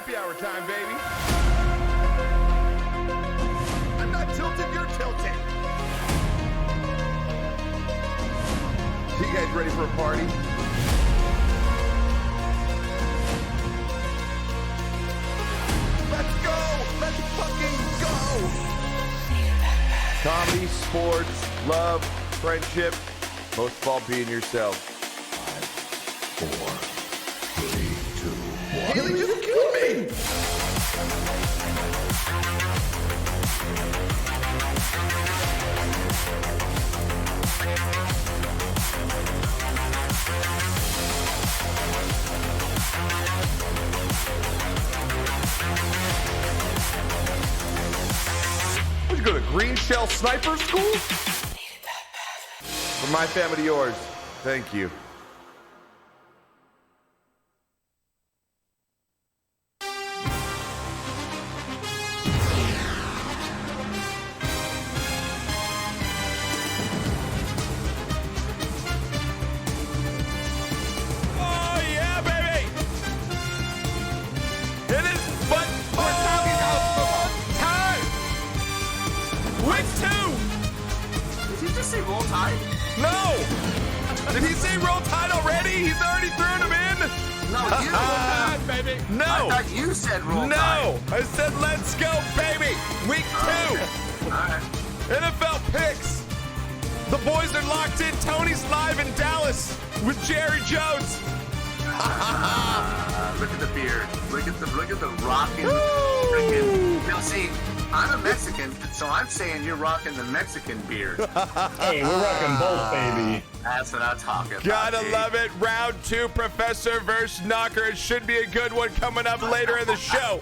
Happy hour time, baby. I'm not tilted, you're tilted. You guys ready for a party? Let's go! Let's fucking go! Comedy, sports, love, friendship, most of all being yourself. 5, 4, 3, 2, 1. Haley just killed me! Would you go to Green Shell Sniper School? From my family to yours, thank you. No! Did he say roll tide already? He's already thrown him in? No, you roll tide, baby. No. I thought you said roll tide. No! I said let's go, baby! Week 2! All right. NFL picks! The boys are locked in. Tony's live in Dallas with Jerry Jones. Look at the beard. Look at the rocking freaking. Now see, I'm a Mexican, so I'm saying you're rocking the Mexican beard. Hey, we're rocking both, baby. That's what I'm talking about. Gotta love it. Round 2, Professor versus Knocker. It should be a good one coming up later in the show.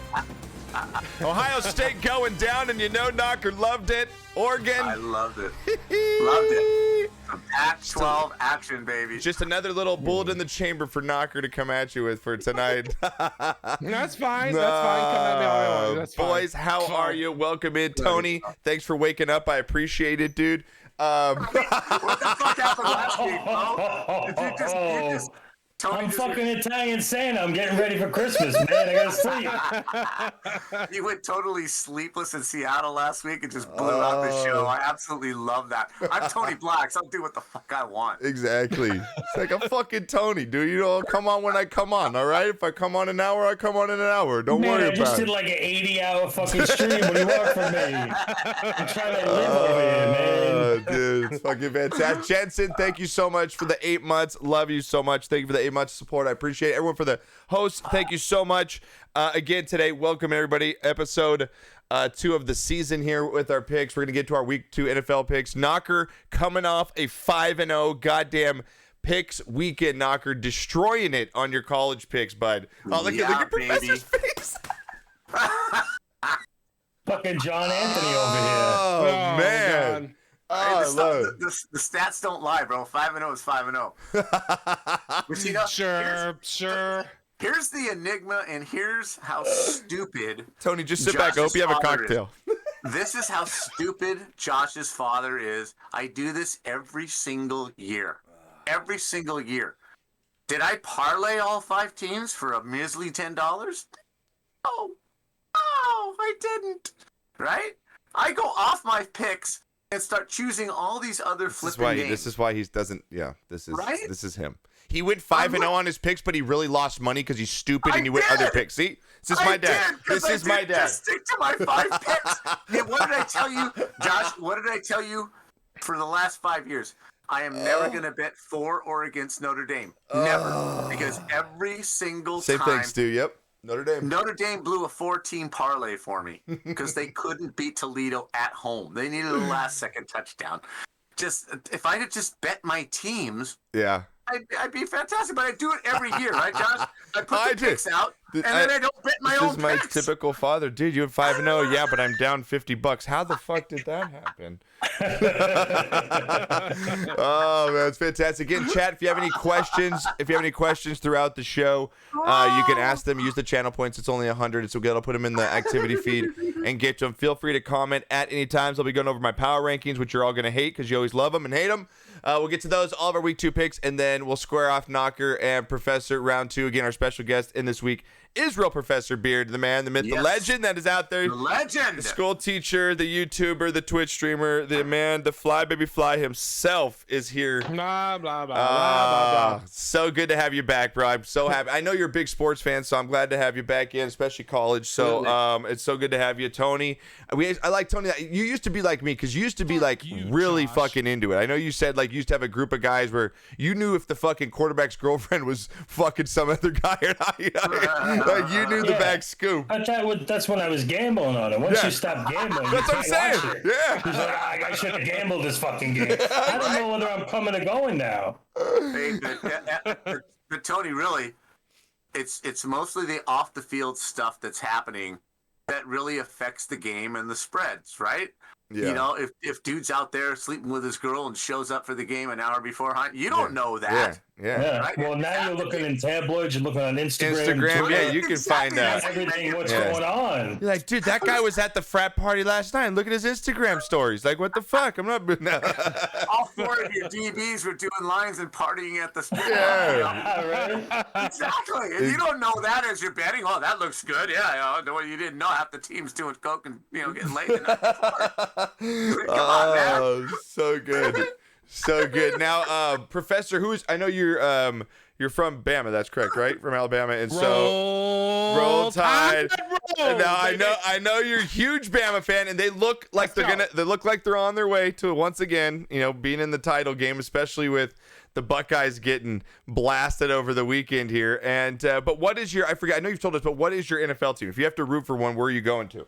Ohio State going down, and you know Knocker loved it. Oregon. I loved it. Loved it. Some Pac-12 action, baby. Just another little bullet in the chamber for Knocker to come at you with for tonight. That's fine. That's fine. Come at me all you want. That's fine. Boys, how are you? Welcome in. Tony, thanks for waking up. I appreciate it, dude. What the fuck happened last week, bro? Did you just Tony I'm just fucking Italian Santa. I'm getting ready for Christmas, man. I gotta sleep. You went totally sleepless in Seattle last week and just blew out the show. I absolutely love that. I'm Tony Black, so I'll do what the fuck I want. Exactly. It's like I'm fucking Tony, dude. You know, I'll come on when I come on, all right? If I come on an hour, I come on in an hour. Don't worry I just about did it. like an 80-hour fucking stream. What do you want from me? I'm trying to live over here, man. Dude, it's fucking fantastic. Jensen, thank you so much for the 8 months. Love you so much. Thank you for the 8 months of support. I appreciate it. Everyone for the hosts, thank you so much. Again, today, welcome everybody. Episode 2 of the season here with our picks. We're going to get to our week 2 NFL picks. Knocker coming off a 5-0 goddamn picks weekend. Knocker destroying it on your college picks, bud. Oh, look at Professor's face. Fucking John Anthony over here. Oh, man. God. The stats don't lie, bro. 5-0 is 5-0. But you know, Sure. Here's the enigma, and here's how stupid. Tony, just sit back. I hope you have a cocktail. This is how stupid Josh's father is. I do this every single year. Every single year. Did I parlay all 5 teams for a measly $10? Oh, I didn't. Right? I go off my picks and start choosing all these other flipping games. This is why he doesn't. Yeah, this is Right? This is him. He went 5-0 on his picks, but he really lost money because he's stupid and he went other picks. See, this is my dad. This is my dad. Just stick to my 5 picks. And what did I tell you, Josh? What did I tell you for the last 5 years? I am never going to bet for or against Notre Dame. Never, because every single Same time. thing, Stu. Yep. Notre Dame blew a 4-team parlay for me because they couldn't beat Toledo at home. They needed a last-second touchdown. Just if I had just bet my teams, yeah, I'd be fantastic. But I do it every year, right, Josh? I put the picks out, and then I don't bet my own picks. This is my typical father. Dude, you went 5-0. Yeah, but I'm down $50. How the fuck did that happen? Oh, man, it's fantastic. Again, chat, if you have any questions throughout the show, you can ask them. Use the channel points. It's only 100, so I'll put them in the activity feed and get to them. Feel free to comment at any times. I'll be going over my power rankings, which you're all going to hate because you always love them and hate them. We'll get to those, all of our week 2 picks, and then we'll square off Knocker and Professor round 2. Again, our special guest in this week is real Professor Beard, the man, the myth, the Yes. legend that is out there. The legend. The school teacher, the YouTuber, the Twitch streamer, the man, the fly baby fly himself is here. Blah, blah, blah, blah, blah, blah. So good to have you back, bro. I'm so happy. I know you're a big sports fan, so I'm glad to have you back in, especially college. So it's so good to have you, Tony. I like Tony. You used to be like me because you used to be like really fucking into it. I know you said like you used to have a group of guys where you knew if the fucking quarterback's girlfriend was fucking some other guy or not. Like you knew the back scoop. That's when I was gambling on it. Once you stop gambling, That's what I'm saying. Yeah. He's like, I should have gambled this fucking game. I don't know whether I'm coming or going now. Hey, but Tony, really, it's mostly the off the field stuff that's happening that really affects the game and the spreads, right? Yeah. You know, if dude's out there sleeping with his girl and shows up for the game an hour beforehand, you don't know that. Yeah. Right? Well, now you're looking in tabloids, you're looking on Instagram. Yeah, you can find out. Everything, what's going on. You're like, dude, that guy was at the frat party last night. Look at his Instagram stories. Like, what the fuck? I'm not. All four of your DBs were doing lines and partying at the Yeah. Exactly. And you don't know that as you're betting. Oh, that looks good. Yeah, you didn't know half the team's doing coke and getting laid the night before. Come on, man. So good. So good. Now, Professor, I know you're from Bama, that's correct, right? From Alabama. And so Roll Tide. Now I know you're a huge Bama fan, and they look like they're on their way to once again, being in the title game, especially with the Buckeyes getting blasted over the weekend here. And but what is I know you've told us, but what is your NFL team? If you have to root for one, where are you going to?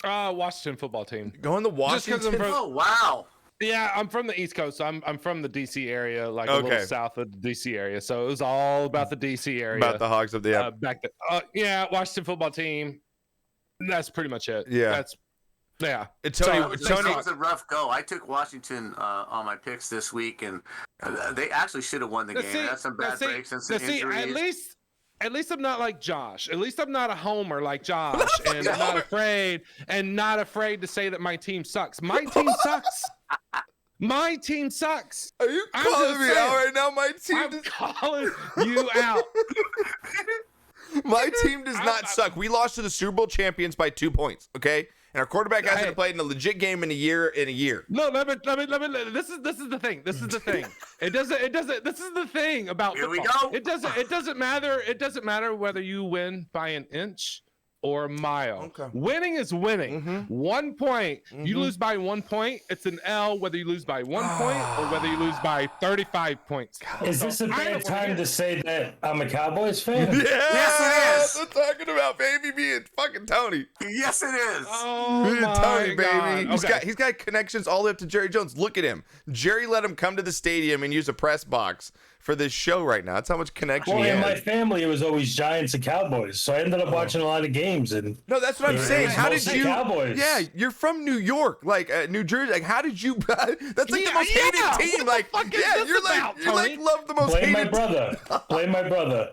Washington football team. Going to Washington? Oh, wow. Yeah, I'm from the East Coast. So I'm from the DC area, like a little south of the DC area. So it was all about the DC area. About the Hogs of the back then. Washington football team. That's pretty much it. Yeah. Tony, it was a rough go. I took Washington on my picks this week, and they actually should have won the game. That's some bad breaks and some injuries. At least I'm not like Josh. At least I'm not a homer like Josh, and I'm not afraid to say that my team sucks. My team sucks. My team sucks. Are you calling me out right now? I'm calling you out. My team does not suck. We lost to the Super Bowl champions by 2 points. Okay. And our quarterback hasn't played in a legit game in a year. No, let me. This is the thing. This is the thing. It doesn't. This is the thing about football. Here we go. It doesn't matter. It doesn't matter whether you win by an inch or a mile. Okay. Winning is winning. Mm-hmm. 1 point. You lose by 1 point, it's an L whether you lose by 1 point or whether you lose by 35 points. Is this a bad time to say that I'm a Cowboys fan? Yeah, yes, it is. That's what I'm talking about, baby. Me and fucking Tony. Yes, it is. Oh my Tony, baby. God. He's got connections all the way up to Jerry Jones. Look at him. Jerry let him come to the stadium and use a press box for this show right now. That's how much connection he in has. my family, it was always Giants and Cowboys, so I ended up watching a lot of games. And no, that's what I'm saying. How did you? Cowboys. Yeah, you're from New York, like New Jersey. Like, how did you? That's like the most hated team. Like, yeah, you're like love the most Blame hated. Blame my brother.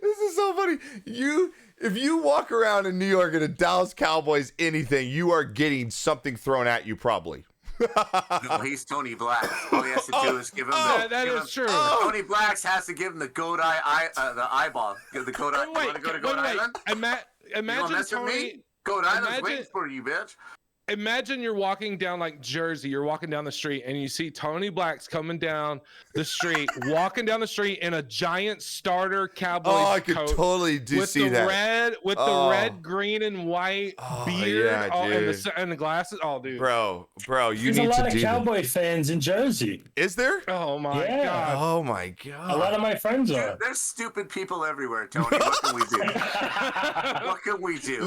This is so funny. If you walk around in New York in a Dallas Cowboys anything, you are getting something thrown at you probably. No, he's Tony Black. All he has to do is give him true. Tony Black has to give him the goat the eyeball. Give the goat eye. You want to go to Goat Island? Imagine Tony. Goat Island's waiting for you, bitch. Imagine you're walking down like Jersey, you're walking down the street and you see Tony Black's coming down the street, walking down the street in a giant starter Cowboys coat. Oh, I could totally see that. With the red, green, and white beard and the glasses. Oh, dude. Bro, you There's need to do that. There's a lot of Cowboy fans in Jersey. Is there? Oh, my God. Oh, my God. A lot of my friends are. There's stupid people everywhere, Tony. What can we do? What can we do?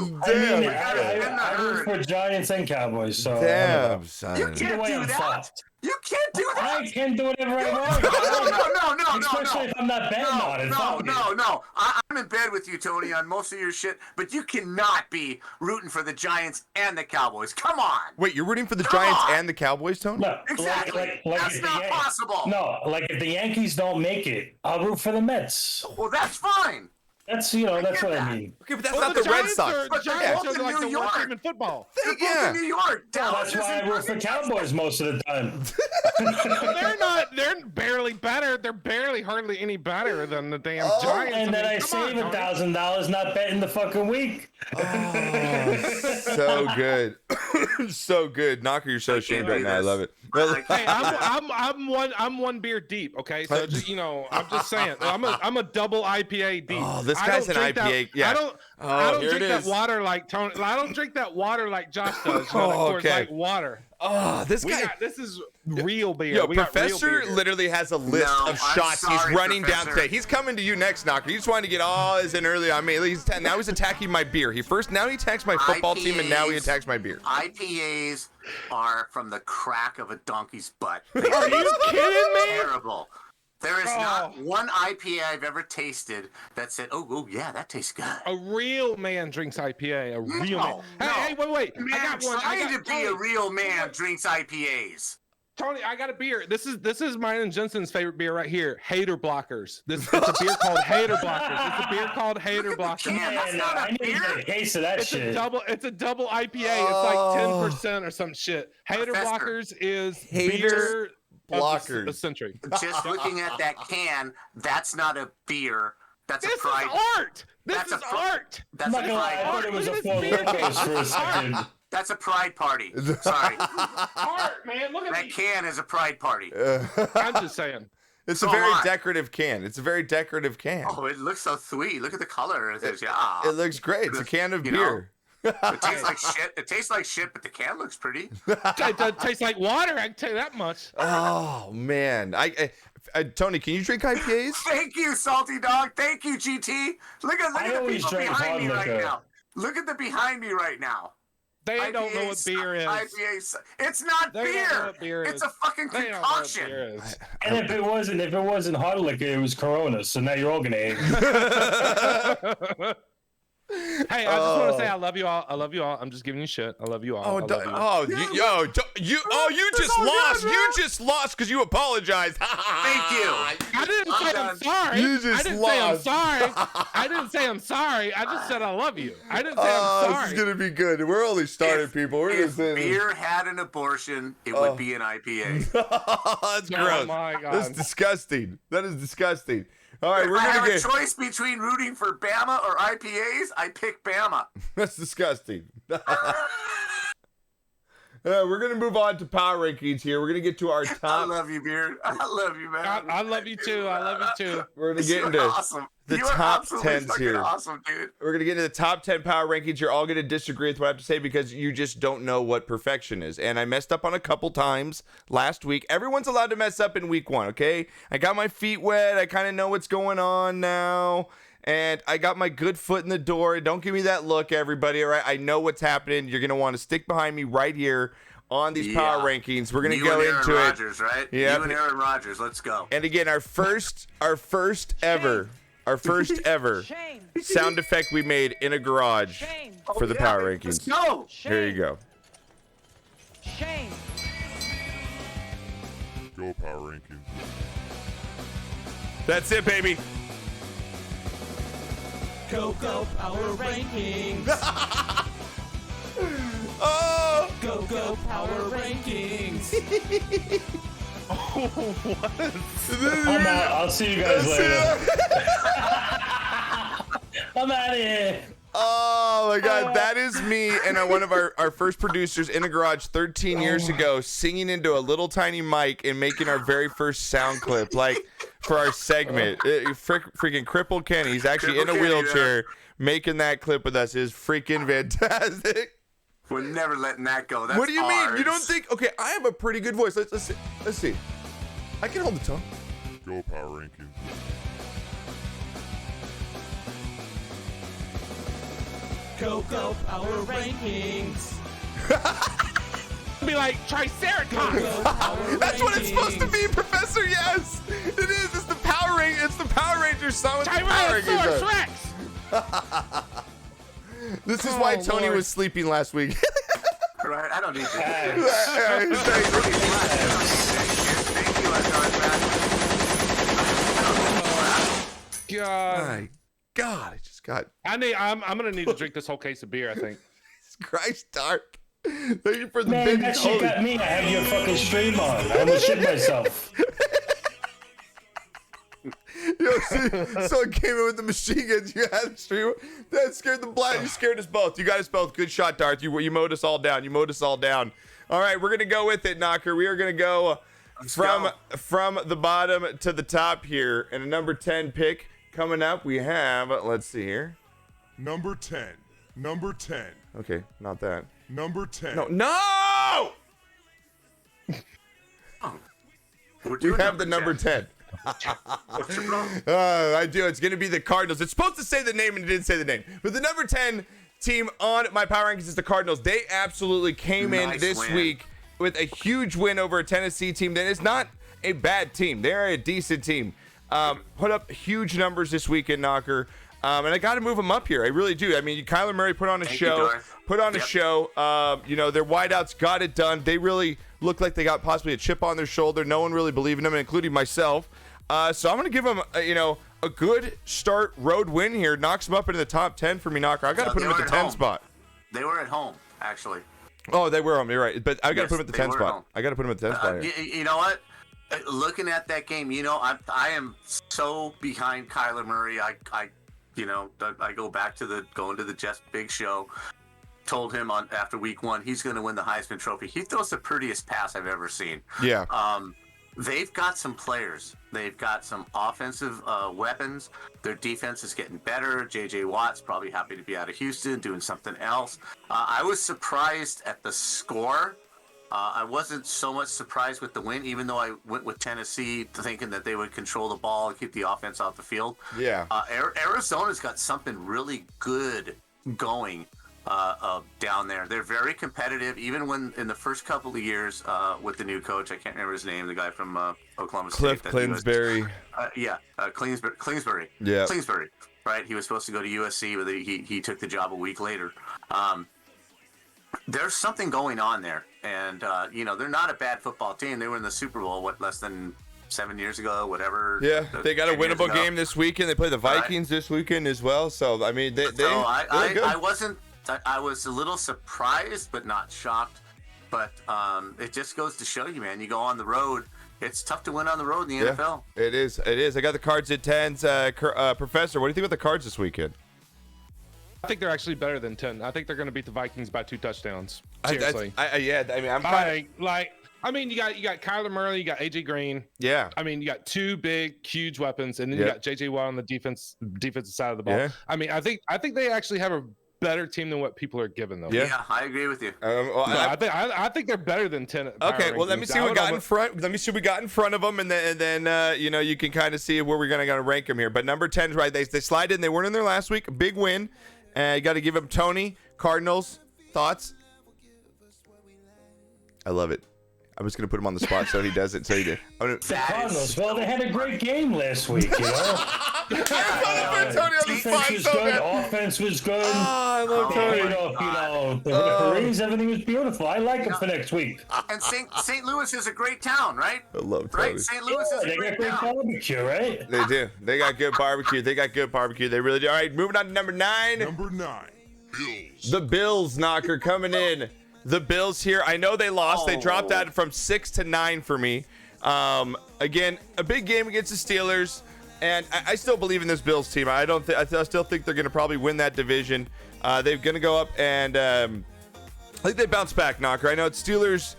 I root for Giants and Cowboys, so damn, son. You can't do that. You can't do that. I can do whatever I want. No. Especially if I'm not betting on it. No. I'm in bed with you, Tony, on most of your shit, but you cannot be rooting for the Giants and the Cowboys. Come on. Wait, you're rooting for the Giants and the Cowboys, Tony? No, exactly. That's not possible. No, like if the Yankees don't make it, I'll root for the Mets. Well, that's fine. That's that's what I mean. Okay, but that's not the Red Sox. The Giants are like the worst team in football. They're both in New York. That's why I root for Cowboys most of the time. They're barely better. They're barely hardly any better than the damn Oh, Giants. And then I come save on, Tony. $1,000 not betting the fucking week. So good. So good. Knocker, you're so ashamed right now. I love it. Hey, I'm one beer deep. Okay, so just, I'm just saying, I'm a double IPA deep. Oh, this I guy's don't an drink IPA. That, Yeah. I don't here it drink that is. water like Tony. I don't drink that water like Josh does. You know, that pours Okay. like water. Oh, this guy. This is real beer. Yo, We got real Professor beer. literally has a list No, of I'm shots he's sorry, running down Professor. today. He's coming to you next, Knocker. He just wanted to get all his in early on me. Now he's attacking my beer. Now he attacks my football team, and now he attacks my beer. IPAs are from the crack of a donkey's butt. Are you kidding me? Terrible. There is not Oh. one IPA I've ever tasted that said, "Oh yeah, that tastes good." A real man drinks IPA. A real man. No. Hey, wait. Man, I got one. trying to be a Tony, real man drinks IPAs. Tony, I got a beer. This is mine and Jensen's favorite beer right here. Hater Blockers. It's a beer called Hater Blockers. It's a beer called Hater Blockers. can. That's Man, not a I need to beer. get a case of that It's shit. a double IPA. It's like 10% or some shit. Hater Professor. Blockers is Hater beer Blockers. of the century. Just looking at that can, that's not a beer. That's This a pride. is art. This That's is a pro- art. I'm That's a not gonna lie, I pride. thought it was a Look at Four this beer. Locos for a second. That's a pride party. Sorry, Art, man. Look at that me. can is a pride party. I'm just saying. It's So a very am I. decorative can. It's a very decorative can. Oh, it looks so sweet. Look at the color of this. Yeah. It looks great. It's a can of You know, beer. It tastes like shit. It tastes like shit, but the can looks pretty. It tastes like water. I can tell you that much. Oh man, Tony, can you drink IPAs? Thank you, Salty Dog. Thank you, GT. Look I at the always people drank behind me hard right liquor. now. Look at the behind me right now. They don't know what IPAs beer is. IPAs. It's not They don't know beer. what beer It's is. a fucking They don't know what concoction. beer is. And if it wasn't hard liquor, it was Corona. So now you're all gonna hate. Hey, I just want to say I love you all. I love you all. I'm just giving you shit. I love you all. I love you. You just lost. You just lost because you apologized. Thank you. I didn't say I'm sorry. You just I didn't say I'm lost. sorry. I didn't say I'm sorry. I just said I love you. I didn't say Oh, I'm this is sorry. gonna be good. We're only starting, people. We're If just saying. beer had an abortion, it would be an IPA. That's Oh gross. my God. That's disgusting. That is disgusting. All right, If we're I gonna have get. a choice between rooting for Bama or IPAs, I pick Bama. That's disgusting. We're gonna move on to power rankings here. We're gonna get to our I top. love you, Beard. I love you, man. I love you too. I love you too. We're gonna get You're into. awesome. the you are top absolutely 10s fucking here. Awesome, dude. We're gonna get into the top 10 power rankings. You're all gonna disagree with what I have to say because you just don't know what perfection is. And I messed up on a couple times last week. Everyone's allowed to mess up in week 1, okay? I got my feet wet. I kind of know what's going on now. And I got my good foot in the door. Don't give me that look, everybody. All right, I know what's happening. You're gonna want to stick behind me right here on these power Yeah. rankings. We're gonna You go and Aaron into Rodgers, right? Yep. You and Aaron Rodgers. Let's go. it. And again, our first ever sound effect we made in a garage for the power Let's rankings. go. Here you go. Shame. Go Power Rankings. That's it, baby. Go Power Rankings. Oh, Go Power Rankings. I'm out. I'll see you guys later. I'm out of here. Oh my God, that is me and one of our first producers in a garage 13 years ago singing into a little tiny mic and making our very first sound clip, like for our segment. Freaking crippled Kenny, he's actually in a Crippled Kenny, wheelchair making that clip with us. Is freaking fantastic. We're never letting that go. That's What do you mean? You don't ours. think? Okay, I have a pretty good voice. Let's see. Let's see. I can hold the tone. Go Power Rankings. Go Power Rankings. Be like Triceratops. Go Power That's what it's supposed to be, Rankings. Professor. Yes, it is. It's the Power Ring. It's the Power Rangers song. With the Power Tyrannosaurus Rangers. Rex. This is why Oh, Tony Lord. was sleeping last week. Right? I don't need to. Hey, Thank you, God. My God, I just got I'm gonna need to drink this whole case of beer. I think. Christ dark. Thank you for the man, binge. that shit got me. I had your fucking stream on. I almost shit myself. Someone came in with the machine guns. You had to stream. That scared the black. You scared us both. You got us both. Good shot, Darth. You mowed us all down. You mowed us all down. All right, we're gonna go with it, Knocker. We are gonna go from the bottom to the top here. And a number 10 pick coming up. We have. Let's see here. Number 10. Number 10. Okay, not that. Number 10. No. We're We have the number 10. What's your problem? I do. It's going to be the Cardinals. It's supposed to say the name and it didn't say the name. But the number 10 team on my power rankings is the Cardinals. They absolutely came in this week with a huge win over a Tennessee team that is not a bad team. They're a decent team. Put up huge numbers this weekend, Knocker. And I got to move them up here. I really do. I mean, Kyler Murray put on a show. You know, their wideouts got it done. They really looked like they got possibly a chip on their shoulder. No one really believed in them, including myself. So I'm going to give them, a good start road win here. Knocks them up into the top 10 for me, Knocker. I got to put them at the 10 spot. They were at home, actually. Oh, they were home. You're right. But I got to put them at the 10 were spot. home. I got to put them at the 10 spot here. You know what? Looking at that game, I am so behind Kyler Murray. I go back to going to the Jeff's Big Show. Told him after week 1 he's going to win the Heisman Trophy. He throws the prettiest pass I've ever seen. Yeah. They've got some players. They've got some offensive weapons. Their defense is getting better. J.J. Watt's probably happy to be out of Houston doing something else. I was surprised at the score. I wasn't so much surprised with the win, even though I went with Tennessee thinking that they would control the ball and keep the offense off the field. Yeah. Arizona's got something really good going down there. They're very competitive, even when in the first couple of years with the new coach. I can't remember his name, the guy from Oklahoma Cliff State. Clinsbury. Clinsbury. Yeah. Clinsbury, right? He was supposed to go to USC, but he took the job a week later. There's something going on there, and they're not a bad football team. They were in the Super Bowl less than 7 years ago, whatever. Yeah, they got a winnable game this weekend. They play the Vikings this weekend as well. So I mean, I was a little surprised, but not shocked. But it just goes to show you, man. You go on the road. It's tough to win on the road in the NFL. It is. I got the Cards at 10s. Professor, what do you think about the Cards this weekend? I think they're actually better than 10. I think they're going to beat the Vikings by 2 touchdowns. Seriously. I'm you got Kyler Murray, you got AJ Green. Yeah. I mean, you got 2 big, huge weapons, and then you got JJ Watt on the defensive side of the ball. Yeah. I mean, I think they actually have a better team than what people are giving them. Yeah, I agree with you. I think they're better than 10. Okay, well, let me see what we got in front. Let me see what we got in front of them, and then you can kind of see where we're gonna rank them here. But number 10 right? They slide in. They weren't in there last week. Big win. You got to give them Tony Cardinals thoughts. I love it. I'm just gonna put him on the spot so he does it. So he did. Cardinals. Well, they had a great game last week. Defense was good. Offense was good. I love Tony. The referees, everything was beautiful. I like them for next week. And St. Louis is a great town, right? I love Tony. Right? St. Louis is They a got great great town. barbecue, right? They do. They got good barbecue. They really do. All right, moving on to number 9. Number 9. Bills. The Bills, Knocker, coming in. The Bills here. I know they lost. They dropped that from 6 to 9 for me. Again, a big game against the Steelers, and I still believe in this Bills team. I still think they're going to probably win that division. They're going to go up, and I think they bounce back, Knocker. I know it's Steelers.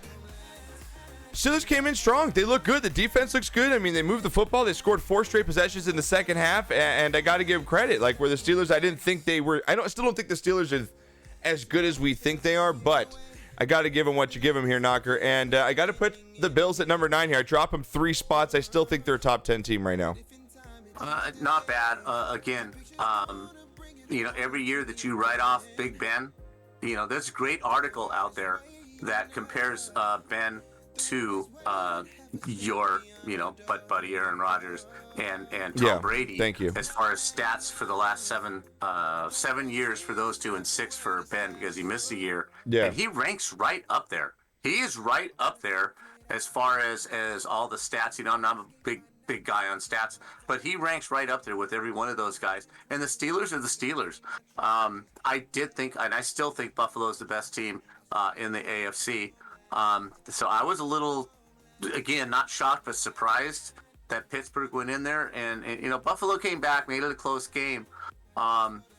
Steelers came in strong. They look good. The defense looks good. I mean, they moved the football. They scored 4 straight possessions in the second half, and I got to give them credit. Like, where the Steelers, I didn't think they were. I still don't think the Steelers are as good as we think they are, but I got to give them what you give them here, Knocker. And I got to put the Bills at number 9 here. I drop them 3 spots. I still think they're a top 10 team right now. Not bad. Again, every year that you write off Big Ben, there's a great article out there that compares Ben to your, butt buddy Aaron Rodgers and Tom Brady. Thank you. As far as stats for the last 7 years for those two and 6 for Ben because he missed a year. Yeah. And he ranks right up there. He is right up there as far as all the stats. I'm not a big guy on stats, but he ranks right up there with every one of those guys. And the Steelers are the Steelers. I did think, and I still think Buffalo's the best team in the AFC. So I was a little, again, not shocked, but surprised that Pittsburgh went in there and you know, Buffalo came back, made it a close game.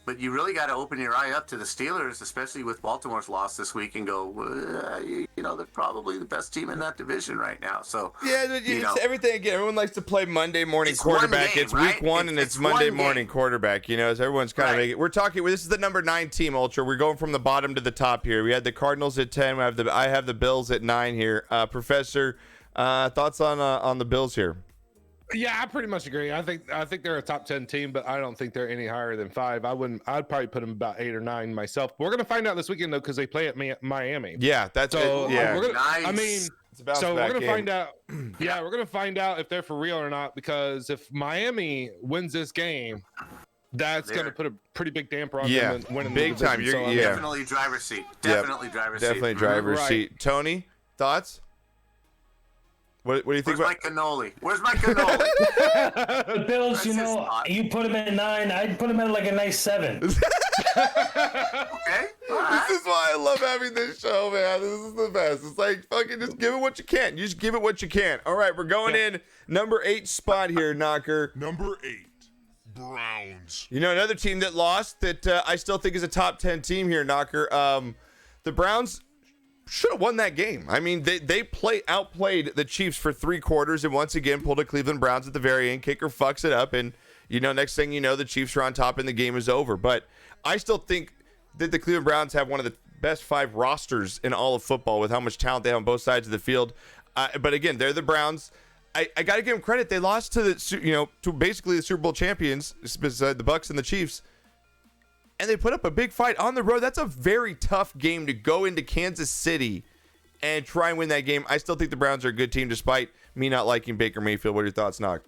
But you really got to open your eye up to the Steelers, especially with Baltimore's loss this week, and go, you know, they're probably the best team in that division right now. So yeah, it's everything again. Everyone likes to play Monday morning It's one quarterback. game, It's right? week one, and it's one Monday game. morning quarterback. You know, as everyone's kind of Right. making. We're talking. This is the number 9 team, Ultra. We're going from the bottom to the top here. We had the Cardinals at 10. I have the Bills at 9 here. Professor, thoughts on the Bills here? Yeah, I pretty much agree. I think they're a top 10 team, but I don't think they're any higher than 5. I'd probably put them about 8 or 9 myself. We're gonna find out this weekend though, because they play at Miami. Yeah, that's So it. Yeah, we're gonna. Nice. I mean, it's a bounce so we're back gonna game. find out. Yeah, we're gonna find out if they're for real or not. Because if Miami wins this game, that's gonna put a pretty big damper on Yeah, them and winning big the time. division. You're- I mean, yeah. Definitely driver's seat. Definitely driver's seat. Definitely driver's Right. seat. Tony, thoughts? What do you think Where's about? my cannoli? Where's my cannoli? The Bills, That's you just know, not- you put them at 9. I'd put them at like a nice 7. Okay. All right. This is why I love having this show, man. This is the best. It's like fucking just give it what you can. You just give it what you can. All right, we're going in number 8 spot here, Knocker. Number 8, Browns. You know, another team that lost that I still think is a top 10 team here, Knocker. The Browns should have won that game. I mean, they outplayed the Chiefs for 3 quarters and once again pulled a Cleveland Browns at the very end. Kicker fucks it up, and you know, next thing you know, the Chiefs are on top and the game is over. But I still think that the Cleveland Browns have one of the best 5 rosters in all of football with how much talent they have on both sides of the field. But again, they're the Browns. I got to give them credit. They lost to to basically the Super Bowl champions, beside the Bucs and the Chiefs. And they put up a big fight on the road. That's a very tough game to go into Kansas City and try and win that game. I still think the Browns are a good team despite me not liking Baker Mayfield. What are your thoughts, Nog?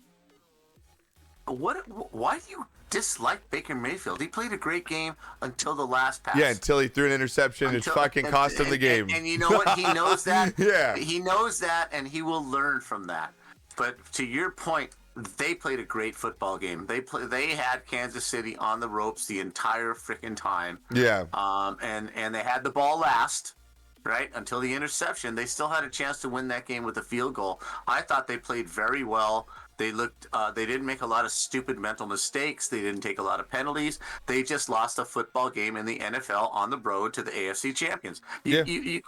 Why do you dislike Baker Mayfield? He played a great game until the last pass. Yeah, until he threw an interception, which fucking cost him the game. And you know what? He knows that. Yeah. He knows that, and he will learn from that. But to your point, they played a great football game. They had Kansas City on the ropes the entire freaking time. Yeah. And they had the ball last, right, until the interception. They still had a chance to win that game with a field goal. I thought they played very well. They didn't make a lot of stupid mental mistakes. They didn't take a lot of penalties. They just lost a football game in the NFL on the road to the AFC champions. You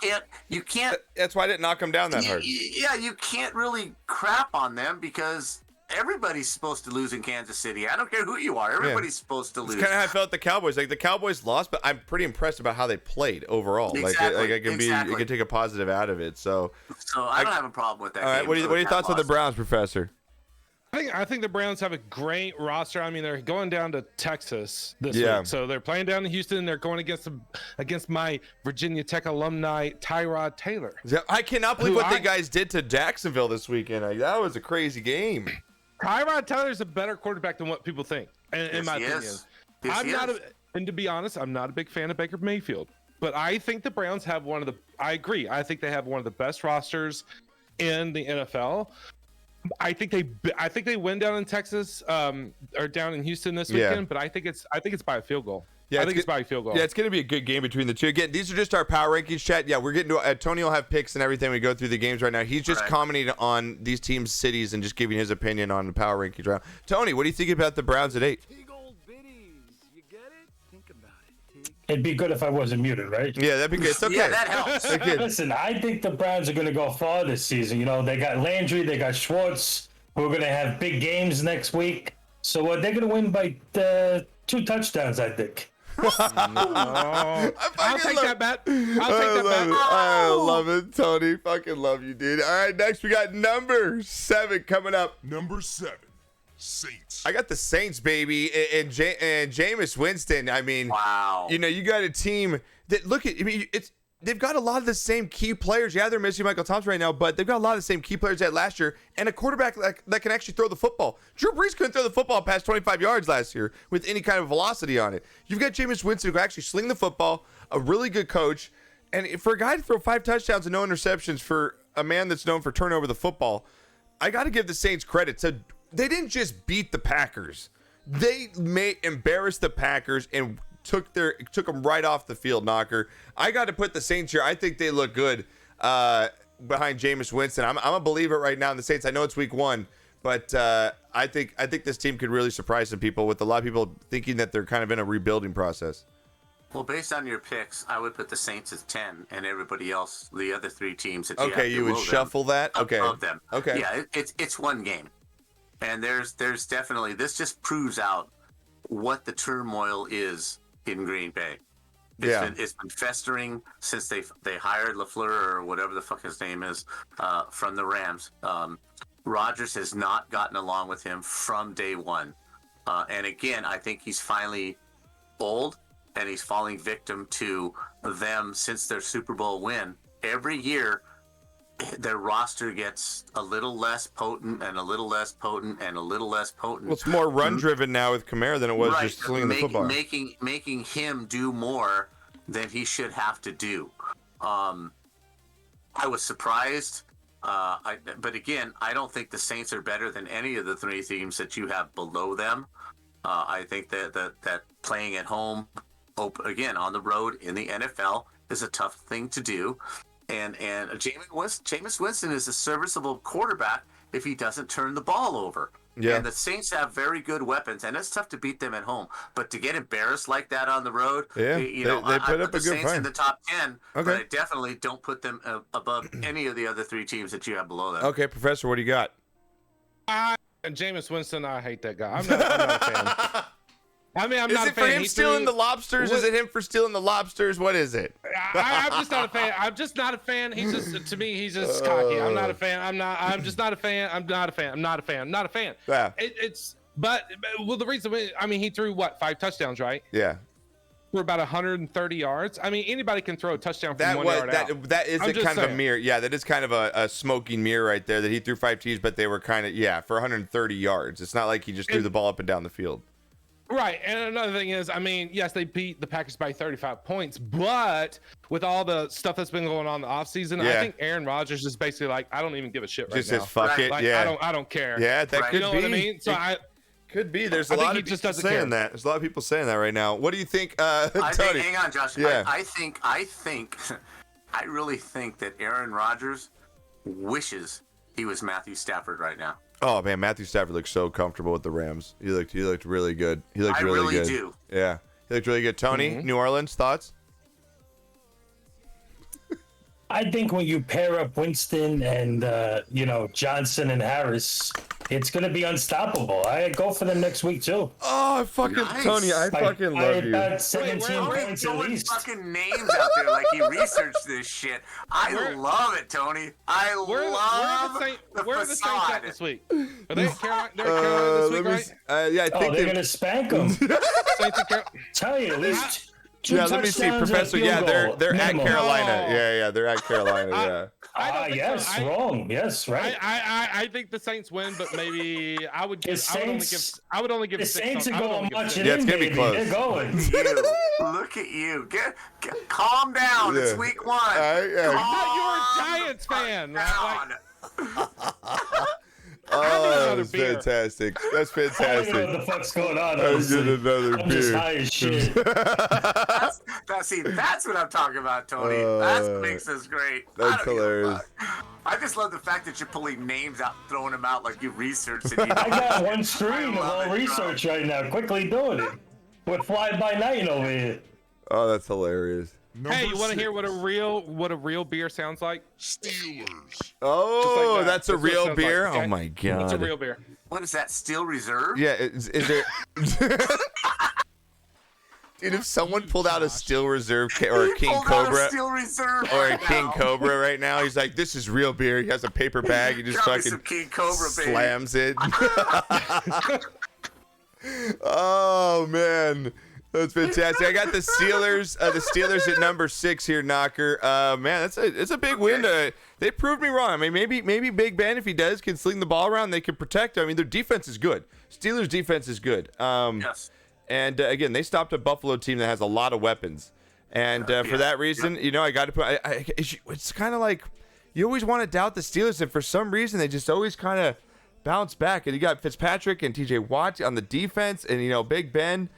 can't. That's why I didn't knock him down that hard. Yeah, you can't really crap on them because everybody's supposed to lose in Kansas City. I don't care who you are. Everybody's supposed to lose. It's kind of how I felt the Cowboys. Like the Cowboys lost, but I'm pretty impressed about how they played overall. Exactly, I can take a positive out of it. So I don't have a problem with that. all right, game, what are your thoughts on the loss. Browns, Professor? I think the Browns have a great roster. I mean, they're going down to Texas this Yeah. week, so they're playing down in Houston. They're going against my Virginia Tech alumni Tyrod Taylor. I cannot believe what they guys did to Jacksonville this weekend. That was a crazy game. Tyrod Taylor's a better quarterback than what people think, in my he opinion. is. Yes, he is. And to be honest, I'm not a big fan of Baker Mayfield, but I think the Browns have I agree. I think they have one of the best rosters in the NFL. I think they win down in Texas, or down in Houston this weekend, but I think it's by a field goal. Yeah, I think it's by a field goal. Yeah, it's going to be a good game between the two. Again, these are just our power rankings, chat. Yeah, we're getting to Tony will have picks and everything. We go through the games right now. He's just commenting on these teams' cities and just giving his opinion on the power rankings round. Tony, what do you think about the Browns at 8? It'd be good if I wasn't muted, right? Yeah, that'd be good. It's okay. Yeah, that helps. Okay. Listen, I think the Browns are going to go far this season. You know, they got Landry, they got Schwartz. We're going to have big games next week. So they're going to win by 2 touchdowns, I think. I'll take that bet. I love it, Tony. Fucking love you, dude. All right, next we got number 7 coming up. Number 7, Saints. I got the Saints, baby, and Jameis Winston. I mean, Wow. you know, you got a team that they've got a lot of the same key players. Yeah, they're missing Michael Thompson right now, but they've got a lot of the same key players they had last year, and a quarterback that can actually throw the football. Drew Brees couldn't throw the football past 25 yards last year with any kind of velocity on it. You've got Jameis Winston who can actually sling the football, a really good coach, and for a guy to throw 5 touchdowns and no interceptions for a man that's known for turnover the football, I got to give the Saints credit. So they didn't just beat the Packers. They embarrassed the Packers and took them right off the field, Knocker. I got to put the Saints here. I think they look good behind Jameis Winston. I'm a believer right now in the Saints. I know it's week 1, But I think this team could really surprise some people, with a lot of people thinking that they're kind of in a rebuilding process. Well, based on your picks, I would put the Saints at 10, and everybody else, the other three teams that Okay, you would shuffle that. Okay, above them. Okay. Yeah, it's one game, and there's definitely, this just proves out what the turmoil is in Green Bay. It's been festering since they hired LaFleur, or whatever the fuck his name is, from the Rams. Rodgers has not gotten along with him from day one. And again, I think he's finally old, and he's falling victim to them since their Super Bowl win. Every year, their roster gets a little less potent and a little less potent and a little less potent. Well, it's more run-driven now with Kamara than it was just slinging the football. Making him do more than he should have to do. I was surprised. But again, I don't think the Saints are better than any of the three teams that you have below them. I think that playing at home, again, on the road in the NFL, is a tough thing to do. And Jameis Winston is a serviceable quarterback if he doesn't turn the ball over. Yeah. And the Saints have very good weapons, and it's tough to beat them at home. But to get embarrassed like that on the road, they put I up put a the good Saints fight. in the top 10, Okay. but I definitely don't put them above any of the other three teams that you have below them. Okay, Professor, what do you got? Jameis Winston, I hate that guy. I'm not a fan. I mean, I'm Is not it a fan. for him stealing the lobsters? Is it him for stealing the lobsters? What is it? I'm just not a fan. I'm just not a fan. He's just, to me, he's just cocky. I'm not a fan. I'm just not a fan. I'm not a fan. I'm not a fan. I'm not a fan. Yeah. But the reason, I mean, he threw 5 touchdowns, right? Yeah. For about 130 yards. I mean, anybody can throw a touchdown from 1 yard out. That is I'm a just kind of a saying. mirror. Yeah, that is kind of a smoking mirror right there, that he threw 5 T's, but they were kind of, for 130 yards. It's not like he just threw the ball up and down the field. Right, and another thing is, I mean, yes, they beat the Packers by 35 points, but with all the stuff that's been going on in the offseason, I think Aaron Rodgers is basically like, I don't even give a shit right Just now. says fuck it. Like, Yeah. I don't care. Yeah, that Right. could You know be. what I mean? So Could be. There's a I think lot he of just people doesn't saying care. that. There's a lot of people saying that right now. What do you think, Hang Tony? on, Josh. Yeah. I think, I really think that Aaron Rodgers wishes he was Matthew Stafford right now. Oh man, Matthew Stafford looked so comfortable with the Rams. He looked really good. He looked I really really good. do. Yeah, he looked really good. Tony, New Orleans thoughts? I think when you pair up Winston and Johnson and Harris, it's going to be unstoppable. I go for them next week too. Oh, fucking Nice. Tony, I fucking love you. About 17 Tony's points at throwing least. fucking names out there like he researched this shit. I love it, Tony. I love the where are the Saints facade. at this week? Are they in Carolina? They're in Carolina this week, right? Yeah, I think They're going to spank them. Saints in Carolina. Tell you, at least two Yeah, let me see, touchdowns and a Professor. field Yeah, goal they're at minimum. Carolina. Oh. Yeah, they're at Carolina. Yeah. I don't think Yes, so. wrong. Yes, right. I think the Saints win, but maybe I would give. I would only give. The 6 Saints on- are I would going only give much 6. Yeah, it's gonna be baby. close. They're going. Look at you. Calm down. It's Yeah. week 1. Yeah. I thought you were a Giants fan. Down. Oh, another that's beer. fantastic. That's I don't even know what fantastic. the fuck's going on. I honestly. get another I'm just beer. high as shit. That's what I'm talking about, Tony. That's what makes us great. That's I don't give a hilarious. fuck. I just love the fact that you're pulling names out, throwing them out like you researched and you I got one I screen of love all it, bro. research right now. Quickly doing it. We're flying by night over here. Oh, that's hilarious. Hey, you want to 6, hear what a real beer sounds like? Steelers. Oh, that. that's a That's what it real sounds beer. like, okay? Oh my god. It's a real beer. What is that? Steel Reserve? Yeah, is there? Dude, if someone pulled out a Steel Reserve or a He King pulled out Cobra Steel Reserve or a right King now. Cobra right now, he's like, "This is real beer." He has a paper bag. He just Got me fucking some King Cobra, baby. slams it. Oh man, that's fantastic. I got the Steelers. The Steelers at number 6 here, Knocker. Man, it's a big win. They proved me wrong. I mean, maybe Big Ben, if he does, can sling the ball around. They can protect. I mean, their defense is good. Steelers defense is good. Yes. And again, they stopped a Buffalo team that has a lot of weapons. And for that reason, I got to put. It's kind of like you always want to doubt the Steelers, and for some reason, they just always kind of bounce back. And you got Fitzpatrick and T.J. Watt on the defense, and Big Ben,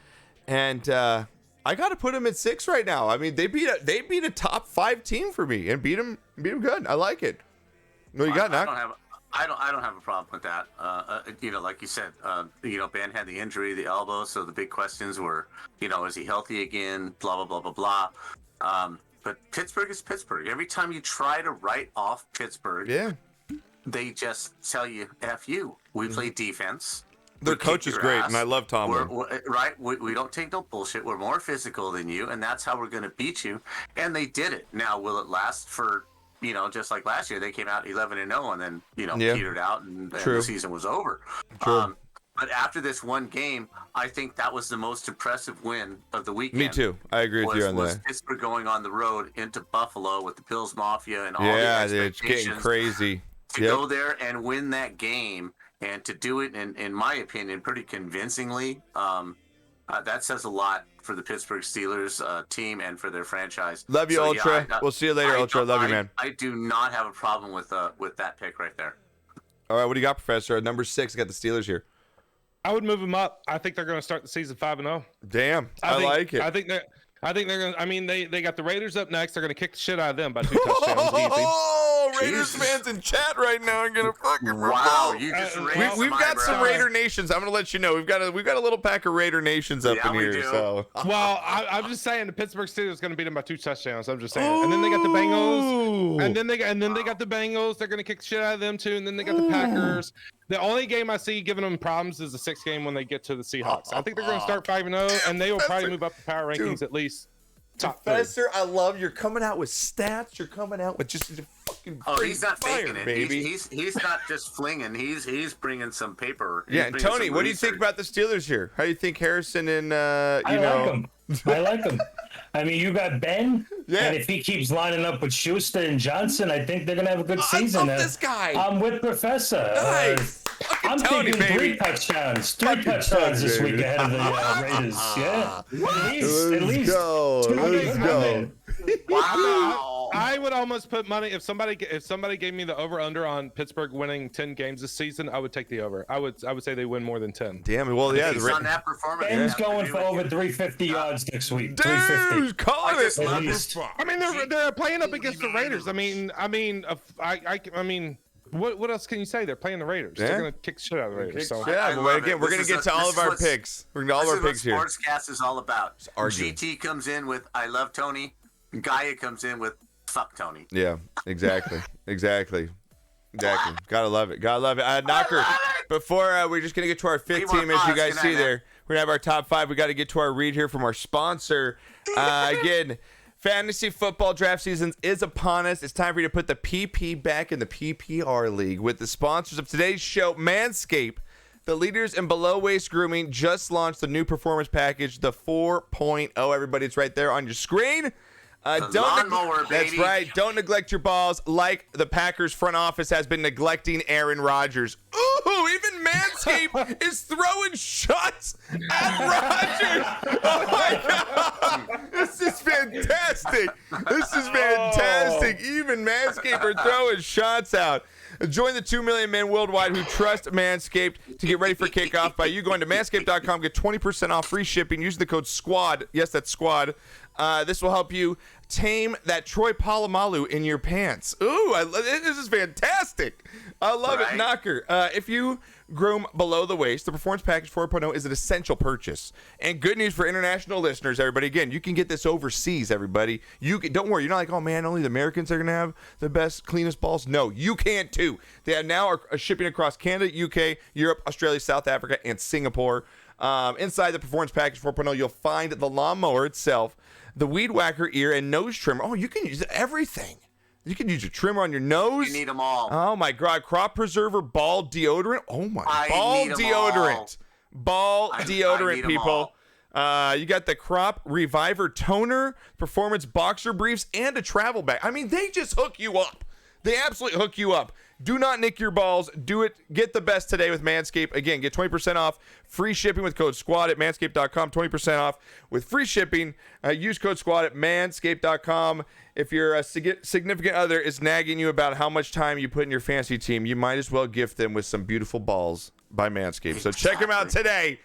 and I got to put them at 6 right now. I mean, they beat a top 5 team for me and beat them good. I like it. No, you got Knock. I don't have a problem with that. Like you said, Ben had the injury, the elbow, so the big questions were, is he healthy again? Blah blah blah blah blah. But Pittsburgh is Pittsburgh. Every time you try to write off Pittsburgh, Yeah. they just tell you, "F you." We play defense. Their We kick coach is your great, ass. and I love Tomlin. Right? We don't take no bullshit. We're more physical than you, and that's how we're going to beat you. And they did it. Now, will it last for, just like last year? They came out 11-0, and then, Yeah. petered out, and True. the season was over. True. But after this one game, I think that was the most impressive win of the weekend. Me too. I agree with you on was that. Pittsburgh going on the road into Buffalo with the Bills Mafia and all Yeah, the it's getting expectations. crazy. To go there and win that game and to do it, in my opinion, pretty convincingly, that says a lot for the Pittsburgh Steelers team and for their franchise. Love you, So, Ultra. I- We'll see you later, Ultra. Love you, man. I do not have a problem with that pick right there. All right, what do you got, Professor? Number 6, I got the Steelers here. I would move them up. I think they're going to start the season 5-0. Damn, I like it. I think they're going to. I mean, they got the Raiders up next. They're going to kick the shit out of them by 2 touchdowns easy. Oh, Raiders Jesus. fans in chat right now are gonna fucking Wow, revolt. you just We- raised We've some got some eyebrows. Raider Nations. I'm gonna let you know. We've got a little pack of Raider Nations up Yeah, in we here. do. So Well, I'm just saying the Pittsburgh Steelers going to beat them by 2 touchdowns. I'm just saying. And then they got the Bengals. And then they got the Bengals. They're going to kick the shit out of them too. And then they got the Packers. The only game I see giving them problems is the 6th game when they get to the Seahawks. I think they're going to start 5-0, and they will probably move up the power rankings Dude. at least top 3. Professor, I love you're coming out with stats. You're coming out with just a fucking Oh, he's not fire, faking it, baby. He's not just flinging. He's bringing some paper. He's Yeah, and bringing Tony, some what do you think research. about the Steelers here? How do you think Harrison and I like him. I like him. I mean, you got Ben, Yeah. and if he keeps lining up with Schuster and Johnson, I think they're gonna have a good season. love this guy. I'm with Professor. Nice. Fucking I'm Tony, thinking baby. 3 touchdowns. 3 Fucking touchdowns Tony, this baby. week ahead of the Raiders. Yeah, at least. go. Two Let's good go. men. Wow. I would almost put money if somebody gave me the over under on Pittsburgh winning 10 games this season. I would take the over. I would say they win more than 10. Damn. Well, yeah. Based on that performance, Ben's have to going do for with over you. 350 yards next week. 350. Dude, calling I it. just love At this. least. I mean, they're playing up against the Raiders. I mean, what else can you say? They're playing the Raiders. Yeah. They're gonna kick the shit out of the Raiders. So. Yeah, I but love again, it. we're This gonna is get what- to all this of is our what's- picks. We're gonna all This our is what picks here. Sportscast is all about. argue. GT comes in with "I love Tony." Gaia comes in with "Fuck Tony." Yeah, exactly. Exactly. Gotta love it. Knocker, before we're just going to get to our 5th P1 team, as you Fox, guys good see night, there. We're going to have our top 5. We got to get to our read here from our sponsor. Again, fantasy football draft season is upon us. It's time for you to put the PP back in the PPR league with the sponsors of today's show, Manscaped. The leaders in below waist grooming just launched the new performance package, the 4.0. Everybody, it's right there on your screen. lawnmower, That's baby. right. Don't neglect your balls like the Packers front office has been neglecting Aaron Rodgers. Ooh, even Manscaped is throwing shots at Rodgers. Oh my God. This is fantastic. This is fantastic. Even Manscaped are throwing shots out. Join the 2 million men worldwide who trust Manscaped to get ready for kickoff by you going to manscaped.com. Get 20% off free shipping. Use the code SQUAD. Yes, that's SQUAD. This will help you tame that Troy Polamalu in your pants. Ooh, this is fantastic. I love it, Right? Knocker. If you groom below the waist, the Performance Package 4.0 is an essential purchase. And good news for international listeners, everybody. Again, you can get this overseas, everybody. Don't worry. You're not like, oh, man, only the Americans are going to have the best, cleanest balls. No, you can too. They are now are shipping across Canada, UK, Europe, Australia, South Africa, and Singapore. Inside the Performance Package 4.0, you'll find the lawnmower itself, the weed whacker ear and nose trimmer. Oh, you can use everything. You can use your trimmer on your nose. You need them all. Oh my God! Crop preserver, ball deodorant. Oh my! I Ball need 'em deodorant. Ball I deodorant, need 'em people. You got the Crop Reviver toner, performance boxer briefs, and a travel bag. I mean, they just hook you up. They absolutely hook you up. Do not nick your balls. Do it. Get the best today with Manscaped. Again, get 20% off free shipping with code SQUAD at manscaped.com. 20% off with free shipping. Use code SQUAD at manscaped.com. If your significant other is nagging you about how much time you put in your fantasy team, you might as well gift them with some beautiful balls by Manscaped. So check them out today.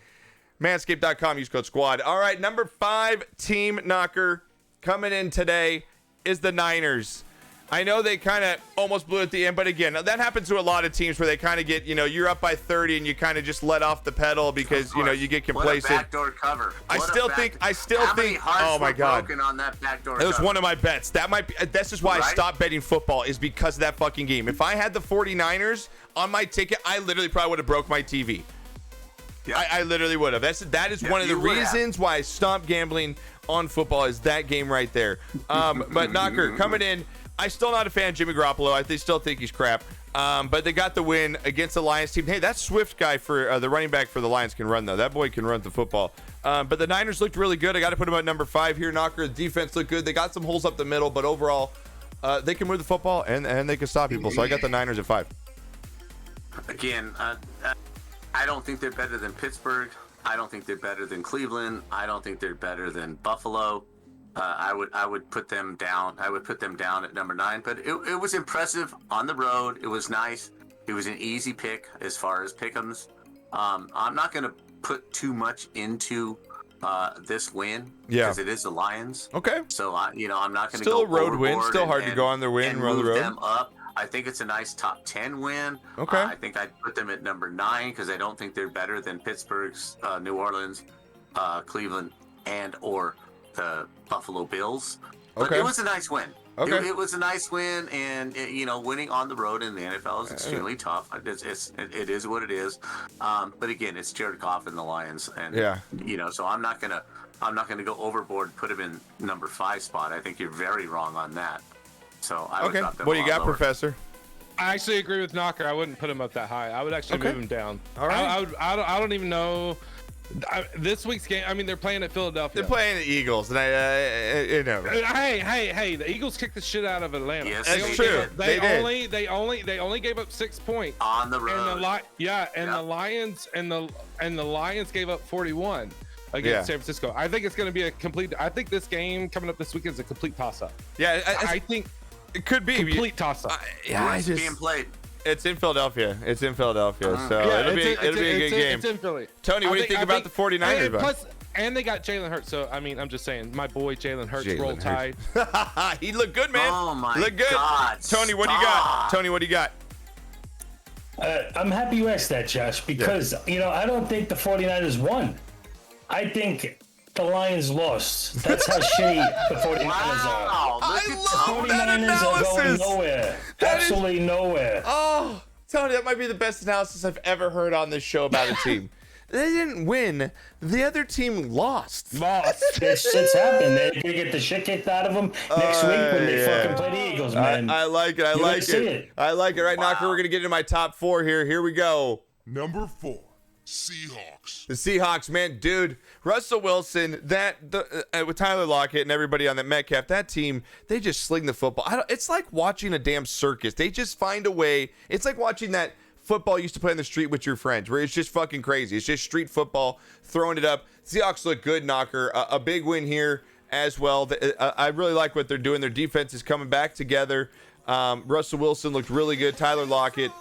Manscaped.com. Use code SQUAD. All right, number 5 team knocker coming in today is the Niners. I know they kind of almost blew at the end, but again, that happens to a lot of teams where they kind of get, you're up by 30 and you kind of just let off the pedal because, you get complacent. What a backdoor cover. I still think, How many hearts oh my were God. broken on that backdoor That was cover? one of my bets. That's just why I Right? stopped betting football, is because of that fucking game. If I had the 49ers on my ticket, I literally probably would have broke my TV. Yeah. I literally would have. That is one of the you would have. reasons why I stopped gambling on football, is that game right there. But Knocker coming in, I'm still not a fan of Jimmy Garoppolo. I still think he's crap. But they got the win against the Lions team. Hey, that Swift guy for the running back for the Lions can run, though. That boy can run the football. But the Niners looked really good. I got to put them at number 5 here, Knocker. The defense looked good. They got some holes up the middle, but overall, they can move the football and they can stop people. So I got the Niners at 5. Again, I don't think they're better than Pittsburgh. I don't think they're better than Cleveland. I don't think they're better than Buffalo. I would put them down. I would put them down at number 9. But it was impressive on the road. It was nice. It was an easy pick as far as pick'ems. I'm not going to put too much into this win because it is the Lions. Okay. So I'm not going to Still go a road win. overboard Still hard to go on their win and and roll the move road. them up. I think it's a nice top 10 win. Okay. I think I'd put them at number 9 because I don't think they're better than Pittsburgh's, New Orleans, Cleveland, and or the Buffalo Bills. But Okay. it was a nice win. Okay. It was a nice win, and winning on the road in the NFL is extremely tough. It is what it is. But again, it's Jared Goff and the Lions, and so I'm not gonna go overboard. Put him in number 5 spot. I think you're very wrong on that. So I would Okay. drop them What do you a lot got, lower. Professor? I actually agree with Knocker. I wouldn't put him up that high. I would actually Okay. move him down. All right. I don't even know. This week's game, I mean, they're playing at Philadelphia. They're playing the Eagles, and Hey, the Eagles kicked the shit out of Atlanta. Yes, That's they true. did. They did. They only gave up 6 points. On the road. And the Lions and the Lions gave up 41 against San Francisco. I think it's going to be I think this game coming up this weekend is a complete toss-up. Yeah, I think it could be complete toss-up. Where's it being played? It's in Philadelphia. So Yeah, it'll be a good game. It's in Philly. Tony, what do you think about the 49ers? And plus, and they got Jalen Hurts. So I mean, I'm just saying, my boy Jalen Hurts, roll tide. He looked good, man. Oh my He looked good. God, Tony, what do you got? stop. Tony, what do you got? I'm happy you asked that, Josh, because, I don't think the 49ers won. I think the Lions lost. That's how shitty the 49ers are. Wow, look I at love Tony. that 49ers are going analysis. nowhere. That is- Absolutely nowhere. Oh, Tony, that might be the best analysis I've ever heard on this show about a team. They didn't win. The other team lost. It's happening. They're going to get the shit kicked out of them next week when they fucking play the Eagles, man. I like it. I You're like gonna see it. it. I like it. Right, Knocker, we're going to get into my top 4 here. Here we go. Number 4, Seahawks. The Seahawks, man, dude. Russell Wilson, with Tyler Lockett and everybody on that Metcalf, that team, they just sling the football. It's like watching a damn circus. They just find a way. It's like watching that football you used to play on the street with your friends, where it's just fucking crazy. It's just street football, throwing it up. Seahawks look good, Knocker. A big win here as well. I really like what they're doing. Their defense is coming back together. Russell Wilson looked really good. Tyler Lockett.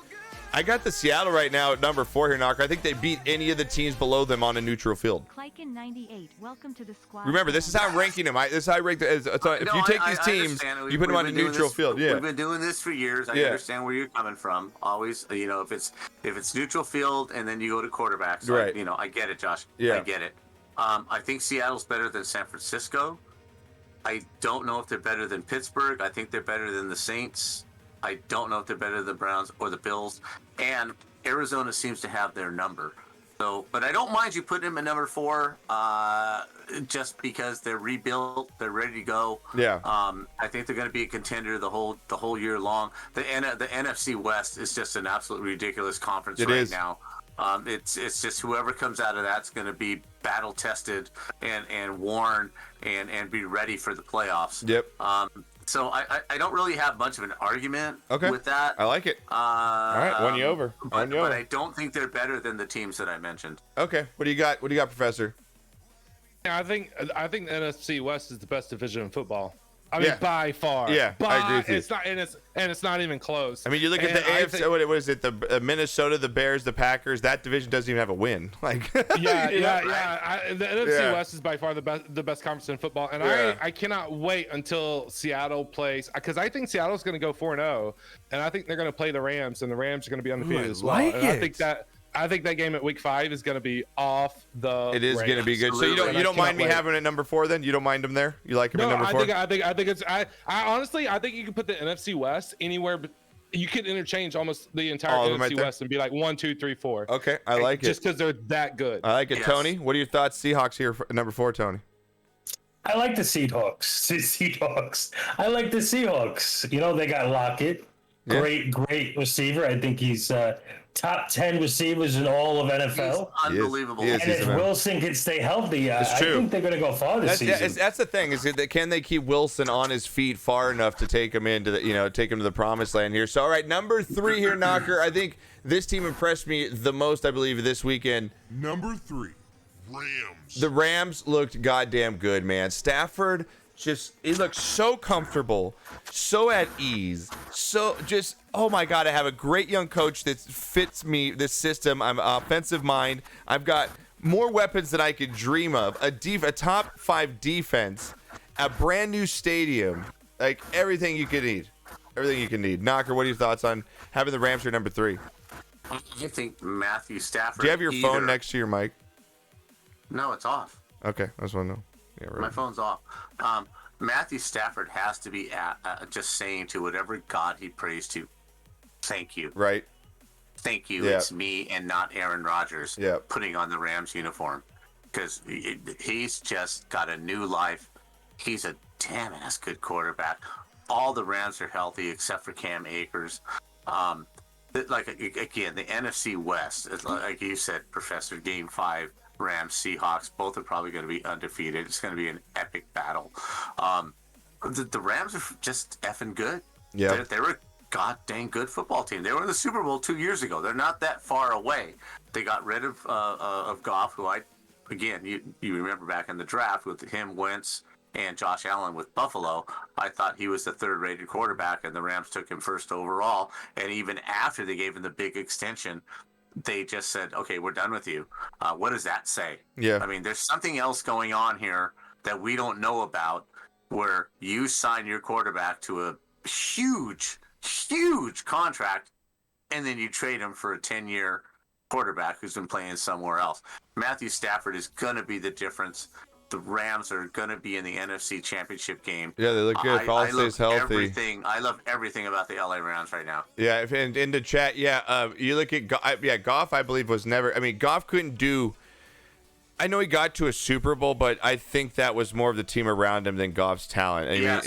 I got the Seattle right now at number 4 here, Knocker. I think they beat any of the teams below them on a neutral field. Clyken 98, welcome to the squad. Remember, this is how I'm ranking them. This is how I rank them. If you take these teams, you put them on a neutral field. Yeah. We've been doing this for years. I understand where you're coming from. Always, if it's neutral field and then you go to quarterback. So Right. I get it, Josh. Yeah. I get it. I think Seattle's better than San Francisco. I don't know if they're better than Pittsburgh. I think they're better than the Saints. I don't know if they're better than the Browns or the Bills. And Arizona seems to have their number. So, but I don't mind you putting them at number 4, just because they're rebuilt, they're ready to go. Yeah. I think they're going to be a contender the whole year long. The NFC West is just an absolute ridiculous conference now. It's just whoever comes out of that's going to be battle tested and worn and be ready for the playoffs. Yep. So I don't really have much of an argument with that. I like it. All right, won you over. But I don't think they're better than the teams that I mentioned. Okay, what do you got? Professor? Yeah, I think the NFC West is the best division in football. I mean, Yeah. by far. Yeah, I agree with you. It's not, and it's not even close. I mean, you look at And the I AFC. think- What is it? The Minnesota, the Bears, the Packers. That division doesn't even have a win. Like, Yeah, you know? The NFC Yeah. West is by far the best conference in football, and Yeah. I cannot wait until Seattle plays, because I think Seattle's going to go 4-0, and I think they're going to play the Rams, and the Rams are going to be undefeated I as well. like And it. I think that game at Week 5 is going to be off the. It is going to be good. So you Absolutely. don't mind me I cannot having it at number 4 then? You don't mind him there? You like him No, at number 4? I think it's. I honestly, I think you can put the NFC West anywhere, but you could interchange almost the entire All of them NFC right there? West and be like 1, 2, 3, 4. Okay, I like just it. because they're that good. I like it, Yes. Tony. What are your thoughts? Seahawks here for number 4, Tony. I like the Seahawks. The Seahawks. I like the Seahawks. You know, they got Lockett. Yeah. Great receiver. I think he's top 10 receivers in all of He's NFL. unbelievable. He is. And if He's a man. Wilson can stay healthy, I true. think they're going to go far this season. That's the thing, is that can they keep Wilson on his feet far enough to take him into the, take him to the promised land here? So, all right, number 3 here, Knocker. I think this team impressed me the most, I believe, this weekend. Number 3, Rams. The Rams looked goddamn good, man. Stafford he looked so comfortable, so at ease, so just, oh my God, I have a great young coach that fits me, this system. I'm an offensive mind. I've got more weapons than I could dream of. A top 5 defense, a brand new stadium, like everything you could need. Everything you can need. Knocker, what are your thoughts on having the Rams here number 3? I think Matthew Stafford. Do you have your phone next to your mic? No, it's off. Okay, I just want to know. Yeah, right. My phone's off. Matthew Stafford has to be just saying to whatever God he prays to, thank you. Right. Thank you. Yeah. It's me and not Aaron Rodgers Yeah. putting on the Rams uniform, because he's just got a new life. He's a damn ass good quarterback. All the Rams are healthy except for Cam Akers. Like again, the NFC West, like you said, Professor, Game 5, Rams, Seahawks, both are probably going to be undefeated. It's going to be an epic battle. The Rams are just effing good. Yeah. They're a god dang good football team. They were in the Super Bowl 2 years ago. They're not that far away. They got rid of Goff, who you remember back in the draft with him, Wentz, and Josh Allen with Buffalo. I thought he was the third-rated quarterback, and the Rams took him first overall. And even after they gave him the big extension, they just said, okay, we're done with you. What does that say? Yeah. I mean, there's something else going on here that we don't know about, where you sign your quarterback to a huge contract, and then you trade him for a 10-year quarterback who's been playing somewhere else. Matthew Stafford is going to be the difference. The Rams are going to be in the NFC Championship game. Yeah, they look good. If all stays healthy. I love everything about the LA Rams right now. Yeah, and in the chat, you look at Goff, I believe was never. I mean, Goff couldn't do. I know he got to a Super Bowl, but I think that was more of the team around him than Goff's talent. Yes.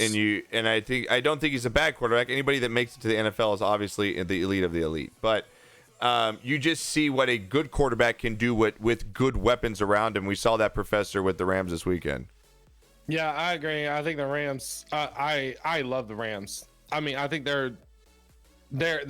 I don't think he's a bad quarterback. Anybody that makes it to the NFL is obviously in the elite of the elite. But you just see what a good quarterback can do with good weapons around him. We saw that, Professor, with the Rams this weekend. Yeah, I agree. I think the Rams. I love the Rams. I mean, I think they're a great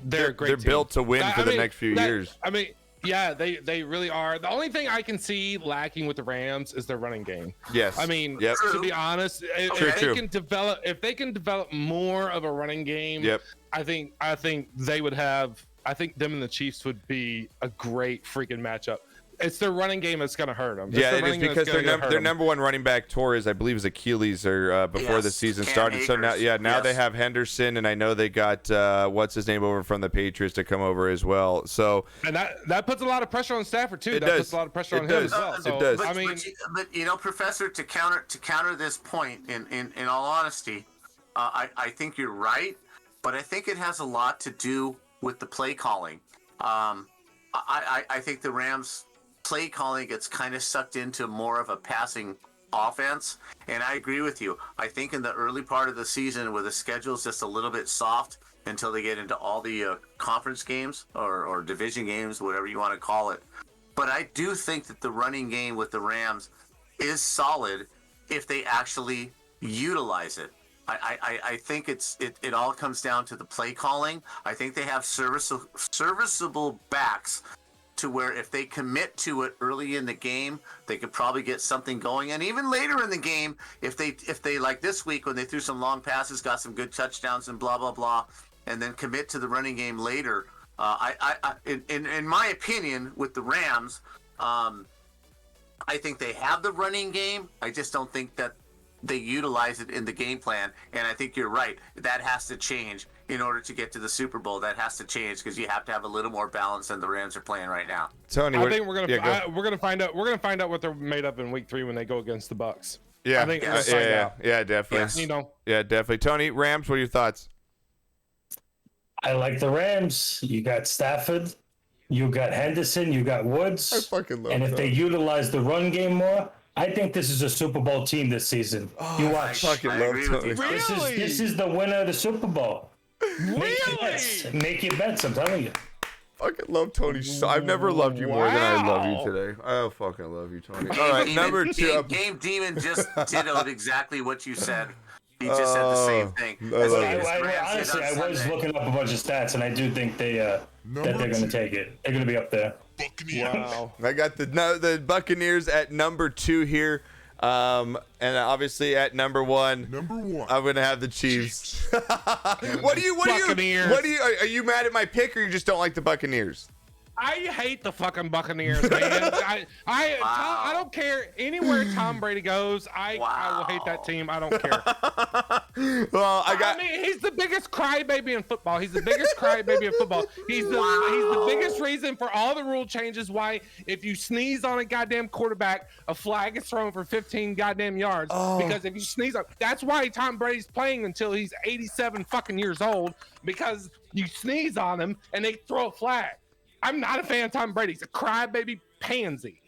They're team. built to win for the next few years. I mean, yeah, they really are. The only thing I can see lacking with the Rams is their running game. Yes. I mean, Yep. to be honest, if they can develop more of a running game, Yep. I think they would have. I think them and the Chiefs would be a great freaking matchup. It's their running game that's going to hurt them. Yeah, it is, because their number one running back, Torres, I believe, is Achilles or before the season Cam started. So now, Akers. They have Henderson, and I know they got what's his name over from the Patriots to come over as well. So and that puts a lot of pressure on Stafford too. It That does. puts a lot of pressure It on him does. as well. It So, does. I mean, but Professor, to counter this point, in all honesty, I think you're right, but I think it has a lot to do with the play calling. I think the Rams play calling gets kind of sucked into more of a passing offense, and I agree with you. I think in the early part of the season, where the schedule's just a little bit soft until they get into all the conference games or division games, whatever you want to call it. But I do think that the running game with the Rams is solid if they actually utilize it. I think it all comes down to the play calling. I think they have serviceable backs to where if they commit to it early in the game, they could probably get something going. And even later in the game, if they like this week when they threw some long passes, got some good touchdowns and blah blah blah, and then commit to the running game later. In my opinion, with the Rams, I think they have the running game. I just don't think that they utilize it in the game plan. And I think you're right. That has to change in order to get to the Super Bowl. That has to change because you have to have a little more balance than the Rams are playing right now. Tony, I think we're gonna find out. We're gonna find out what they're made of in Week 3 when they go against the Bucks. Yeah, I think we're Yes. gonna find out. yeah, definitely. Yes. You know, Yeah, definitely. Tony, Rams, what are your thoughts? I like the Rams. You got Stafford, you got Henderson, you got Woods. fucking love And if that. they utilize the run game more, I think this is a Super Bowl team this season. You watch. Fucking I love agree with Tony. you. This is the winner of the Super Bowl. Make your bets. Make your bets, I'm telling you. Fucking love Tony. I've never loved you more than I love you today. I fucking love you, Tony. All right, number 2. Game Demon just dittoed exactly what you said. He just said the same thing. I As love the it. Rams did Honestly, on I was Sunday. looking up a bunch of stats, and I do think that they're going to take it. They're going to be up there. Buccaneers. wow. I got the Buccaneers at number 2 here. And obviously at number 1, Number 1. I'm gonna have the Chiefs. What do Buccaneers. you are you mad at my pick or you just don't like the Buccaneers? I hate the fucking Buccaneers, man. I don't care anywhere Tom Brady goes. I will hate that team. I don't care. Well, I mean, he's the biggest crybaby in football. He's the biggest crybaby in football. He's the biggest reason for all the rule changes. Why, if you sneeze on a goddamn quarterback, a flag is thrown for 15 goddamn yards. Because if you sneeze on, that's why Tom Brady's playing until he's 87 fucking years old. Because you sneeze on him and they throw a flag. I'm not a fan of Tom Brady. He's a crybaby pansy.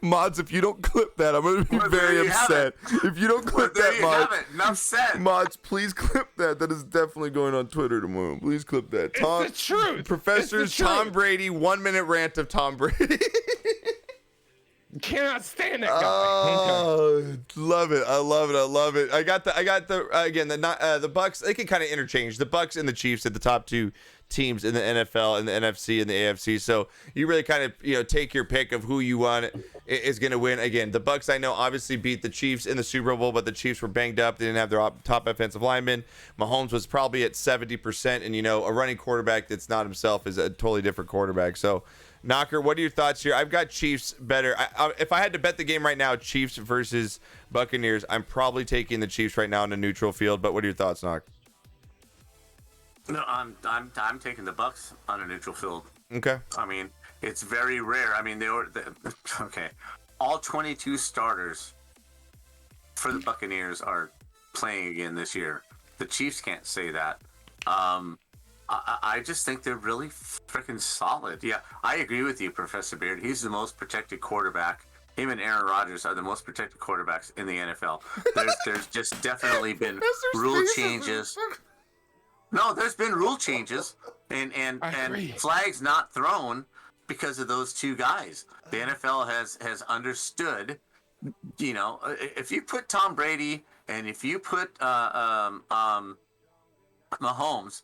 Mods, if you don't clip that, I'm gonna be Well, there very you have upset. If you don't clip There that, you have Mods, it. Enough said. Mods, please clip that. That is definitely going on Twitter tomorrow. Please clip that. It's the truth. Professor's It's the truth. Tom Brady 1-minute rant of Tom Brady. Cannot stand that guy. Oh, love it! I love it! I love it! I got the again the Bucks. They can kind of interchange the Bucks and the Chiefs at the top 2 teams in the NFL and the NFC and the AFC. So you really kind of take your pick of who you want is going to win. Again, the Bucks I know obviously beat the Chiefs in the Super Bowl, but the Chiefs were banged up. They didn't have their top offensive lineman. Mahomes was probably at 70%, and a running quarterback that's not himself is a totally different quarterback. So. Knocker, what are your thoughts here? I've got Chiefs better. If I had to bet the game right now, Chiefs versus Buccaneers, I'm probably taking the Chiefs right now in a neutral field. But what are your thoughts, Knock? No, I'm taking the Bucks on a neutral field. Okay. I mean, it's very rare. I mean, okay. All 22 starters for the Buccaneers are playing again this year. The Chiefs can't say that. I just think they're really freaking solid. Yeah, I agree with you, Professor Beard. He's the most protected quarterback. Him and Aaron Rodgers are the most protected quarterbacks in the NFL. There's just definitely been rule changes. No, there's been rule changes and flags not thrown because of those 2 guys. The NFL has understood. If you put Tom Brady and if you put Mahomes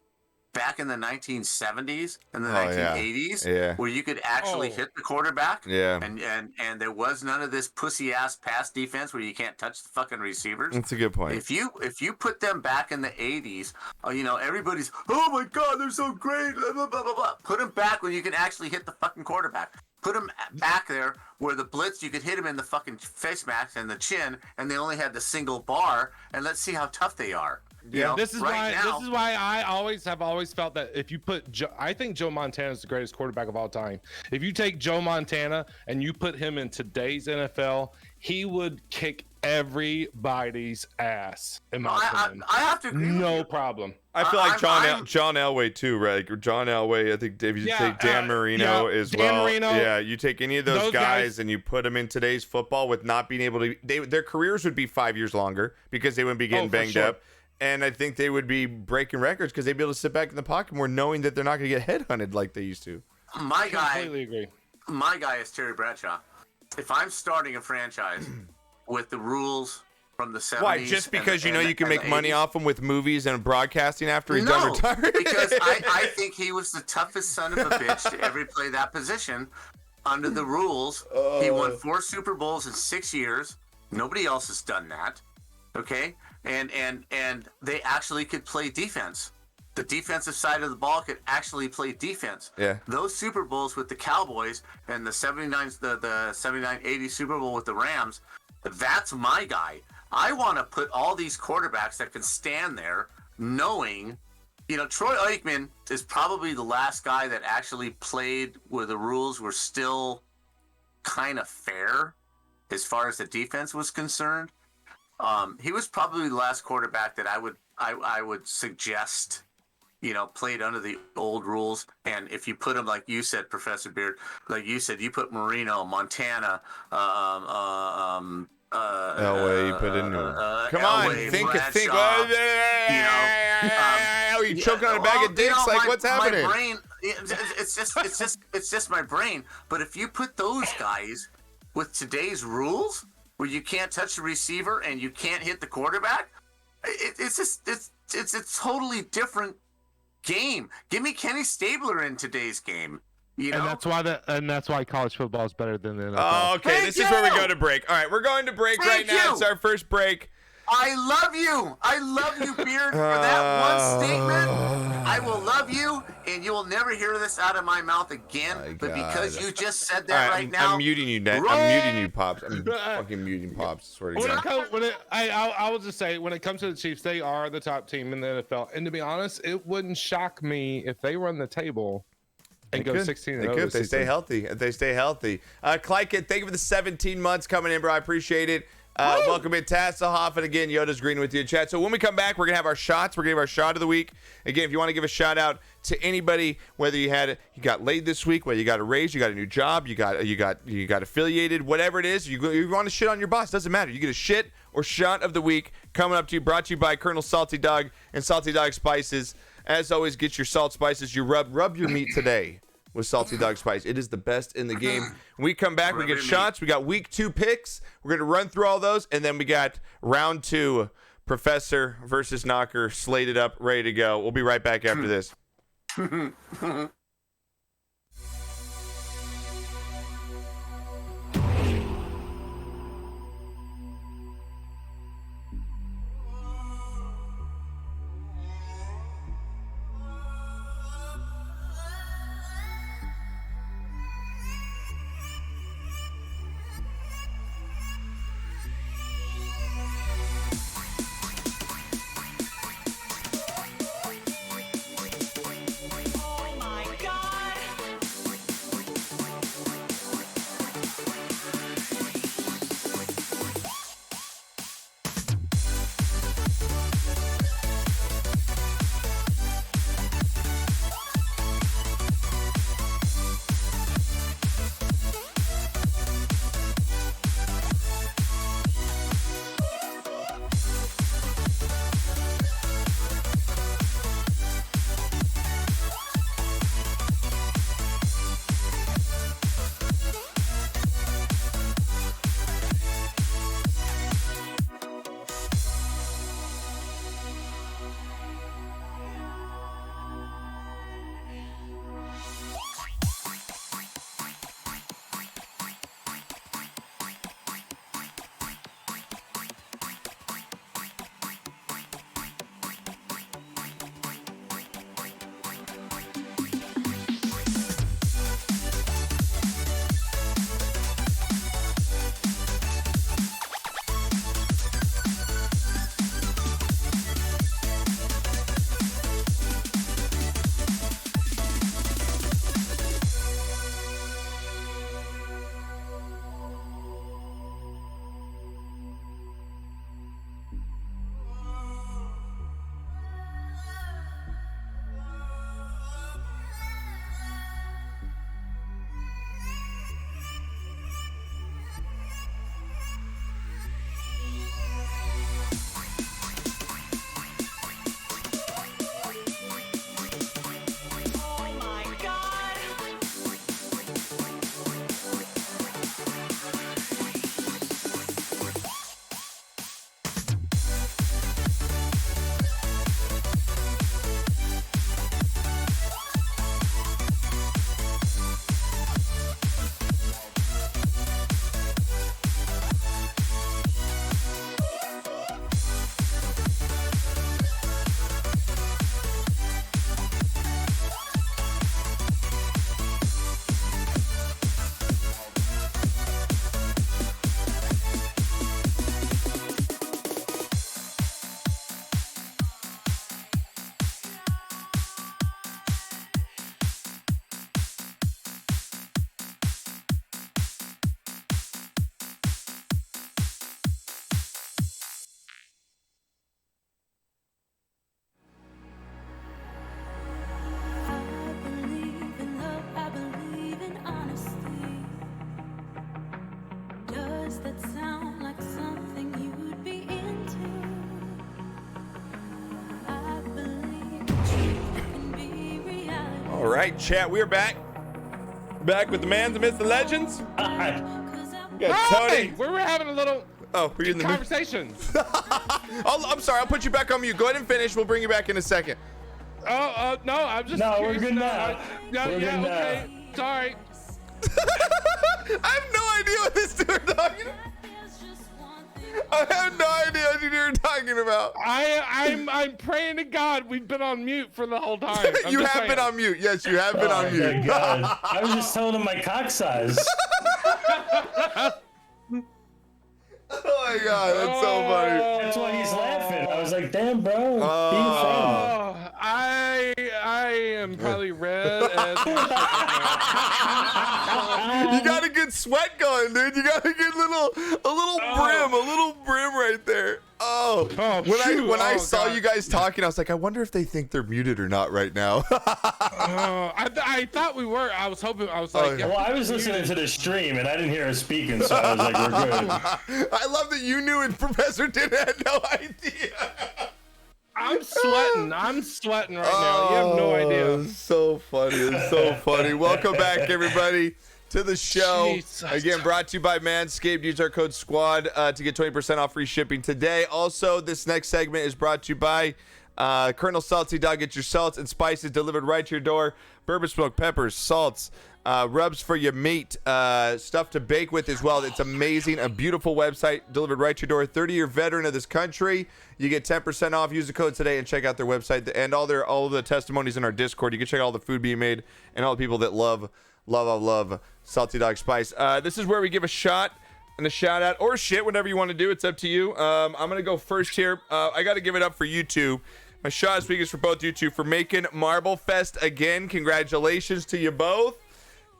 back in the 1970s and the 1980s, where you could actually hit the quarterback, and there was none of this pussy ass pass defense where you can't touch the fucking receivers. That's a good point. If you put them back in the 80s, everybody's, oh my god, they're so great, blah, blah, blah, blah, blah. Put them back when you can actually hit the fucking quarterback. Put them back there where the blitz, you could hit him in the fucking face mask and the chin, and they only had the single bar, and let's see how tough they are. This is why I always felt that if you put I think Joe Montana is the greatest quarterback of all time. If you take Joe Montana and you put him in today's NFL, he would kick everybody's ass. In my opinion, I have to agree. No problem. I feel like John Elway too, right? John Elway. I think if you take Dan Marino as Dan well. Marino, yeah, you take any of those guys and you put them in today's football with not being able to. Their careers would be 5 years longer because they wouldn't be getting banged up. And I think they would be breaking records because they'd be able to sit back in the pocket more knowing that they're not going to get headhunted like they used to. My guy, completely agree. My guy is Terry Bradshaw. If I'm starting a franchise with the rules from the 70s. Why? Just because and, you can make the money 80s? off him with movies and broadcasting after he's done No, retiring? because I think he was the toughest son of a bitch to ever play that position under the rules. He won 4 Super Bowls in 6 years. Nobody else has done that. Okay? And they actually could play defense. The defensive side of the ball could actually play defense. Yeah. Those Super Bowls with the Cowboys and the 79-80 Super Bowl with the Rams, that's my guy. I want to put all these quarterbacks that can stand there knowing, Troy Aikman is probably the last guy that actually played where the rules were still kind of fair as far as the defense was concerned. He was probably the last quarterback that I would suggest, played under the old rules. And if you put him, like you said, Professor Beard, like you said, you put Marino, Montana, Elway, you put in come on, Elway, think. Bradshaw, Are you choking on a bag of dicks? What's happening? My brain, it's just my brain. But if you put those guys with today's rules, where you can't touch the receiver and you can't hit the quarterback, it's a totally different game. Give me Kenny Stabler in today's game. And that's why college football is better than the NFL. Oh, okay. Thank This is where we you. go to break. All right, we're going to break right Thank now. you. It's our first break. I love you. I love you, Beard, for that one statement. I will love you, and you will never hear this out of my mouth again. My but God. because you just said All that right, now, I'm muting you, Ned. I'm muting you, Pops. I'm fucking muting Pops. Swear to God. I will just say, when it comes to the Chiefs, they are the top team in the NFL. And to be honest, it wouldn't shock me if they run the table and go 16 They could if they stay healthy. If they stay healthy. Klykit, thank you for the 17 months coming in, bro. I appreciate it. Welcome in, Tasselhoff, and again, Yoda's green with you in chat. So when we come back, we're gonna have our shots. We're gonna have our shot of the week. Again, if you want to give a shout out to anybody, whether you got laid this week, whether you got a raise, you got a new job, you got affiliated, whatever it is, you want to shit on your boss, doesn't matter. You get a shit or shot of the week coming up to you, brought to you by Colonel Salty Dog and Salty Dog Spices. As always, get your salt spices. You rub your meat today with Salty Dog Spice. It is the best in the game. When we come back, we get shots. We got week 2 picks. We're going to run through all those. And then we got round 2, Professor versus Knocker, slated up, ready to go. We'll be right back after this. right, chat. We are back. Back with the man, the myth, the legends. We got Hey, Tony. we're having a little Oh, were you in the conversation. I'm sorry. I'll put you back on mute. Go ahead and finish. We'll bring you back in a second. No, I'm just No, curious we're good to know. now. No, We're yeah, good now. okay. Sorry. I have no idea what this dude is talking about. I have no idea what you're talking about. I'm praying to God we've been on mute for the whole time. You have been on mute. Yes, you have been on Oh, mute. thank God. I was just telling him my cock size. Oh my God, that's so funny. That's why he's laughing. I was like, damn, bro. Be a Oh, I am probably red as You got a good sweat going, dude. You got a good little brim right there. Oh, when I saw God. you guys talking, I was like, I wonder if they think they're muted or not right now. I thought we were. I was hoping. I was like, yeah. Well, I was listening to the stream and I didn't hear her speaking, so I was like, we're good. I love that you knew and Professor didn't have no idea. I'm sweating right now. You have no idea. It's so funny. It's so funny. Welcome back, everybody, to the show. Jesus. Again, brought to you by Manscaped. Use our code SQUAD to get 20% off free shipping today. Also, this next segment is brought to you by Colonel Salty Dog. Get your salts and spices delivered right to your door. Bourbon smoke, peppers, salts, rubs for your meat, stuff to bake with as well. It's amazing. A beautiful website delivered right to your door. 30-year veteran of this country. You get 10% off. Use the code today and check out their website and all the testimonies in our Discord. You can check out all the food being made and all the people that love Salty Dog Spice. This is where we give a shot and a shout out or shit, whatever you want to do. It's up to you. I'm gonna go first here. I got to give it up for you two. My shot this week is for both you two for making Marble Fest again. Congratulations to you both.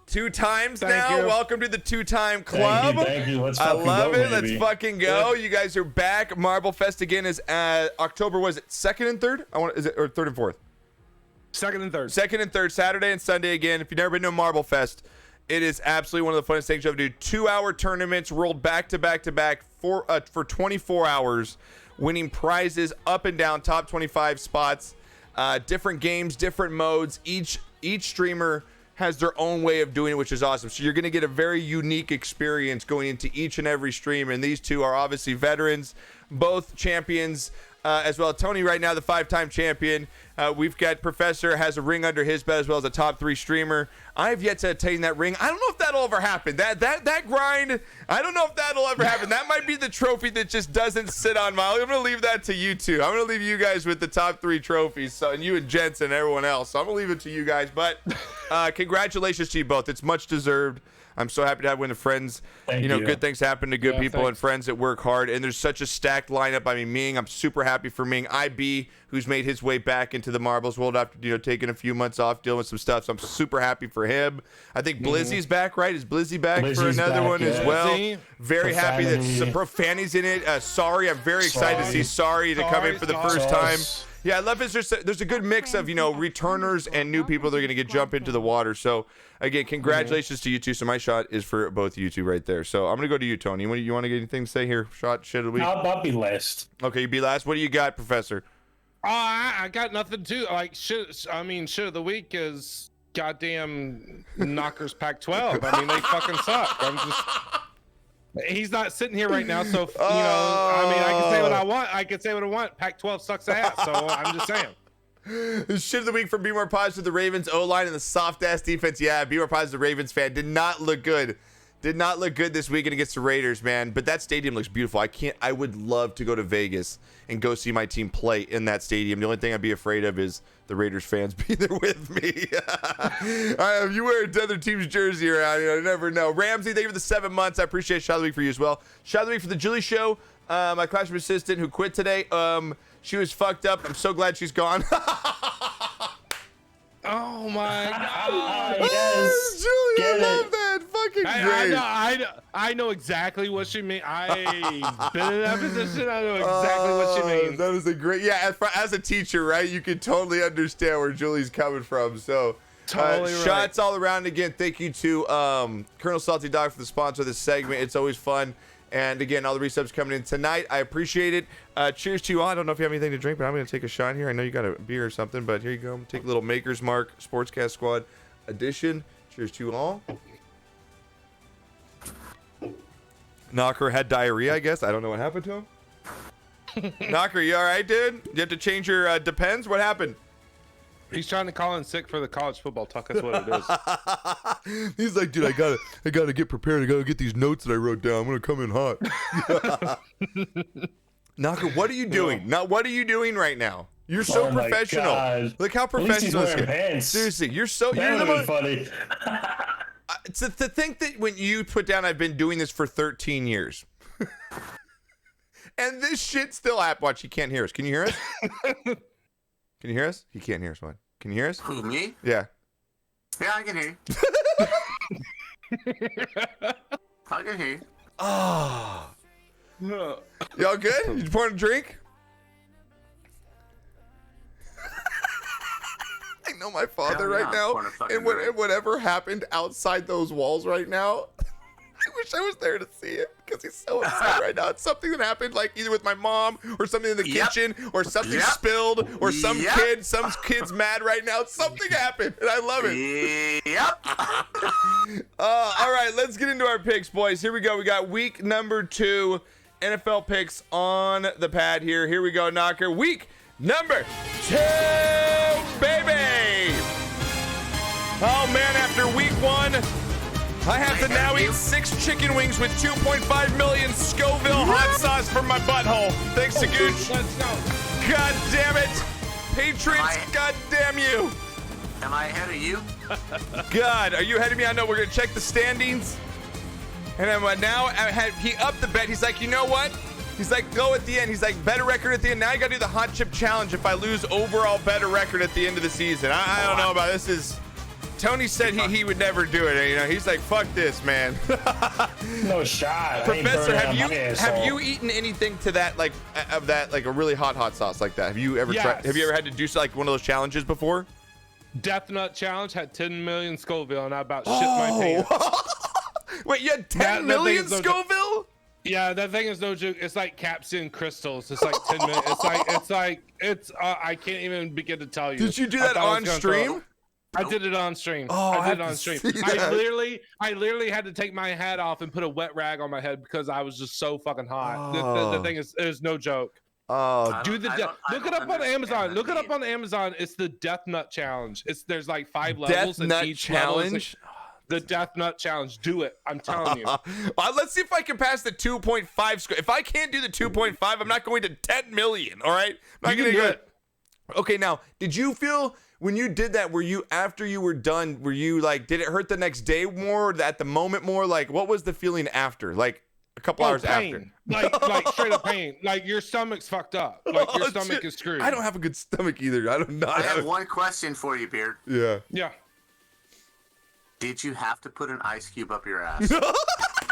2 times Thank now. you. Welcome to the 2-time club. Thank you. Let's I fucking love go, it. baby. Let's fucking go. You guys are back. Marble Fest again is October. Was it 2nd and 3rd? Is it or 3rd and 4th? Second and third. 2nd and 3rd, Saturday and Sunday again. If you've never been to a Marble Fest, it is absolutely one of the funnest things you have to do. 2-hour tournaments rolled back to back to back for 24 hours, winning prizes up and down, top 25 spots, different games, different modes. Each streamer has their own way of doing it, which is awesome. So you're going to get a very unique experience going into each and every stream. And these two are obviously veterans, both champions as well. Tony right now, the 5-time champion. We've got Professor has a ring under his belt as well as a top 3 streamer. I have yet to attain that ring. I don't know if that'll ever happen. That grind, I don't know if that'll ever happen. That might be the trophy that just doesn't sit on my. I'm going to leave that to you two. I'm going to leave you guys with the top 3 trophies. So, and you and Jensen and everyone else. So I'm going to leave it to you guys. But congratulations to you both. It's much deserved. I'm so happy to have when the friends, Thank you. good things happen to good people and thanks. friends that work hard. And there's such a stacked lineup. I mean, Ming, I'm super happy for Ming. IB, who's made his way back into the marbles world after, taking a few months off, dealing with some stuff. So I'm super happy for him. I think Blizzy's back, right? Is Blizzy back for Blizzy's another back, one yeah. as well? Blizzy. Very happy that Profanity's in it. Sorry, I'm very excited to see Sorry to come in for the first time. Yeah, I love it. There's a good mix of, returners and new people that are going to jump into the water. So, again, congratulations to you two. So my shot is for both of you two right there. So I'm going to go to you, Tony. You want to get anything to say here? Shit of the week? I'll be last. Okay, you be last. What do you got, Professor? I got nothing to like. Shit of the week is goddamn Knockers Pac-12. I mean, they fucking suck. He's not sitting here right now, so I can say what I want. I can say what I want. Pac-12 sucks ass. So I'm just saying. Shit of the week from Be More Positive, the Ravens O-line and the soft-ass defense. Yeah, Be More Positive, Ravens fan. Did not look good. Did not look good this weekend against the Raiders, man. But that stadium looks beautiful. I would love to go to Vegas and go see my team play in that stadium. The only thing I'd be afraid of is the Raiders fans being there with me. If you wear another team's jersey around, I never know. Ramsey, thank you for the 7 months. I appreciate Shot of the Week for you as well. Shot of the Week for the Julie Show, my classroom assistant who quit today. She was fucked up. I'm so glad she's gone. Oh my god. Yes. Julie, I Get love it. that. Fucking great. I know exactly what she means. I've been in that position. I know exactly what she means. That is a great, as a teacher, right? You can totally understand where Julie's coming from. So, Totally right. shots all around again. Thank you to Colonel Salty Dog for the sponsor of this segment. It's always fun. And again, all the resubs coming in tonight. I appreciate it. Cheers to you all. I don't know if you have anything to drink, but I'm going to take a shot here. I know you got a beer or something, but here you go. Take a little Maker's Mark Sportscast Squad edition. Cheers to you all. Knocker had diarrhea, I guess. I don't know what happened to him. Knocker, you all right, dude? You have to change your Depends? What happened? He's trying to call in sick for the college football talk. That's what it is. He's like, dude, I gotta get prepared. I gotta get these notes that I wrote down. I'm gonna come in hot. Knocker, what are you doing? Now, what are you doing right now? You're so professional. Look how professional this is. Pants. Seriously, you're That the would most funny. to think that when you put down, I've been doing this for 13 years. And this shit still happens. Watch, he can't hear us. Can you hear us? Can you hear us? He can't hear us, man. Can you hear us? Who, me? Yeah. Yeah, I can hear you. I can hear you. Oh. Y'all good? You pouring a drink? I know my father Hell yeah, right now, pouring a fucking and drink. whatever happened outside those walls right now, I wish I was there to see it because he's so upset right now. It's something that happened, like either with my mom or something in the kitchen or something spilled or some kid's mad right now. Something happened, and I love it. Yep. All right, let's get into our picks, boys. Here we go. We got week number 2 NFL picks on the pad here. Here we go, Knocker. Week number 2, baby. Oh, man, after week 1, I have to now eat 6 chicken wings with 2.5 million Scoville hot sauce from my butthole. Thanks to Gooch. Let's go. God damn it. Patriots, god damn you. Am I ahead of you? God, are you ahead of me? I know we're going to check the standings. And then now he upped the bet. He's like, you know what? He's like, go at the end. He's like, better record at the end. Now you got to do the hot chip challenge if I lose overall better record at the end of the season. I don't know about this. Tony said he would never do it. You know, he's like, fuck this, man. No shot. Professor, have you eaten anything to that like a really hot sauce like that? Have you ever tried? Have you ever had to do like one of those challenges before? Death Nut Challenge had 10 million Scoville, and I about shit my pants. Wait, you had 10 million Scoville? Yeah, that thing is no joke. It's like capsaicin crystals. It's like 10 million. It's I can't even begin to tell you. Did you do that on stream? I did it on stream. Oh, I did it on stream. I I literally had to take my hat off and put a wet rag on my head because I was just so fucking hot. The thing is no joke. Oh, look it up on Amazon. Look it up on Amazon. It's the Death Nut Challenge. There's like 5 levels. Death Nut each Challenge. The Death Nut Challenge. Do it. I'm telling you. Let's see if I can pass the 2.5 score. If I can't do the 2.5, I'm not going to 10 million. All right. I'm not going to do it. Okay. Now, did you feel when you did that? Were you after you were done? Were you like? Did it hurt the next day more? Or at the moment more? Like, what was the feeling after? Like a couple hours pain. after? Like straight up pain. Like your stomach's fucked up. Like your stomach is screwed. I don't have a good stomach either. I don't know. I have one question for you, Beard. Yeah. Yeah. Did you have to put an ice cube up your ass?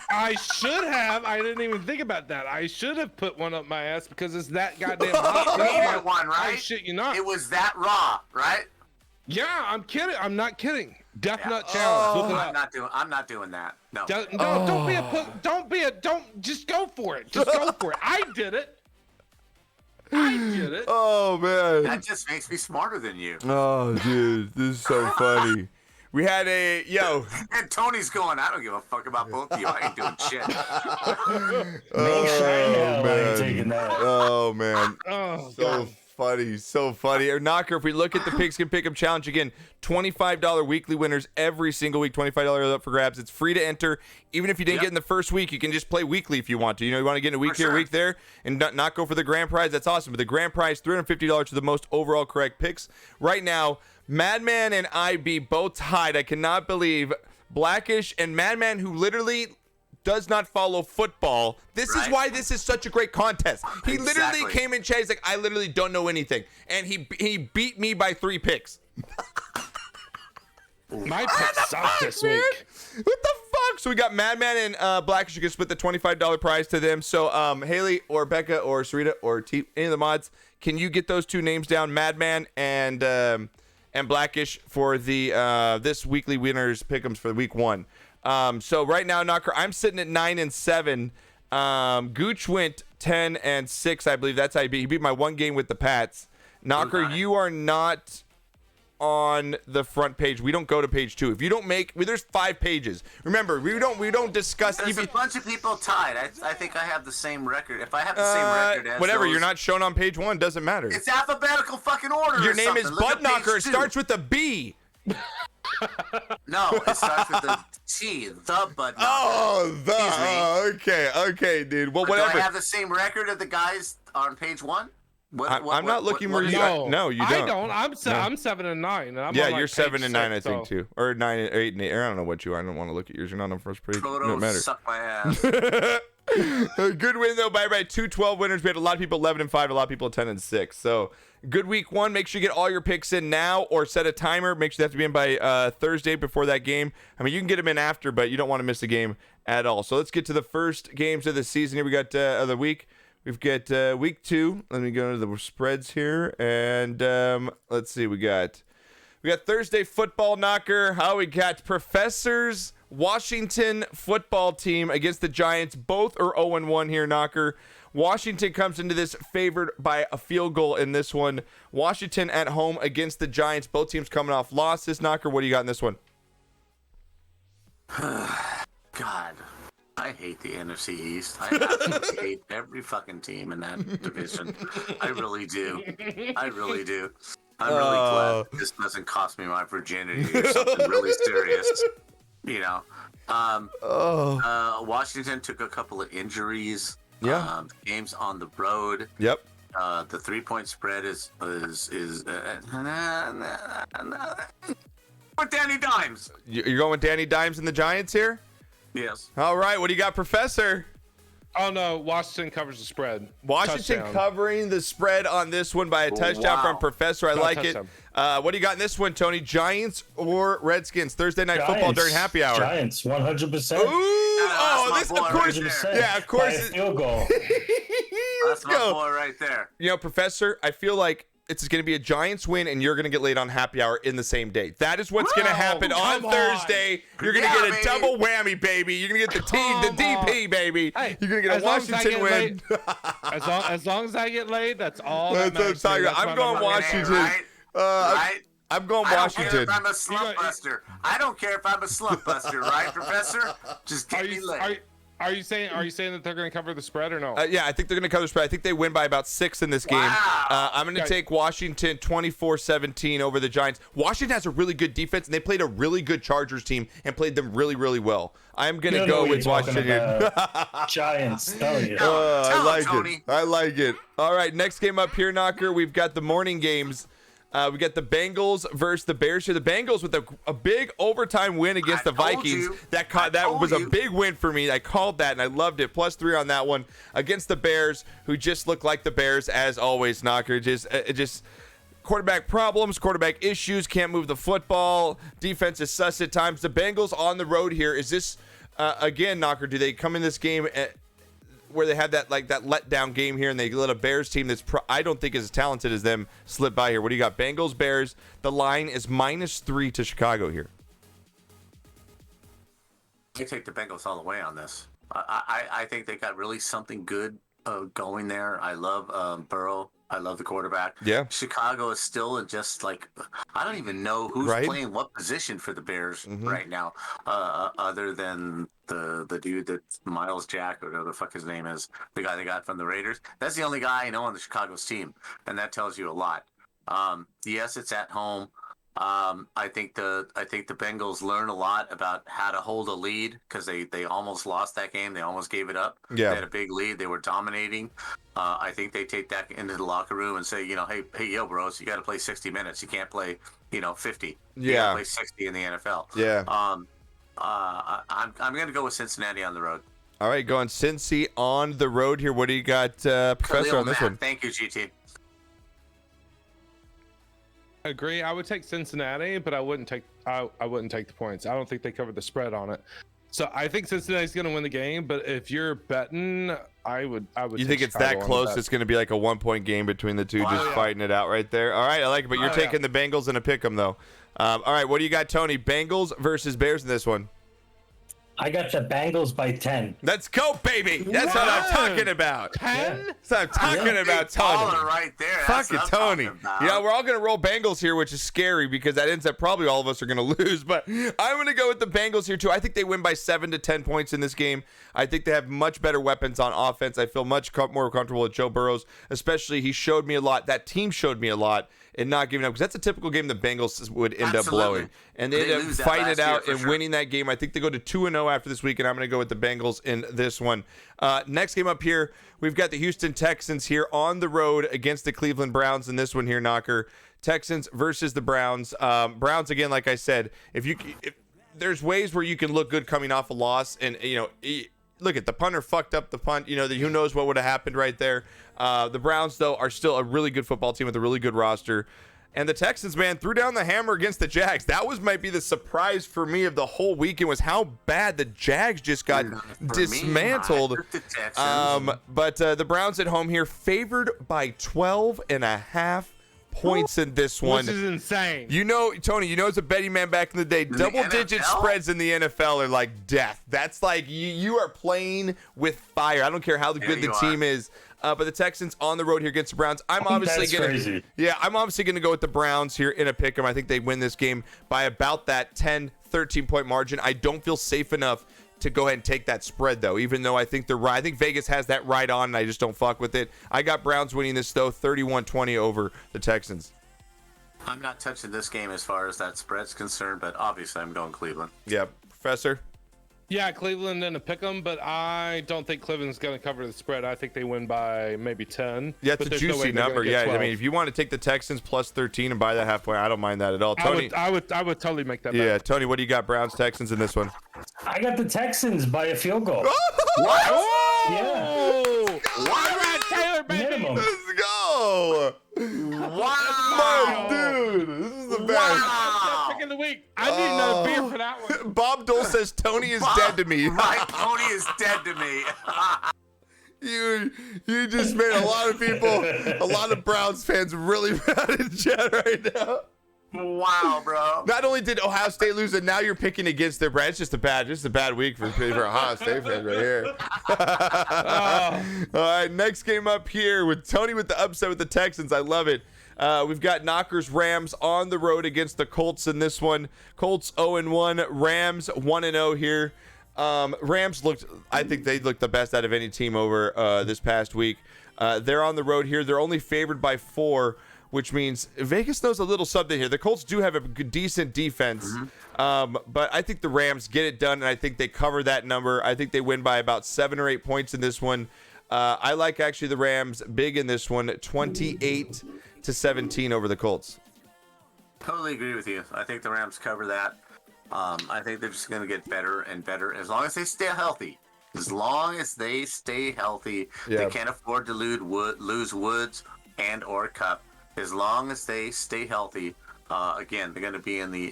I should have. I didn't even think about that. I should have put one up my ass because it's that goddamn hot. You needed one, right? I shit you not. It was that raw, right? Yeah, I'm kidding. I'm not kidding. Death Nut Challenge. Look it up. I'm not doing that. No. Don't just go for it. Just go for it. I did it. Oh man. That just makes me smarter than you. Oh dude, this is so funny. We had And Tony's going, I don't give a fuck about both of you. I ain't doing shit. Oh man. Oh, so God. funny, so funny. Or Knocker, if we look at the Pigs Can Pick 'em challenge again, $25 weekly winners every single week. $25 up for grabs. It's free to enter. Even if you didn't get in the first week, you can just play weekly if you want to. You know, you want to get in a week here, week there, and not go for the grand prize. That's awesome. But the grand prize, $350 to the most overall correct picks. Right now, Madman and IB both tied. I cannot believe Blackish and Madman, who literally does not follow football. This is why this is such a great contest. He literally came in chat. He's like, I literally don't know anything, and he beat me by 3 picks. My picks suck this week. What the fuck? So we got Madman and Blackish. You can split the $25 prize to them. So Haley or Becca or Sarita or T, any of the mods, can you get those 2 names down, Madman and Blackish, for the this weekly winners pick'ems for week 1. So right now, Knocker, I'm sitting at 9-7. Gooch went 10-6, I believe. That's how he beat my one game with the Pats. Knocker, you are not on the front page. We don't go to page 2. If you don't make, there's 5 pages. Remember, we don't discuss. There's a bunch of people tied. I think I have the same record. If I have the same record as whatever, those, you're not shown on page 1. Doesn't matter. It's alphabetical fucking order. Your or name is something. Look Butt at Knocker. page It 2. starts with a B. No, it starts with the T. The Butt Knocker. Oh, Excuse me. okay, dude. Well, But whatever. do I have the same record of the guys on page 1? I'm not looking where you. No, No, you don't. I don't. I'm 7 and 9. And I'm Yeah, on, like, you're 7 page and 9, 6, I think, so- too, or 9, 8, and 8. I don't know what you are. I don't want to look at yours. You're not on first page. It Proto doesn't matter. suck my ass. A good win though by 2-12 winners. We had a lot of people 11-5, a lot of people 10-6. So good week 1. Make sure you get all your picks in now or set a timer. Make sure they have to be in by Thursday before that game. I mean, you can get them in after, but you don't want to miss a game at all. So let's get to the first games of the season. Here we got of the week. We've got week 2. Let me go to the spreads here, and let's see. We got Thursday football, Knocker. How we got Professor's Washington football team against the Giants. Both are 0-1 here, Knocker. Washington comes into this favored by a field goal in this one. Washington at home against the Giants. Both teams coming off losses. Knocker, what do you got in this one? God, I hate the NFC East. I absolutely hate every fucking team in that division. I really do. I really do. I'm really glad this doesn't cost me my virginity or something really serious. You know. Washington took a couple of injuries. Yeah. Games on the road. Yep. The 3-point spread is with Danny Dimes. You're going with Danny Dimes and the Giants here? Yes. All right. What do you got, Professor? Oh no, Washington covers the spread. Washington Touchdown. covering the spread on this one by a touchdown wow. from Professor. I No, like touchdown. it. What do you got in this one, Tony? Giants or Redskins? Thursday night football during happy hour. Giants, 100%. Ooh, that's this my of boy course. right there. Yeah, of course. By a field goal. That's my boy right there. You know, Professor, I feel like it's going to be a Giants win, and you're going to get laid on happy hour in the same day. That is what's going to happen on come on. Thursday. You're going to Yeah, get a baby. double whammy, baby. You're going to get the DP, baby. Hey, You're going to get as a long as I Washington get win. laid- as long as I get laid, that's all. That's what I'm talking about. I'm going Washington. Right? Right? I'm going I don't care Washington. if I'm a slump buster. I don't care if I'm a slump buster, right, Professor? Just Are get me you laid. are you saying that they're going to cover the spread or no? Yeah, I think they're going to cover the spread. I think they win by about 6 in this game. Wow. I'm going to take Washington 24-17 over the Giants. Washington has a really good defense, and they played a really good Chargers team and played them really, really well. I'm going to You know go what with you're talking Washington. about. Giants, tell you. I Tell him, like Tony. it. I like it. All right, next game up here, Knocker. We've got the morning games. We got the Bengals versus the Bears here. The Bengals with a big overtime win against the told Vikings. you. That told was a you. big win for me. I called that and I loved it. +3 on that one against the Bears, who just look like the Bears as always. Knocker, just quarterback problems, quarterback issues, can't move the football. Defense is sus at times. The Bengals on the road here. Is this again, Knocker? Do they come in this game where they had that letdown game here and they let a Bears team that's I don't think is as talented as them slip by here? What do you got? Bengals, Bears. The line is -3 to Chicago here. I take the Bengals all the way on this. I think they got really something good going there. I love Burrow. I love the quarterback. Yeah. Chicago is still in just like, I don't even know who's Right. playing what position for the Bears right now, other than the dude that's Miles Jack or whatever the fuck his name is, the guy they got from the Raiders. That's the only guy I know on the Chicago's team, and that tells you a lot. Yes, it's at home. I think the Bengals learn a lot about how to hold a lead because they almost lost that game. They almost gave it up. Yeah. They had a big lead. They were dominating. I think they take that into the locker room and say, hey, yo, bros, you got to play 60 minutes. You can't play, 50. You Yeah. got to play 60 in the NFL. Yeah. I'm going to go with Cincinnati on the road. All right, going Cincy on the road here. What do you got, Professor, Khalil on this Mack. one? Thank you, GT. I agree. I would take Cincinnati, but I wouldn't take the points. I don't think they covered the spread on it. So I think Cincinnati's going to win the game. But if you're betting, I would. You take think it's Chicago that on the close? bet. It's going to be like a 1-point game between the two, just yeah. fighting it out right there. All right, I like it, but you're taking the Bengals in a pick 'em though. All right, what do you got, Tony? Bengals versus Bears in this one. I got the Bengals by 10. Let's go, baby. That's what I'm talking about. 10? That's what I'm talking about, Baller Tony. right there. That's Fucking what I'm Tony. talking about. Yeah, we're all going to roll Bengals here, which is scary because that ends up probably all of us are going to lose. But I'm going to go with the Bengals here, too. I think they win by 7 to 10 points in this game. I think they have much better weapons on offense. I feel much more comfortable with Joe Burrows, especially he showed me a lot. That team showed me a lot in not giving up because that's a typical game the Bengals would end up blowing. And they end up lose that fighting last it out year and for sure. winning that game. I think they go to 2-0 after this week, and I'm going to go with the Bengals in this one. Next game up here, we've got the Houston Texans here on the road against the Cleveland Browns in this one here, Knocker. Texans versus the Browns. Browns, again, like I said, if there's ways where you can look good coming off a loss, and, look at the punter fucked up the punt. Who knows what would have happened right there. The Browns, though, are still a really good football team with a really good roster. And the Texans, man, threw down the hammer against the Jags. That might be the surprise for me of the whole weekend was how bad the Jags just got dismantled. But the Browns at home here favored by 12.5 points in this one. This is insane. Tony, it's a betting man back in the day. Double-digit spreads in the NFL are like death. That's like you are playing with fire. I don't care how good the team is. But the Texans on the road here against the Browns. I'm obviously going to go with the Browns here in a pick 'em. I think they win this game by about that 10, 13-point margin. I don't feel safe enough to go ahead and take that spread, though, even though I think they're right. I think Vegas has that right on, and I just don't fuck with it. I got Browns winning this, though, 31-20 over the Texans. I'm not touching this game as far as that spread's concerned, but obviously I'm going Cleveland. Yep. Professor? Yeah, Cleveland in a pick 'em, but I don't think Cleveland's going to cover the spread. I think they win by maybe 10. Yeah, it's a juicy number. Yeah, I mean, if you want to take the Texans plus 13 and buy that half point, I don't mind that at all. Tony, I would totally make that bet. Yeah, Tony, what do you got? Browns, Texans in this one? I got the Texans by a field goal. What? Yeah. All right, Taylor, baby. Minimum. Let's go. Wow. Dude, this is the best. Wow. Pick of the week. I need another beer for that one. Bob Dole says Tony is dead to me. Right, Tony is dead to me. You just made a lot of people, a lot of Browns fans really mad in chat right now. Wow, bro. Not only did Ohio State lose, and now you're picking against their brand. It's just a bad week for Ohio State fans right here. All right, next game up here with Tony with the upset with the Texans. I love it. We've got Knockers Rams on the road against the Colts in this one. Colts 0-1, Rams 1-0 here. Rams I think they looked the best out of any team over this past week. They're on the road here. They're only favored by 4. Which means Vegas knows a little something here. The Colts do have a decent defense, but I think the Rams get it done, and I think they cover that number. I think they win by about 7 or 8 points in this one. I like actually the Rams big in this one, 28-17 over the Colts. Totally agree with you. I think the Rams cover that. I think they're just going to get better and better as long as they stay healthy. As long as they stay healthy, they can't afford to lose Woods and or Cup. As long as they stay healthy, again, they're going to be in the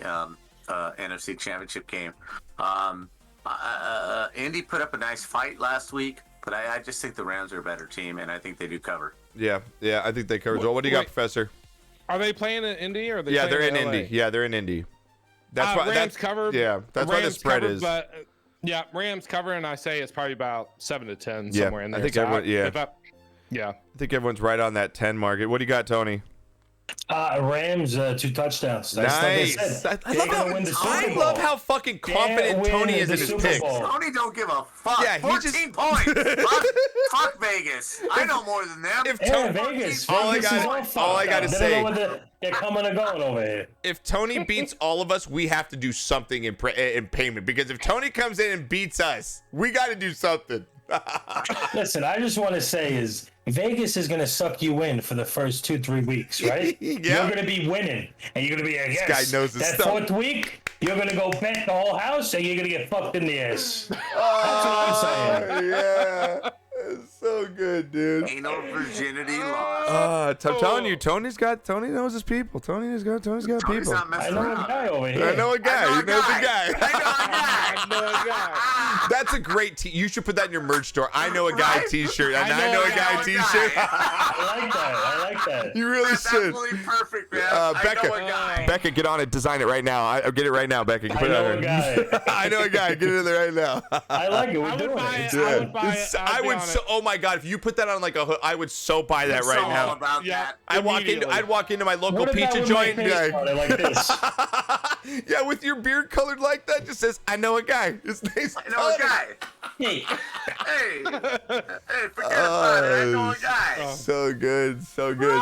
NFC Championship game. Indy put up a nice fight last week, but I just think the Rams are a better team, and I think they do cover. Yeah, I think they cover. What do you got, Professor? Are they playing in Indy? Or are they they're in LA? Indy. Yeah, they're in Indy. That's why Rams covered. Yeah, that's why the spread is. But, Rams cover, and I say it's probably about 7 to 10 Yeah, somewhere in there. I think So everyone. Yeah. I think everyone's right on that 10 market. What do you got, Tony? Rams 2 touchdowns. That's Nice. like I said. I They're gonna win the Super Bowl. love how fucking confident They're Tony winning is in the his Super picks. Bowl. Tony don't give a fuck. Yeah, he 14 points. Fuck Vegas. I know more than them. If Yeah, Tony, Vegas. all I Vegas is gotta- fucked all I up. gotta They say- don't know whether they're coming or going over here. if Tony beats all of us, we have to do something in payment. Because if Tony comes in and beats us, we got to do something. Listen, I just want to say is Vegas is going to suck you in for the first 2-3 weeks, right? Yeah. You're going to be winning, and you're going to be, I guess, guy knows his that stuff. 4th week, you're going to go bet the whole house, and you're going to get fucked in the ass. That's what I'm saying. Yeah. It's so good, dude. Ain't no virginity lost. I'm telling you, Tony knows his people. Tony's got Tony's people. not I messing know around. a guy over here. I know a guy. He knows a guy. I know a guy. That's a great you should put that in your merch store. I know a guy Right? t-shirt. I know a guy t-shirt. I like that. You really That's should. absolutely perfect, man. Becca, I know a guy. Becca, get on it. Design it right now. I'll get it right now, Becca. I Put it know on a there. guy. I know a guy. Get it in there right now. I like it. We're I would doing buy it. it. I would buy it. I I'd be would on so. it. Oh my god! If you put that on like a hood, I would so buy that I'm right so all now. about Yeah. that. I'd walk into my local What about pizza when my joint. face And started like this? yeah, with your beard colored like that, just says I know a guy. His name's I know a guy. Hey, Hey, forget about it. I know a guy. So good, so good.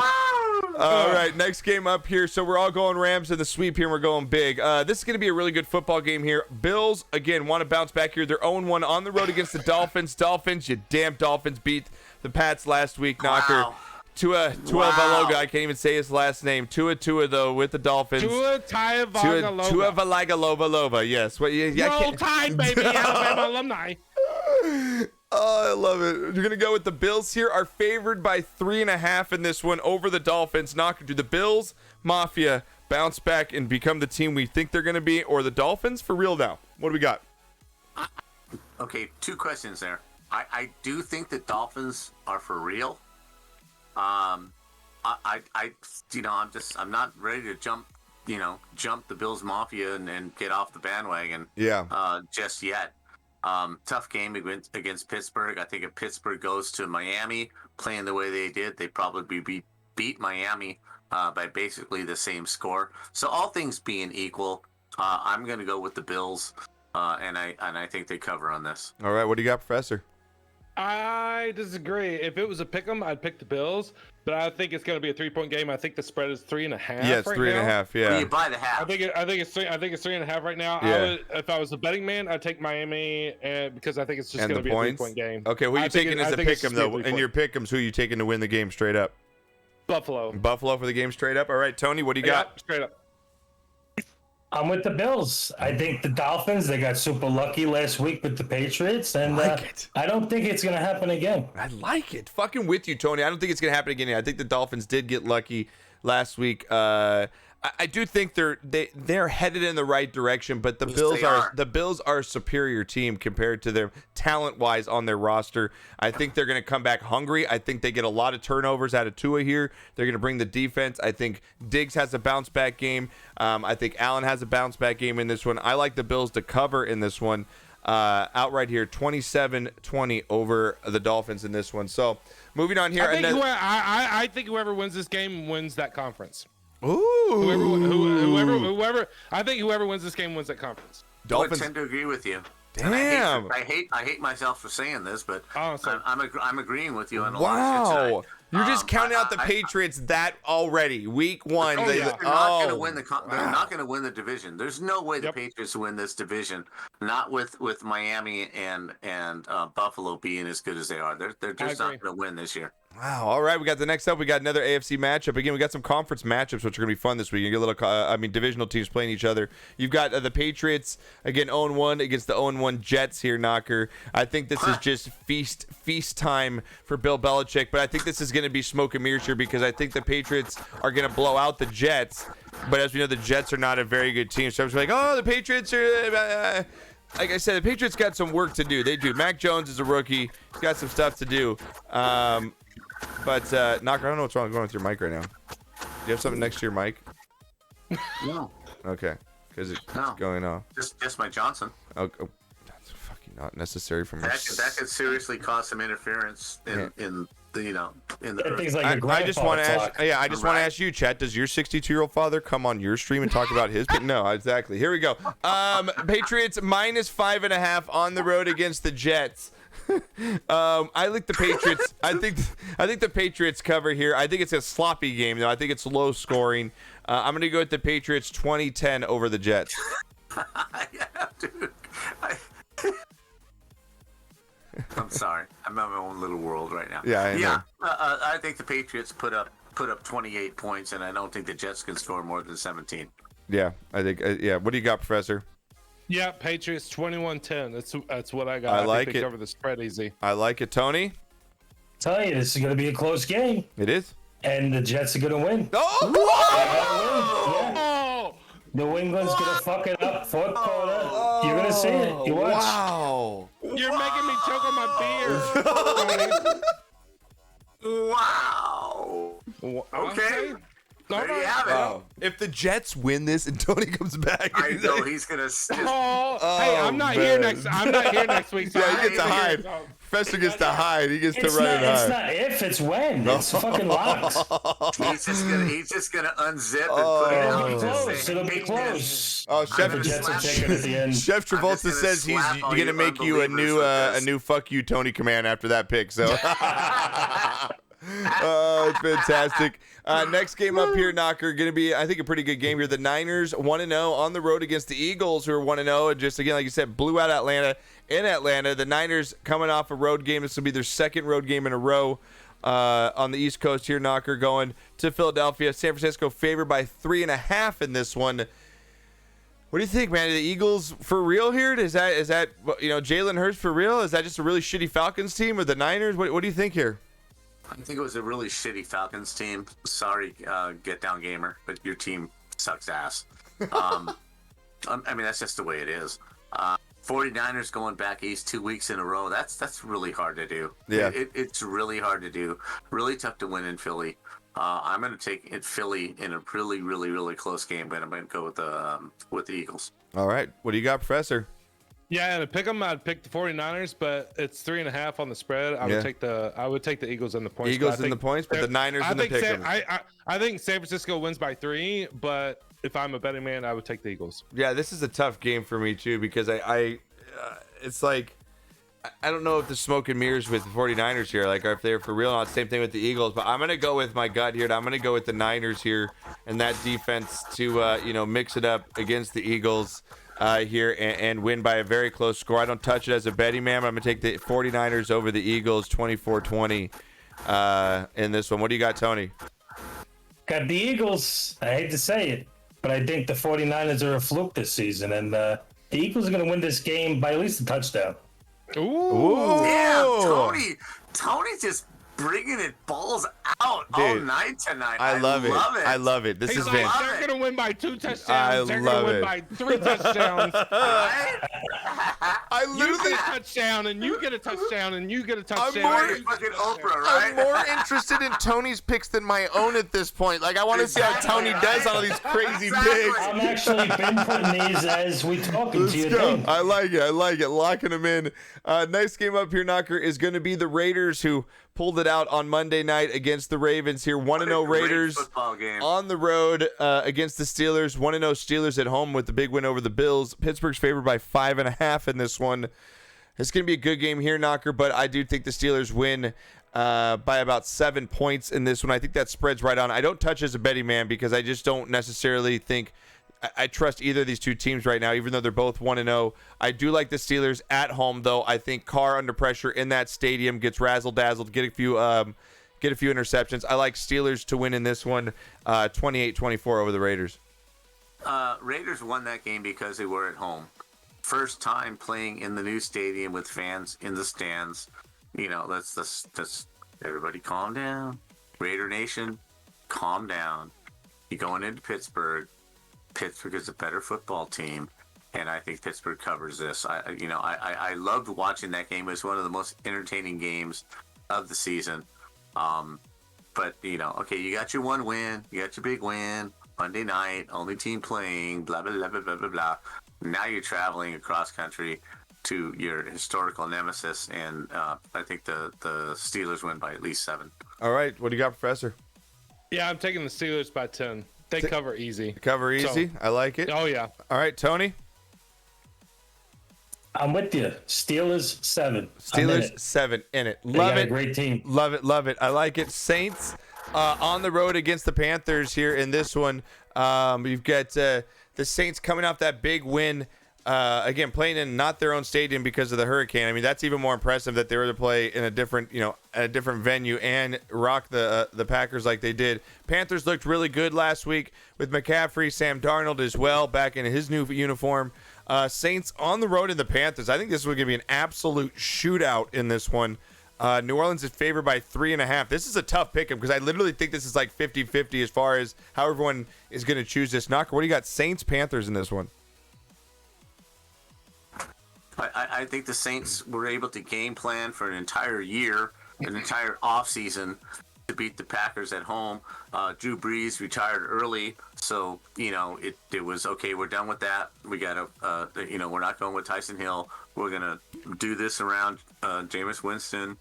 All right, next game up here. So we're all going Rams in the sweep here. And we're going big. This is going to be a really good football game here. Bills, again, want to bounce back here. They're 0-1 on the road against the Dolphins. Dolphins, you damn Dolphins beat the Pats last week. Knocker. Wow. Tua Valoga. I can't even say his last name. Tua though with the Dolphins. Tua Tagovailoa. Yes. What? Yeah. Roll Tide, baby, Alabama alumni. Oh, I love it. You're going to go with the Bills here. Are favored by 3.5 in this one over the Dolphins. Knocker, do the Bills Mafia bounce back and become the team we think they're going to be, or the Dolphins for real now? What do we got? Okay, 2 questions there. I do think the Dolphins are for real. I'm not ready to jump the Bills Mafia and get off the bandwagon. Yeah. Just yet. Tough game against Pittsburgh. I think if Pittsburgh goes to Miami playing the way they did, they probably beat Miami by basically the same score. So all things being equal, I'm going to go with the Bills, and I think they cover on this. All right. What do you got, Professor? I disagree. If it was a pick 'em, I'd pick the Bills, but I think it's going to be a 3-point game. I think the spread is 3.5. Yeah, it's right 3.5. now. Yeah. Well, you buy the half. I think it's 3.5 right now. Yeah. If I was a betting man, I'd take Miami, because I think it's just And going the to be points? a 3-point game. Okay. Who are you taking as a pick 'em though? In your pick 'ems, who are you taking to win the game straight up? Buffalo. Buffalo for the game straight up. All right, Tony. What do you got? Yeah, straight up. I'm with the Bills. I think the Dolphins, they got super lucky last week with the Patriots, and Like it. I don't think it's going to happen again. I like it. Fucking with you, Tony. I don't think it's gonna happen again. I think the Dolphins did get lucky last week. I do think they're headed in the right direction, but the Bills are a superior team compared to their talent-wise on their roster. I think they're going to come back hungry. I think they get a lot of turnovers out of Tua here. They're going to bring the defense. I think Diggs has a bounce-back game. I think Allen has a bounce-back game in this one. I like the Bills to cover in this one. Outright here, 27-20 over the Dolphins in this one. So moving on here. I think whoever wins this game wins that conference. Ooh. Whoever. I think whoever wins this game wins that conference. Dolphins. I tend to agree with you. Damn. I hate myself for saying this, but Sorry. I'm agreeing with you on a lot of shit Wow. tonight. You're just counting out the Patriots that already. Week 1. They're not going to win They're not going to win the division. There's no way the Patriots win this division. Not with Miami and Buffalo being as good as they are. They're just not going to win this year. Wow. All right. We got the next up. We got another AFC matchup. Again, we got some conference matchups, which are going to be fun this week. You get a little, divisional teams playing each other. You've got the Patriots, again, 0-1 against the 0-1 Jets here, Knocker. I think this is just feast time for Bill Belichick, but I think this is going to be smoke and mirrors here because I think the Patriots are going to blow out the Jets. But as we know, the Jets are not a very good team. So I'm just like, the Patriots are... like I said, the Patriots got some work to do. They do. Mac Jones is a rookie. He's got some stuff to do. But Knocker, I don't know what's wrong going with your mic right now. Do you have something next to your mic? No. Okay, because it's No. going off. Just my Johnson. Oh, that's fucking not necessary from That could seriously cause some interference in the Things like your I just want to ask. grandfather Yeah, I just want to ask you, Chet. Does your 62-year-old father come on your stream and talk about his? No, exactly. Here we go. Patriots minus 5.5 on the road against the Jets. I like the Patriots. I think the Patriots cover here. I think it's a sloppy game though. I think it's low scoring. I'm gonna go with the Patriots 20-10 over the Jets. Yeah, dude. I'm sorry. I'm in my own little world right now. Yeah, I know. I think the Patriots put up 28 points, and I don't think the Jets can score more than 17. Yeah, I think. Yeah. What do you got, Professor? Yeah, Patriots 21-10. That's what I got. I like think they it. cover the spread easy. I like it, Tony. tell you, this is going to be a close game. It is. and the Jets are gonna win. Oh, Yeah. New England's gonna fuck it up. Fourth quarter. You're gonna see it. You watch. wow. You're making me choke on my beer. Wow. Okay. All There you right. have it. Wow. If the Jets win this and Tony comes back, I know he's gonna. Oh, hey, I'm not here man. next. I'm not here next week. So yeah, I he gets to ain't here. hide. Professor gets to hide. He gets to It's run not, and it's hide. not if, it's when. It's fucking locked. He's just gonna unzip and put it out. It'll be and just close. say, It'll be "Hey, close. Oh, Chef, gonna The Jets will slap take it at the end. Chef I'm Travolta just gonna says he's slap all gonna you make you a unbelievers new with a this. new fuck you Tony command after that pick. So oh, it's fantastic. Next game up here, Knocker, going to be, I think, a pretty good game here. The Niners 1-0 on the road against the Eagles, who are 1-0. And just, again, like you said, blew out Atlanta in Atlanta. The Niners coming off a road game. This will be their second road game in a row on the East Coast here, Knocker, going to Philadelphia. San Francisco favored by 3.5 in this one. What do you think, man? Are the Eagles for real here? Is that Jalen Hurts for real? Is that just a really shitty Falcons team or the Niners? What do you think here? I think it was a really shitty Falcons team. Sorry, Get Down Gamer, but your team sucks ass. I mean, that's just the way it is. 49ers going back east 2 weeks in a row. That's really hard to do. Yeah. It's really hard to do. Really tough to win in Philly. I'm going to take it Philly in a really, really, really close game, but I'm going to go with the Eagles. All right. What do you got, Professor? Yeah, and to pick them, I'd pick the 49ers, but it's 3.5 on the spread. I would take the Eagles and the points. Eagles and the points, but the Niners and the pick 'em. I think San Francisco wins by 3, but if I'm a betting man, I would take the Eagles. Yeah, this is a tough game for me too because it's like I don't know if the smoke and mirrors with the 49ers here, like if they're for real or not. Same thing with the Eagles, but I'm gonna go with my gut here. I'm gonna go with the Niners here and that defense to mix it up against the Eagles here and win by a very close score. I don't touch it as a betting man, but I'm gonna take the 49ers over the Eagles 24-20 in this one. What do you got, Tony? Got the Eagles. I hate to say it, but I think the 49ers are a fluke this season, and the Eagles are going to win this game by at least a touchdown. Ooh. Yeah, Tony just bringing it balls out all Dude, night tonight. I love it. I love it. This He's has like, been. they're going to win by 2 touchdowns. I They're love going to win it. by 3 touchdowns. Right? I You literally. get a touchdown, and you get a touchdown, and you get a touchdown. more- You're fucking Oprah, right? I'm more interested in Tony's picks than my own at this point. Like, I want to see how Tony does all these crazy Exactly. picks. I'm actually been putting these as we talking Let's to your go. thing. I like it. Locking them in. Next game up here, Knocker, is going to be the Raiders, who pulled it out on Monday night against the Ravens here. 1-0 Great Raiders football game. on the road against the Steelers. 1-0 Steelers at home with the big win over the Bills. Pittsburgh's favored by 5.5 in this one. It's going to be a good game here, Knocker, but I do think the Steelers win by about 7 points in this one. I think that spread's right on. I don't touch as a betting man because I just don't necessarily think I trust either of these two teams right now, even though they're both 1-0. I do like the Steelers at home, though. I think Carr under pressure in that stadium gets razzle-dazzled, get a few interceptions. I like Steelers to win in this one, 28-24 over the Raiders. Raiders won that game because they were at home. First time playing in the new stadium with fans in the stands. Let's everybody calm down. Raider Nation, calm down. You're going into Pittsburgh. Pittsburgh is a better football team, and I think Pittsburgh covers this. I loved watching that game. It was one of the most entertaining games of the season. But okay, you got your one win, you got your big win Monday night, only team playing, blah blah blah blah blah blah blah. Now you're traveling across country to your historical nemesis, and I think the Steelers win by at least 7. All right, what do you got, Professor? Yeah, I'm taking the Steelers by 10. They cover easy. Cover easy. I like it. Oh, yeah. All right, Tony? I'm with you. Steelers 7. Steelers 7 in it. They Love got it. a great team. Love it. Love it. I like it. Saints on the road against the Panthers here in this one. You've got the Saints coming off that big win. Again, playing in not their own stadium because of the hurricane. I mean, that's even more impressive that they were to play in a different venue and rock the Packers like they did. Panthers looked really good last week with McCaffrey, Sam Darnold as well, back in his new uniform. Saints on the road in the Panthers. I think this is going to be an absolute shootout in this one. New Orleans is favored by 3.5. This is a tough pick because I literally think this is like 50-50 as far as how everyone is going to choose this. Knocker, what do you got? Saints, Panthers in this one? I think the Saints were able to game plan for an entire year, an entire offseason to beat the Packers at home. Drew Brees retired early, so it was okay. We're done with that. We got to, we're not going with Tyson Hill. We're gonna do this around Jameis Winston.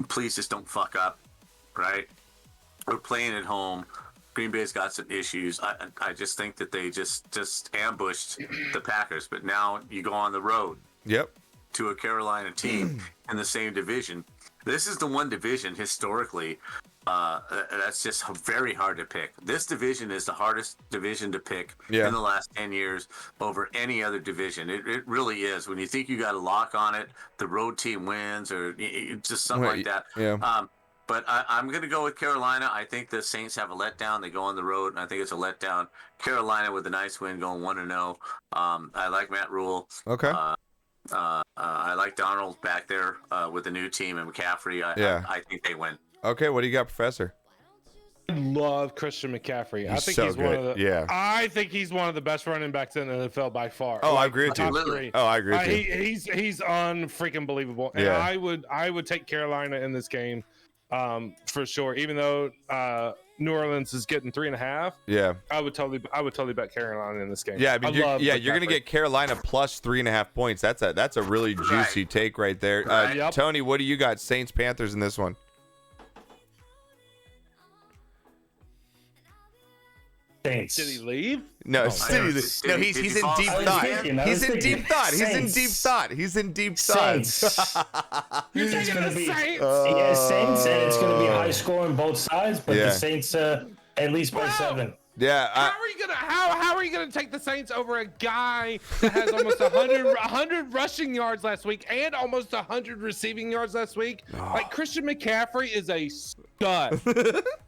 Please just don't fuck up, right? We're playing at home. Green Bay's got some issues. I just think that they just ambushed the Packers. But now you go on the road. Yep. To a Carolina team in the same division. This is the one division historically that's just very hard to pick. This division is the hardest division to pick in the last 10 years over any other division. It really is. When you think you got a lock on it, the road team wins or just something like that. Yeah. But I'm going to go with Carolina. I think the Saints have a letdown. They go on the road, and I think it's a letdown. Carolina with a nice win going 1-0. I like Matt Rule. Okay. I like Donald back there with the new team and McCaffrey. I think they win. Okay, what do you got, Professor? I love Christian McCaffrey. I think so he's good. one of the. Yeah. I think he's one of the best running backs in the NFL by far. Oh, I agree with you. top three. Oh, I agree with you. He's unfreaking believable. And Yeah. I would take Carolina in this game, for sure. Even though New Orleans is getting 3.5. Yeah. I would totally bet Carolina in this game. Yeah, I mean, you're love gonna McCaffrey. get Carolina plus 3.5 points. That's a really juicy take right there. Right. Tony, what do you got? Saints, Panthers in this one? Saints. Did he leave? No, Did he he's in fall deep asleep? thought. I He's was in thinking. deep thought. He's in Saints. deep thought. He's in deep thought. Saints. You're It's taking gonna the be Saints. yeah, Saints, and it's going to be high scoring both sides, but Yeah. the Saints at least by 7. Yeah. How are you gonna take the Saints over a guy that has almost 100 rushing yards last week and almost 100 receiving yards last week? Like Christian McCaffrey is a stud,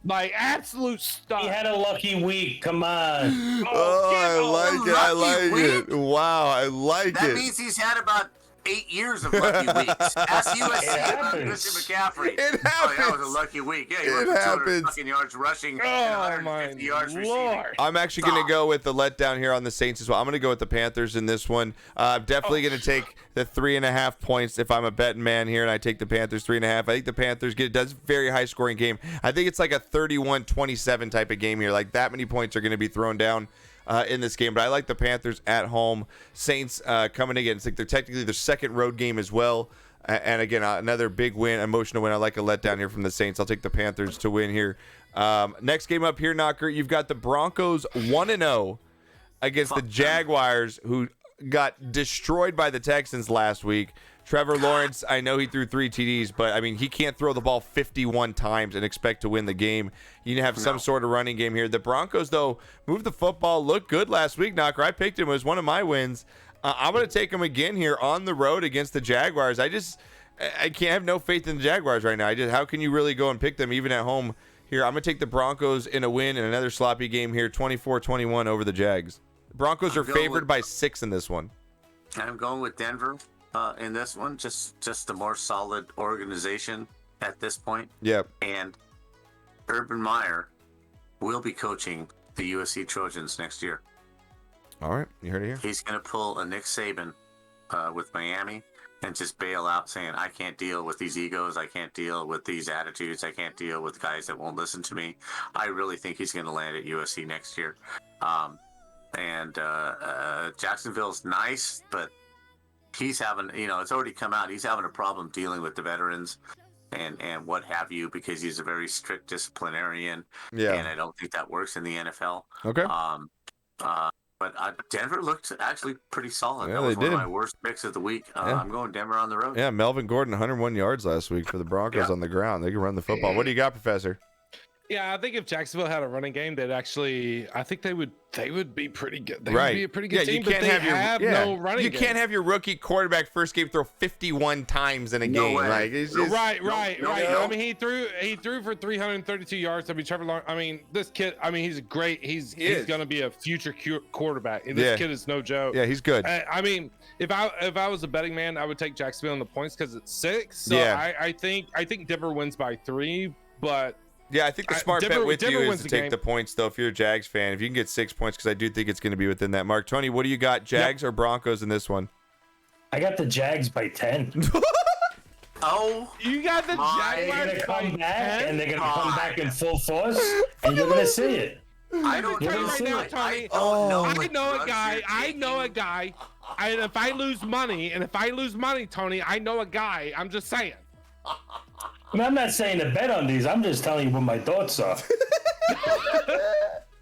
like absolute stud. He had a lucky week. Come on. I like it. I like lucky it. Wow, I like That it. means he's had about 8 years of lucky weeks. Ask USC about happens. Christian McCaffrey. It Oh, that happens. was a lucky week. Yeah, he It went for 200 happens. fucking yards rushing and Oh 150 my yards receiving. lord! I'm actually going to go with the letdown here on the Saints as well. I'm going to go with the Panthers in this one. I'm definitely going to take the 3.5 points if I'm a betting man here, and I take the Panthers 3.5. I think the Panthers does very high scoring game. I think it's like a 31-27 type of game here. Like that many points are going to be thrown down in this game, but I like the Panthers at home. Saints coming again. It's like they're technically their second road game as well. And again, another big win, emotional win. I like a letdown here from the Saints. I'll take the Panthers to win here. Next game up here, Knocker, you've got the Broncos 1-0 against the Jaguars, who got destroyed by the Texans last week. Trevor Lawrence, I know he threw 3 TDs, but I mean, he can't throw the ball 51 times and expect to win the game. You need to have some sort of running game here. The Broncos, though, moved the football, looked good last week, Knocker. I picked him. It was one of my wins. I'm going to take him again here on the road against the Jaguars. I can't have no faith in the Jaguars right now. How can you really go and pick them even at home here? I'm going to take the Broncos in a win in another sloppy game here, 24-21 over the Jags. The Broncos are favored by 6 in this one. I'm going with Denver in this one. Just a more solid organization at this point. Yep. And Urban Meyer will be coaching the USC Trojans next year. All right. You heard it here. He's going to pull a Nick Saban with Miami and just bail out saying, I can't deal with these egos. I can't deal with these attitudes. I can't deal with guys that won't listen to me. I really think he's going to land at USC next year. Jacksonville's nice, but he's having, it's already come out. He's having a problem dealing with the veterans and what have you, because he's a very strict disciplinarian. Yeah. And I don't think that works in the NFL. Okay. But Denver looked actually pretty solid. Yeah, That was they one did. of my worst picks of the week. Yeah. I'm going Denver on the road. Yeah, Melvin Gordon, 101 yards last week for the Broncos on the ground. They can run the football. What do you got, Professor? Yeah, I think if Jacksonville had a running game, I think they would be pretty good. They would Right. be a pretty good team, you but can't they have no running You game. can't have your rookie quarterback first game throw 51 times in a No game. way. Like it's just, Right. no. I mean, he threw for 332 yards. I mean, Trevor Lawrence. I mean, this kid. I mean, he's great. He's going to be a future quarterback. And this kid is no joke. Yeah, he's good. I mean, if I was a betting man, I would take Jacksonville in the points because it's 6. So Yeah. I think Denver wins by 3, but. Yeah, I think the smart Denver- bet with Denver you is wins to the take game. the points, though, if you're a Jags fan. If you can get 6 points, because I do think it's going to be within that mark. Tony, what do you got, Jags or Broncos in this one? I got the Jags by 10. Oh, You got the My- They're Jaguars gonna by come back, 10? and they're gonna come back in full force, and you're gonna see it. I don't You're know. gonna see now, it. Tony. don't know I what know a drugs guy. you're I know a taking. guy. And if I lose money, Tony, I know a guy. I'm just saying. I mean, I'm not saying to bet on these. I'm just telling you what my thoughts are.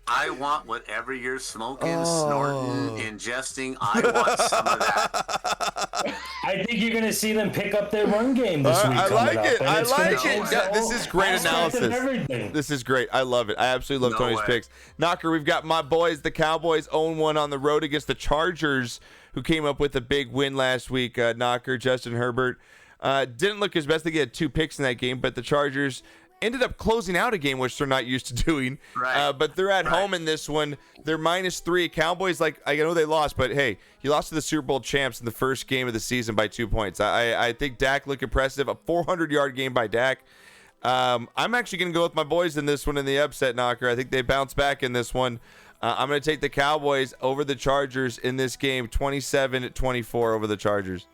I want whatever you're smoking, Oh. snorting, ingesting. I want some of that. I think you're gonna see them pick up their run game this week. I like coming it. up, and I it's gonna like change it. the Yeah, this whole is great aspect of analysis. everything. This is great. I love it. I absolutely love No Tony's way. picks. Knocker, we've got my boys, the Cowboys, own one on the road against the Chargers, who came up with a big win last week. Knocker, Justin Herbert. Didn't look his best. They had 2 picks in that game, but the Chargers ended up closing out a game, which they're not used to doing. Right. But they're at home in this one. They're -3. Cowboys, like, I know they lost, but hey, you lost to the Super Bowl champs in the first game of the season by 2 points. I think Dak looked impressive. A 400-yard game by Dak. I'm actually going to go with my boys in this one in the upset, Knocker. I think they bounce back in this one. I'm going to take the Cowboys over the Chargers in this game, 27-24 over the Chargers.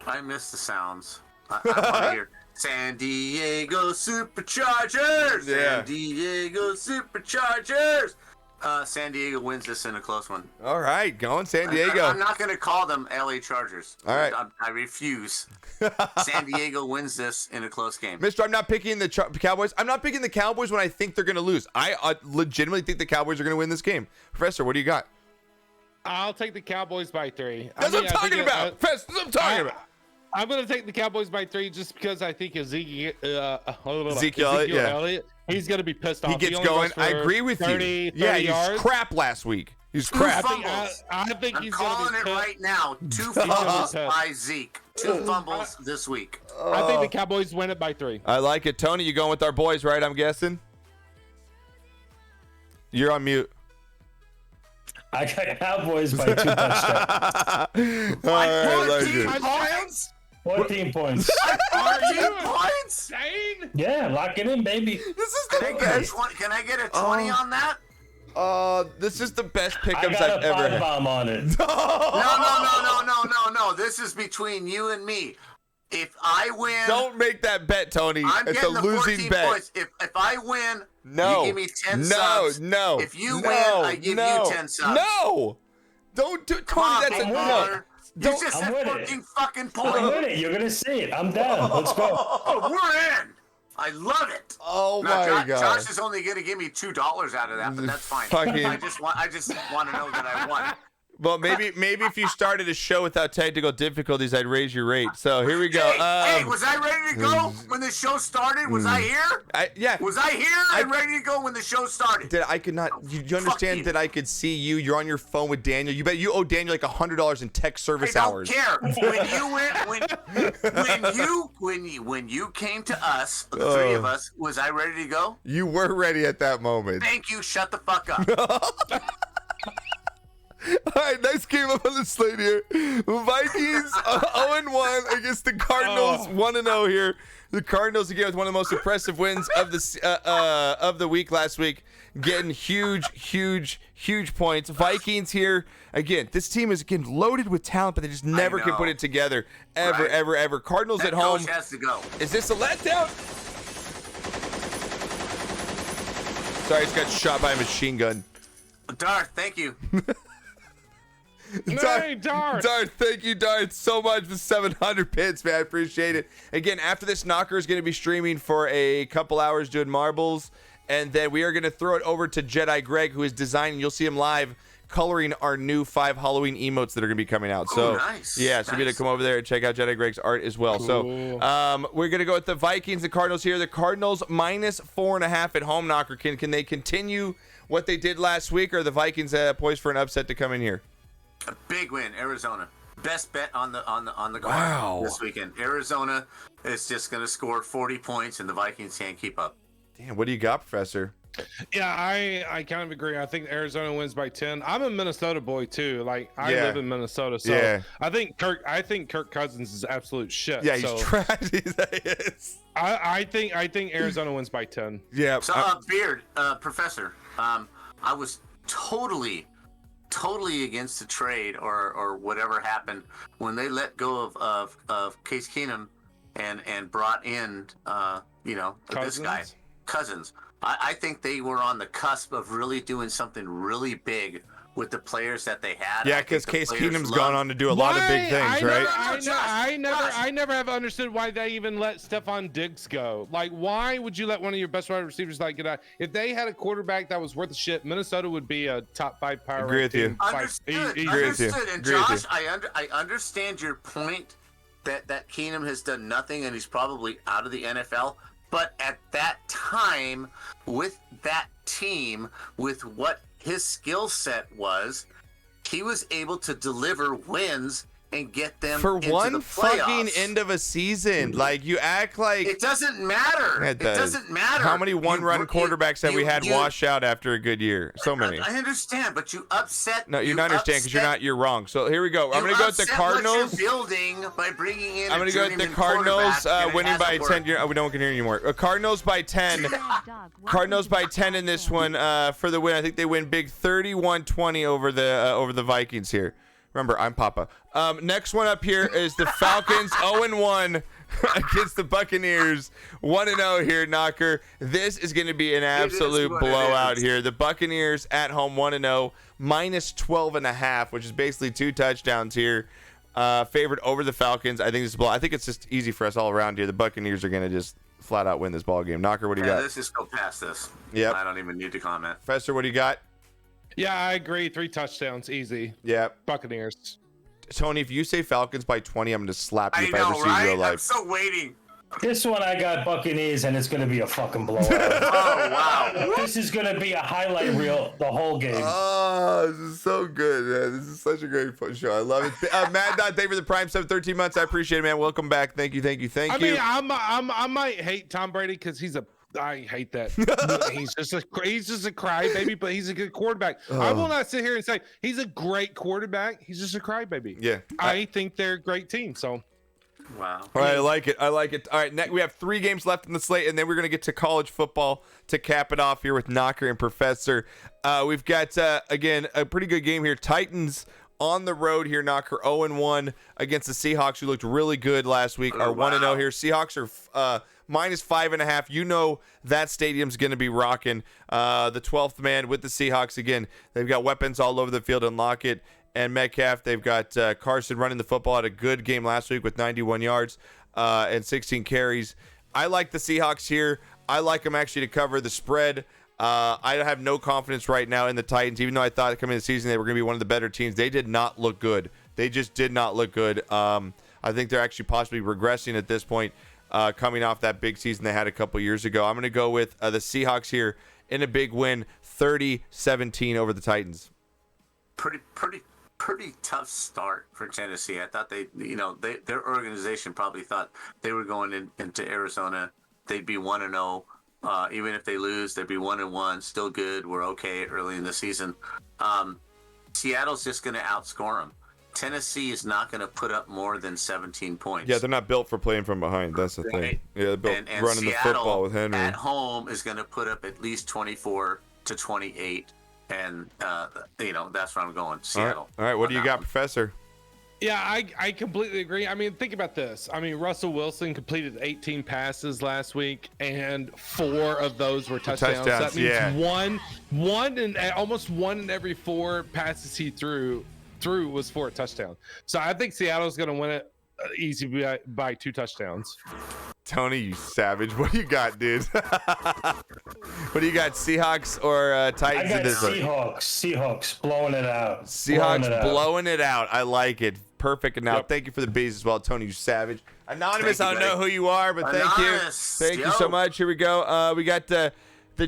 I miss the sounds. I want to hear San Diego Superchargers. Yeah. San Diego Superchargers. San Diego wins this in a close one. All right, going San I'm Diego. not going to call them LA Chargers. All right. I refuse. San Diego wins this in a close game. Mister, I'm not picking the Cowboys. I'm not picking the Cowboys when I think they're going to lose. I legitimately think the Cowboys are going to win this game. Professor, what do you got? I'll take the Cowboys by 3. That's what I'm talking about. Professor, that's what I'm talking about. I'm going to take the Cowboys by 3 just because I think Ezekiel Elliott, yeah. Elliott, he's going to be pissed off. He gets only going. goes I for agree with 30 you. Yeah, he's yards. crap last week. He's Two crap. fumbles. I think I'm he's going calling to it be pissed. right now. 2 gonna be fumbles pissed. by Zeke. 2 fumbles this week. I think the Cowboys win it by 3. I like it. Tony, you going with our boys, right? I'm guessing. You're on mute. I got Cowboys by 2 touchdowns. All right, I like 14 it. points? 14 points. 14 points? Sane? Yeah, lock it in, baby. This is Can I the get a best. 20, can I get a 20 on that? This is the best I pickups got I've a ever 5 had. bomb on it. No. This is between you and me. If I win, Don't make that bet, Tony. I'm It's a getting the 14 losing bet. points. If I win, No. you give me 10 no, subs. No. If you no, win, I give no, you 10 subs. No. Don't do Tony. Come on, That's a big no. baller. You Don't- just I'm said with it. 14 fucking I'm points. with it. You're gonna see it. I'm down. Let's go. Oh, we're in. I love it. Oh Now, my God. Josh is only going to give me $2 out of that, but that's fine. Fucking- I just want to know that I won. Well, maybe if you started a show without technical difficulties, I'd raise your rate. So here we go. Hey, was I ready to go when the show started? Was I here? Yeah. Was I here and ready to go when the show started? Did I could not? You understand you. that I could see you? You're on your phone with Daniel. You bet you owe Daniel like $100 in tech I service don't hours. care. When you came to us, the three of us, was I ready to go? You were ready at that moment. Thank you. Shut the fuck up. All right, next game up on the slate here. Vikings 0-1 against the Cardinals 1-0 here. The Cardinals again with one of the most impressive wins of the week last week, getting huge points. Vikings here again. This team is again loaded with talent, but they just never can know. put it together ever. Cardinals That at home. coach has to go. Is this a letdown? Sorry, I just got shot by a machine gun. Darth, thank you. Hey, Darth. Darth, thank you, Darth, so much for 700 bits, man. I appreciate it. Again, after this, Knocker is going to be streaming for a couple hours doing marbles, and then we are going to throw it over to Jedi Greg, who is designing. You'll see him live coloring our new 5 Halloween emotes that are going to be coming out. So, nice. yeah, so you're going to come over there and check out Jedi Greg's art as well. Cool. So, we're going to go with the Vikings and Cardinals here. The Cardinals minus 4.5 at home, Knocker. Can they continue what they did last week, or are the Vikings poised for an upset to come in here? A big win, Arizona. Best bet on the card Wow. this weekend. Arizona is just going to score 40 points, and the Vikings can't keep up. Damn, what do you got, Professor? Yeah, I kind of agree. I think Arizona wins by 10. I'm a Minnesota boy too. Like I Yeah. live in Minnesota, so Yeah. I think Kirk Cousins is absolute shit. Yeah, he's so trash. I think Arizona wins by 10. Yeah. So, Beard, Professor, I was totally against the trade or whatever happened when they let go of Case Keenum and brought in this guy Cousins. I think they were on the cusp of really doing something really big with the players that they had. Yeah, I think because the Case players Keenum's loved- gone on to do a lot of big things, right? I never have understood why they even let Stephon Diggs go. Like, why would you let one of your best wide receivers like get out? If they had a quarterback that was worth the shit, Minnesota would be a top 5 power. Agree with you. team. Understood. Agree with you. And Agree with Josh, I understand your point that Keenum has done nothing and he's probably out of the NFL. But at that time, with that team, with what his skill set was, he was able to deliver wins and get them For into one the fucking playoffs. end of a season, like you act like It doesn't matter. It It does. doesn't matter. How many one-run quarterbacks have we had you- wash out after a good year? So many. I understand, but you upset. No, you don't understand because you're wrong. So here we go. I'm you gonna go with the upset what Cardinals. you're building by bringing in. I'm gonna go with the Cardinals winning by 10. No one can hear you anymore. Cardinals by 10. Cardinals by 10 in this one for the win. I think they win big 31-20 over the Vikings here. Remember, I'm Papa. Next one up here is the Falcons 0-1 against the Buccaneers. 1-0 here, Knocker. This is going to be an absolute what it blowout is. here. The Buccaneers at home 1-0, minus 12.5, which is basically 2 touchdowns here. Favored over the Falcons. I think this is I think it's just easy for us all around here. The Buccaneers are going to just flat out win this ball game. Knocker, what do you got? Let's just go past this. Yep. I don't even need to comment. Professor, what do you got? Yeah, I agree. 3 touchdowns, easy. Yeah. Buccaneers. Tony, if you say Falcons by 20, I'm going to slap you I if I ever know, see you in real right? life. I'm so waiting. This one I got Buccaneers, and it's going to be a fucking blowout. Oh wow! This is going to be a highlight reel the whole game. Oh, this is so good, man. This is such a great fun show. I love it. Mad Dot, thank you for the Prime sub, 13 months. I appreciate it, man. Welcome back. Thank you. I mean, I might hate Tom Brady because I hate that. he's just a crybaby, but he's a good quarterback. I will not sit here and say he's a great quarterback. He's just a crybaby. Yeah. I think they're a great team. So, Wow. All right, I like it. All right, next, we have 3 games left in the slate, and then we're going to get to college football to cap it off here with Knocker and Professor. We've got, again, a pretty good game here. Titans on the road here, Knocker 0-1 against the Seahawks, who looked really good last week, are 1-0 here. Seahawks are minus 5.5. You know that stadium's going to be rocking. The 12th man with the Seahawks again. They've got weapons all over the field and Lockett and Metcalf. They've got Carson running the football. Had a good game last week with 91 yards and 16 carries. I like the Seahawks here. I like them actually to cover the spread. I have no confidence right now in the Titans, even though I thought coming into the season they were going to be one of the better teams. They did not look good. They just did not look good. I think they're actually possibly regressing at this point, coming off that big season they had a couple years ago. I'm going to go with the Seahawks here in a big win, 30-17 over the Titans. Pretty tough start for Tennessee. I thought their organization probably thought they were going into Arizona. They'd be 1-0. Even if they lose, they'd be 1-1. Still good. We're okay early in the season. Seattle's just going to outscore them. Tennessee is not going to put up more than 17 points. Yeah, they're not built for playing from behind. That's the thing. Right. Yeah, they're built And running Seattle the football with Henry. at home is going to put up at least 24 to 28. And, that's where I'm going. Seattle. All right. What do you got, Professor? yeah, I completely agree. I mean, think about this. I mean, Russell Wilson completed 18 passes last week, and 4 of those were touchdowns. That means almost one in every 4 passes he threw was for a touchdown. So I think Seattle's going to win it easy by 2 touchdowns. Tony, you savage. What do you got, dude? What do you got, Seahawks or I Titans in got this one? Seahawks blowing it out. Seahawks blowing it out. I like it. Perfect. And now, thank you for the bees as well, Tony, you savage. Anonymous, I don't know who you are, but thank you. Thank you so much. Here we go. We got the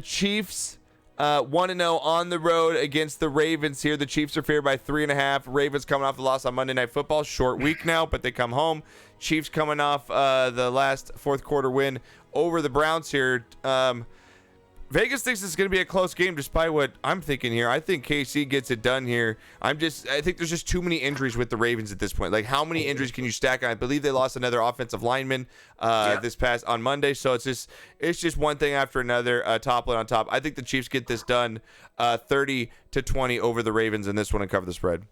Chiefs 1-0 on the road against the Ravens here. The Chiefs are favored by 3.5. Ravens coming off the loss on Monday Night Football. Short week now, but they come home. Chiefs coming off the last fourth quarter win over the Browns here. Vegas thinks it's going to be a close game despite what I'm thinking here. I think KC gets it done here. I think there's just too many injuries with the Ravens at this point. Like, how many injuries can you stack? I believe they lost another offensive lineman this past on Monday. So it's just one thing after another, toppling on top. I think the Chiefs get this done 30-20 over the Ravens in this one and cover the spread.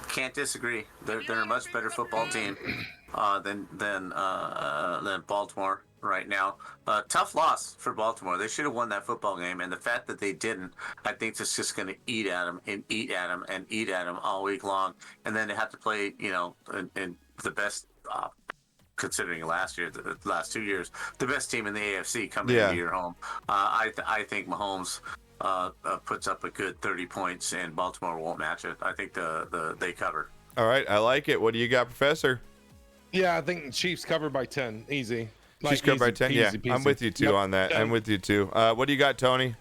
Can't disagree. They're a much better football team than Baltimore right now. Tough loss for Baltimore. They should have won that football game, and the fact that they didn't, I think it's just going to eat at them and eat at them and eat at them all week long. And then they have to play, in the best, considering last year, the last 2 years, the best team in the AFC coming into your home. I think Mahomes puts up a good 30 points, and Baltimore won't match it. I think they cover. All right, I like it. What do you got, Professor? Yeah, I think Chiefs covered by 10. Easy. Chiefs covered by 10? Yeah, I'm with you, too, on that. I'm with you, too. What do you got, Tony?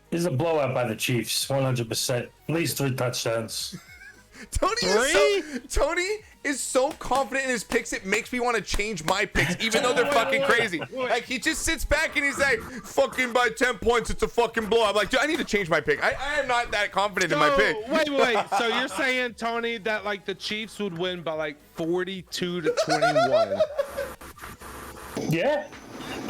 This is a blowout by the Chiefs, 100%. At least 3 touchdowns. Tony is so confident in his picks, it makes me want to change my picks, even though they're fucking crazy. Like, he just sits back and he's like, fucking by 10 points, it's a fucking blowout. I'm like, dude, I need to change my pick. I am not that confident in my pick. Wait. So you're saying, Tony, that, like, the Chiefs would win by, like, 42-21? Yeah.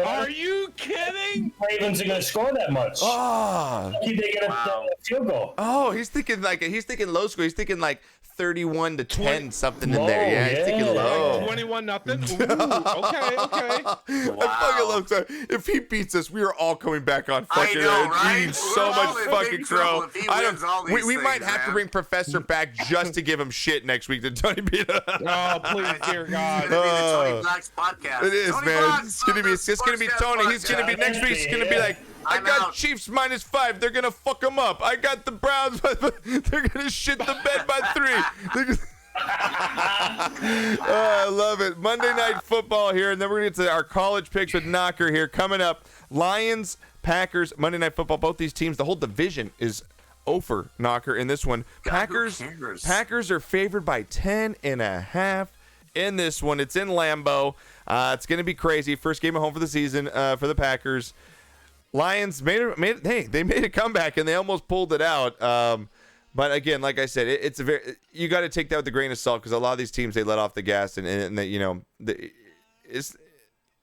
Are you kidding? Ravens are going to score that much. Oh, They get a field goal. oh, he's thinking low score. He's thinking like 31-10 something in there. Yeah, he's thinking low. 21-0. Okay. I fucking love that. If he beats us, we are all coming back on fucking eating so much fucking crow. We might have to bring Professor back just to give him shit next week to Tony beat us. Oh, please, dear God. It's gonna be the Tony Black's podcast. It is, Tony man. Black's It's gonna be Tony. He's gonna be next week. He's gonna be like, I got Chiefs -5. They're gonna fuck them up. I got the Browns, but they're gonna shit the bed by 3. I love it. Monday Night Football here, and then we're gonna get to our college picks with Knocker here coming up. Lions, Packers, Monday Night Football. Both these teams, the whole division is over, Knocker, in this one. Packers are favored by 10.5 in this one. It's in Lambeau. It's gonna be crazy. First game at home for the season for the Packers. Lions made a comeback and they almost pulled it out. But again, like I said, it's you got to take that with a grain of salt because a lot of these teams they let off the gas and it's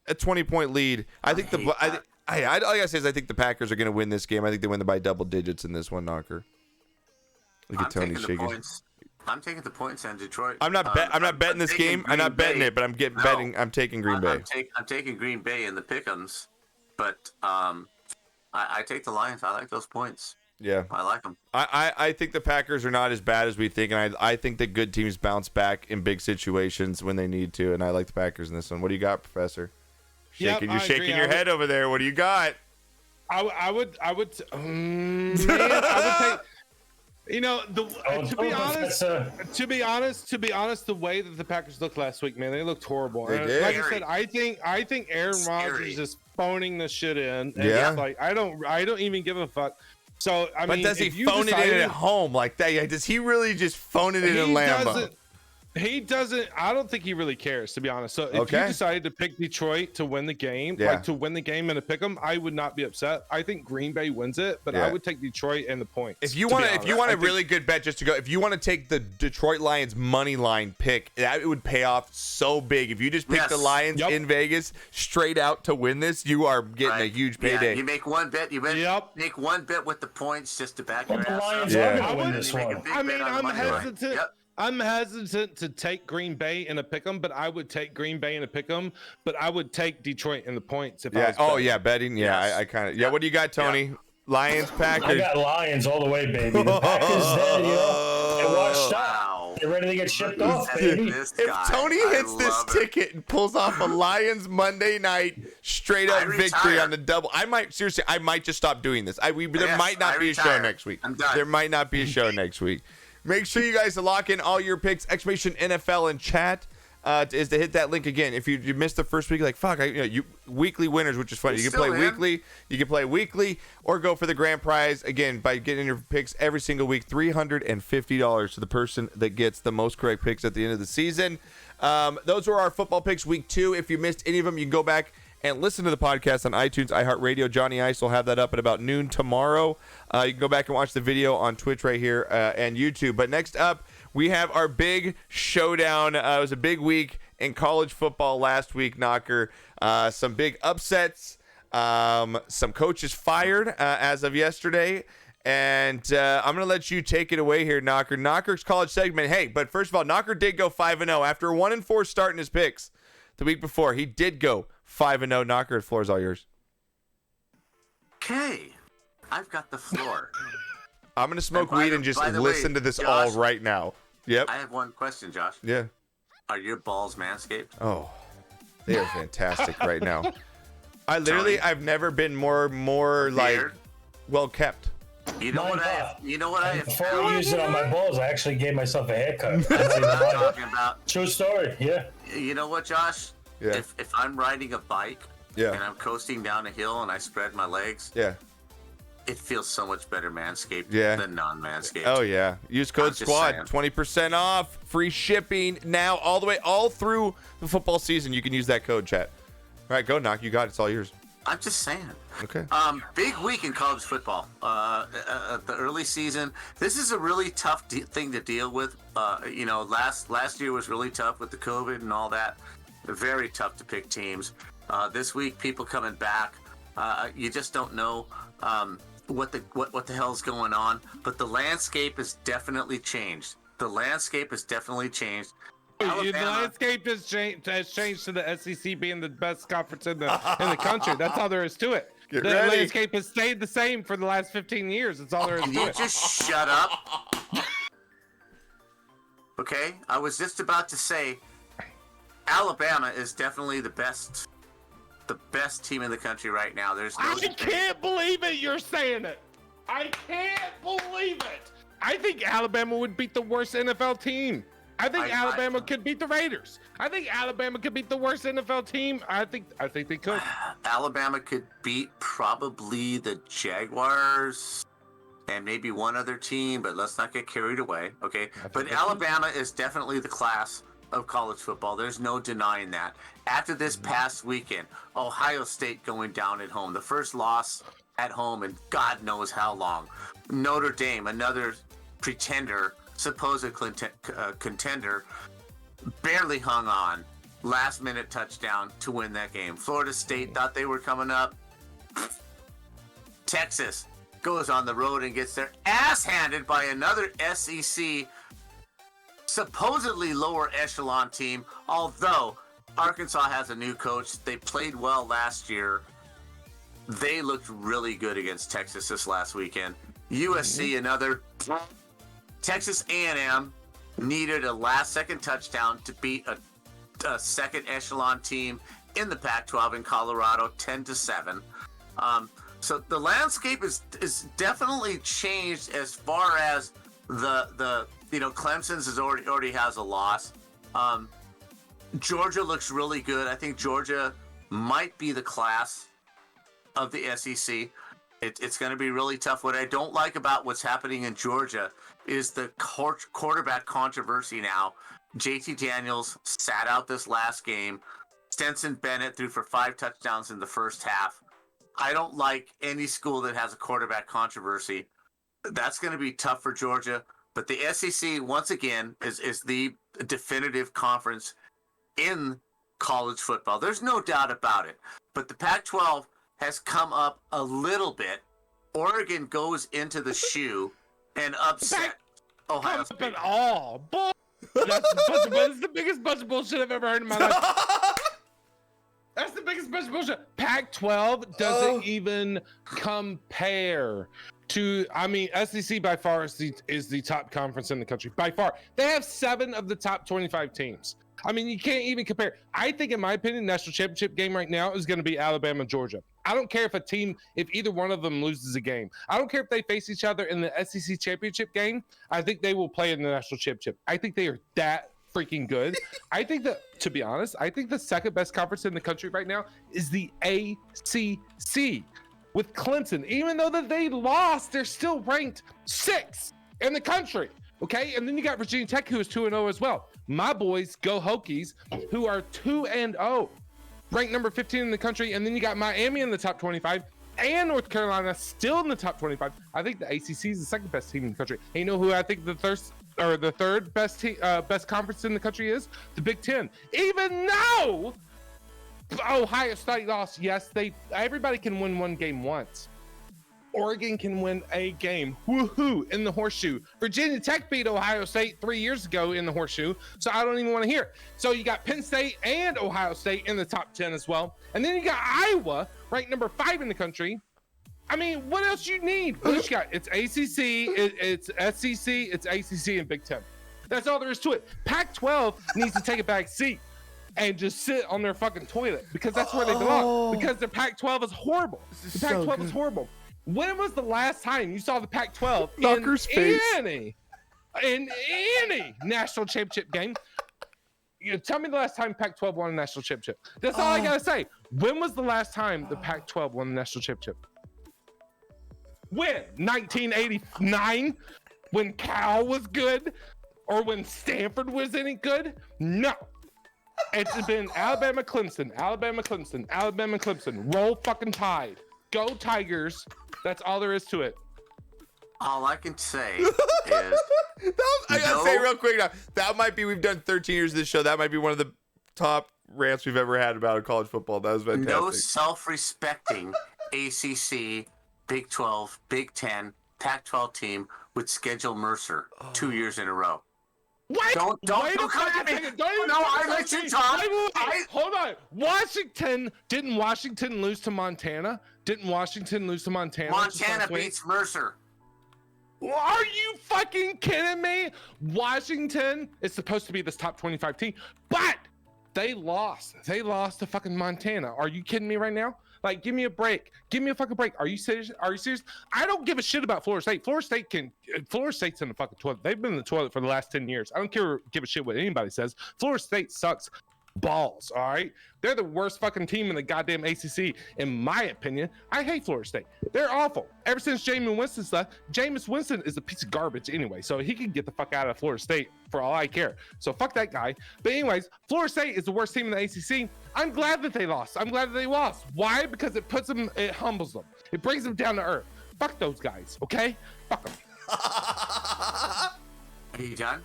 a 20-point lead. I think like I said, I think the Packers are going to win this game. I think they win by double digits in this one, Knocker. Look at Tony shaking. I'm taking the points on Detroit. I'm not betting this game. I'm not betting it, but I'm taking Green Bay. I'm taking Green Bay in the pick'ems, but I take the Lions. I like those points. Yeah, I like them. I think the Packers are not as bad as we think, and I think that good teams bounce back in big situations when they need to, and I like the Packers in this one. What do you got, Professor? You're shaking your head over there. What do you got? I would take. You know, to be honest, the way that the Packers looked last week, man, they looked horrible. They did. Like I said, I think Aaron Rodgers is phoning this shit in. And yeah. It's like I don't even give a fuck. So I mean, but does he phone it in at home like that? Yeah, does he really just phone it in Lambeau? He doesn't. I don't think he really cares, to be honest. So if you decided to pick Detroit to win the game, like to win the game and to pick them, I would not be upset. I think Green Bay wins it, but I would take Detroit and the points. If you want a really good bet, just to go, if you want to take the Detroit Lions money line pick, it would pay off so big. If you just pick the Lions in Vegas straight out to win this, you are getting a huge payday. Yeah, you make one bet. You make one bet with the points just to back your ass up. I win this one. I mean, I'm hesitant. I'm hesitant to take Green Bay in a pick'em, but I would take Green Bay in a pick'em. But I would take Detroit in the points if I was betting. Betting. Yeah, I kind of. Yeah, what do you got, Tony? Yeah. Lions, Packers. I got Lions all the way, baby. The Packers, they washed up. They're ready to get shipped off, baby. This If guy, Tony I hits this love it. ticket and pulls off a Lions Monday night straight up I victory retire. on the double, I might just stop doing this. There Yes, might not I be a show retire. next week. I'm done. There might not be a show next week. Make sure you guys lock in all your picks. Exclamation NFL in chat is to hit that link again. If you missed the first week, like fuck, you weekly winners, which is funny. You can play Still in. weekly, you can play weekly, or go for the grand prize again by getting your picks every single week. $350 to the person that gets the most correct picks at the end of the season. Those were our football picks week 2. If you missed any of them, you can go back and listen to the podcast on iTunes, iHeartRadio. Johnny Ice will have that up at about noon tomorrow. You can go back and watch the video on Twitch right here and YouTube. But next up, we have our big showdown. It was a big week in college football last week, Knocker. Some big upsets. Some coaches fired as of yesterday. And I'm going to let you take it away here, Knocker. Knocker's college segment. Hey, but first of all, Knocker did go 5-0 after a 1-4 start in his picks the week before. He did go 5-0. Knocker, the floor is all yours. Okay, I've got the floor. I'm going to smoke And by weed the- and just by the listen way, to this Josh, all right now. Yep. I have one question, Josh. Yeah. Are your balls manscaped? Oh, they are fantastic right now. I've never been more like Beard? well kept. You know Mine what I not. have? You know what I have? Before I used it on my balls, I actually gave myself a haircut. That's what I'm talking about. True story, yeah. You know what, Josh? Yeah. If I'm riding a bike and Yeah. I'm coasting down a hill and I spread my legs, Yeah. it feels so much better manscaped Yeah. than non-manscaped. Oh yeah. Use I'm code just SQUAD, saying. 20% off, free shipping now all through the football season. You can use that code, chat. All right, go Knock. You got it. It's all yours. I'm just saying. Okay. Big week in college football. The early season. This is a really tough thing to deal with. Last year was really tough with the COVID and all that. Very tough to pick teams. This week, people coming back. You just don't know what the hell's going on. But the landscape has definitely changed. The landscape has definitely changed. The Alabama- landscape has changed to the SEC being the best conference in the country. That's all there is to it. Get The ready. landscape has stayed the same for the last 15 years. That's all there is Can to you it. just shut up? Okay, I was just about to say, Alabama is definitely the best team in the country right now. There's no I debate. can't believe it. You're saying it. I can't believe it. I think Alabama would beat the worst NFL team. I think Alabama could beat the Raiders. I think Alabama could beat the worst NFL team. I think they could. Alabama could beat probably the Jaguars and maybe one other team, but let's not get carried away, okay? But Alabama is definitely the class of college football. There's no denying that. After this past weekend, Ohio State going down at home, the first loss at home in God knows how long. Notre Dame, another pretender, supposed contender, barely hung on. Last minute touchdown to win that game. Florida State thought they were coming up. Texas goes on the road and gets their ass handed by another SEC supposedly lower echelon team, although Arkansas has a new coach. They played well last year. They looked really good against Texas this last weekend. USC, another. Texas A&M needed a last-second touchdown to beat a second echelon team in the Pac-12 in Colorado, 10-7. So the landscape is definitely changed as far as the Clemson's already has a loss. Georgia looks really good. I think Georgia might be the class of the SEC. It's going to be really tough. What I don't like about what's happening in Georgia is the quarterback controversy now. JT Daniels sat out this last game. Stetson Bennett threw for 5 touchdowns in the first half. I don't like any school that has a quarterback controversy. That's going to be tough for Georgia. But the SEC, once again, is the definitive conference in college football. There's no doubt about it. But the Pac-12 has come up a little bit. Oregon goes into the shoe and upset Ohio Up State. at all. That's the biggest bunch of bullshit I've ever heard in my life. That's the biggest bunch of bullshit. Pac-12 doesn't even compare SEC by far is the top conference in the country by far. They have 7 of the top 25 teams. I mean, you can't even compare. I think, in my opinion, national championship game right now is going to be Alabama, Georgia. I don't care if either one of them loses a game. I don't care if they face each other in the SEC championship game. I think they will play in the national championship. I think they are that freaking good. I think that, to be honest, I think the second best conference in the country right now is the ACC with Clemson. Even though that they lost, they're still ranked 6th in the country. Okay, and then you got Virginia Tech, who is 2-0 as well. My boys, go Hokies, who are 2-0, ranked number 15 in the country. And then you got Miami in the top 25, and North Carolina still in the top 25. I think the ACC is the second best team in the country. And you know who I think the third best conference in the country is? The Big Ten. Even though Ohio State lost, yes, everybody can win one game once. Oregon can win a game, woohoo, in the horseshoe. Virginia Tech beat Ohio State 3 years ago in the horseshoe, so I don't even want to hear it. So you got Penn State and Ohio State in the top 10 as well. And then you got Iowa, ranked number 5 in the country. I mean, what else you need? What else you got? It's ACC, it's SEC, it's ACC, and Big Ten. That's all there is to it. Pac-12 needs to take a back seat and just sit on their fucking toilet, because that's where they belong. Because the Pac-12 is horrible. The Pac-12 is horrible. When was the last time you saw the Pac-12 in any national championship game? Tell me the last time Pac-12 won a national championship. That's all I gotta say. When was the last time the Pac-12 won a national championship? When? 1989? When Cal was good? Or when Stanford was any good? No. It's been Alabama, Clemson, Alabama, Clemson, Alabama, Clemson. Roll fucking Tide. Go Tigers. That's all there is to it. All I can say is... I gotta say real quick now, that might be, we've done 13 years of this show, that might be one of the top rants we've ever had about college football. That was fantastic. No self-respecting ACC, Big 12, Big 10, Pac-12 team would schedule Mercer 2 years in a row. What? Don't come at me. I let you talk. Hold on. Didn't Washington lose to Montana? Didn't Washington lose to Montana? Montana beats Mercer. Are you fucking kidding me? Washington is supposed to be this top 25 team, but they lost. They lost to fucking Montana. Are you kidding me right now? Like, give me a break. Give me a fucking break. Are you serious? Are you serious? I don't give a shit about Florida State. Florida State's in the fucking toilet. They've been in the toilet for the last 10 years. I don't give a shit what anybody says. Florida State sucks balls, all right? They're the worst fucking team in the goddamn ACC, in my opinion. I hate Florida State. They're awful. Ever since Jameis Winston's left, Jameis Winston is a piece of garbage anyway, so he can get the fuck out of Florida State for all I care. So fuck that guy. But anyways, Florida State is the worst team in the ACC. I'm glad that they lost. I'm glad that they lost. Why? Because it humbles them. It brings them down to earth. Fuck those guys, okay? Fuck them. Are you done?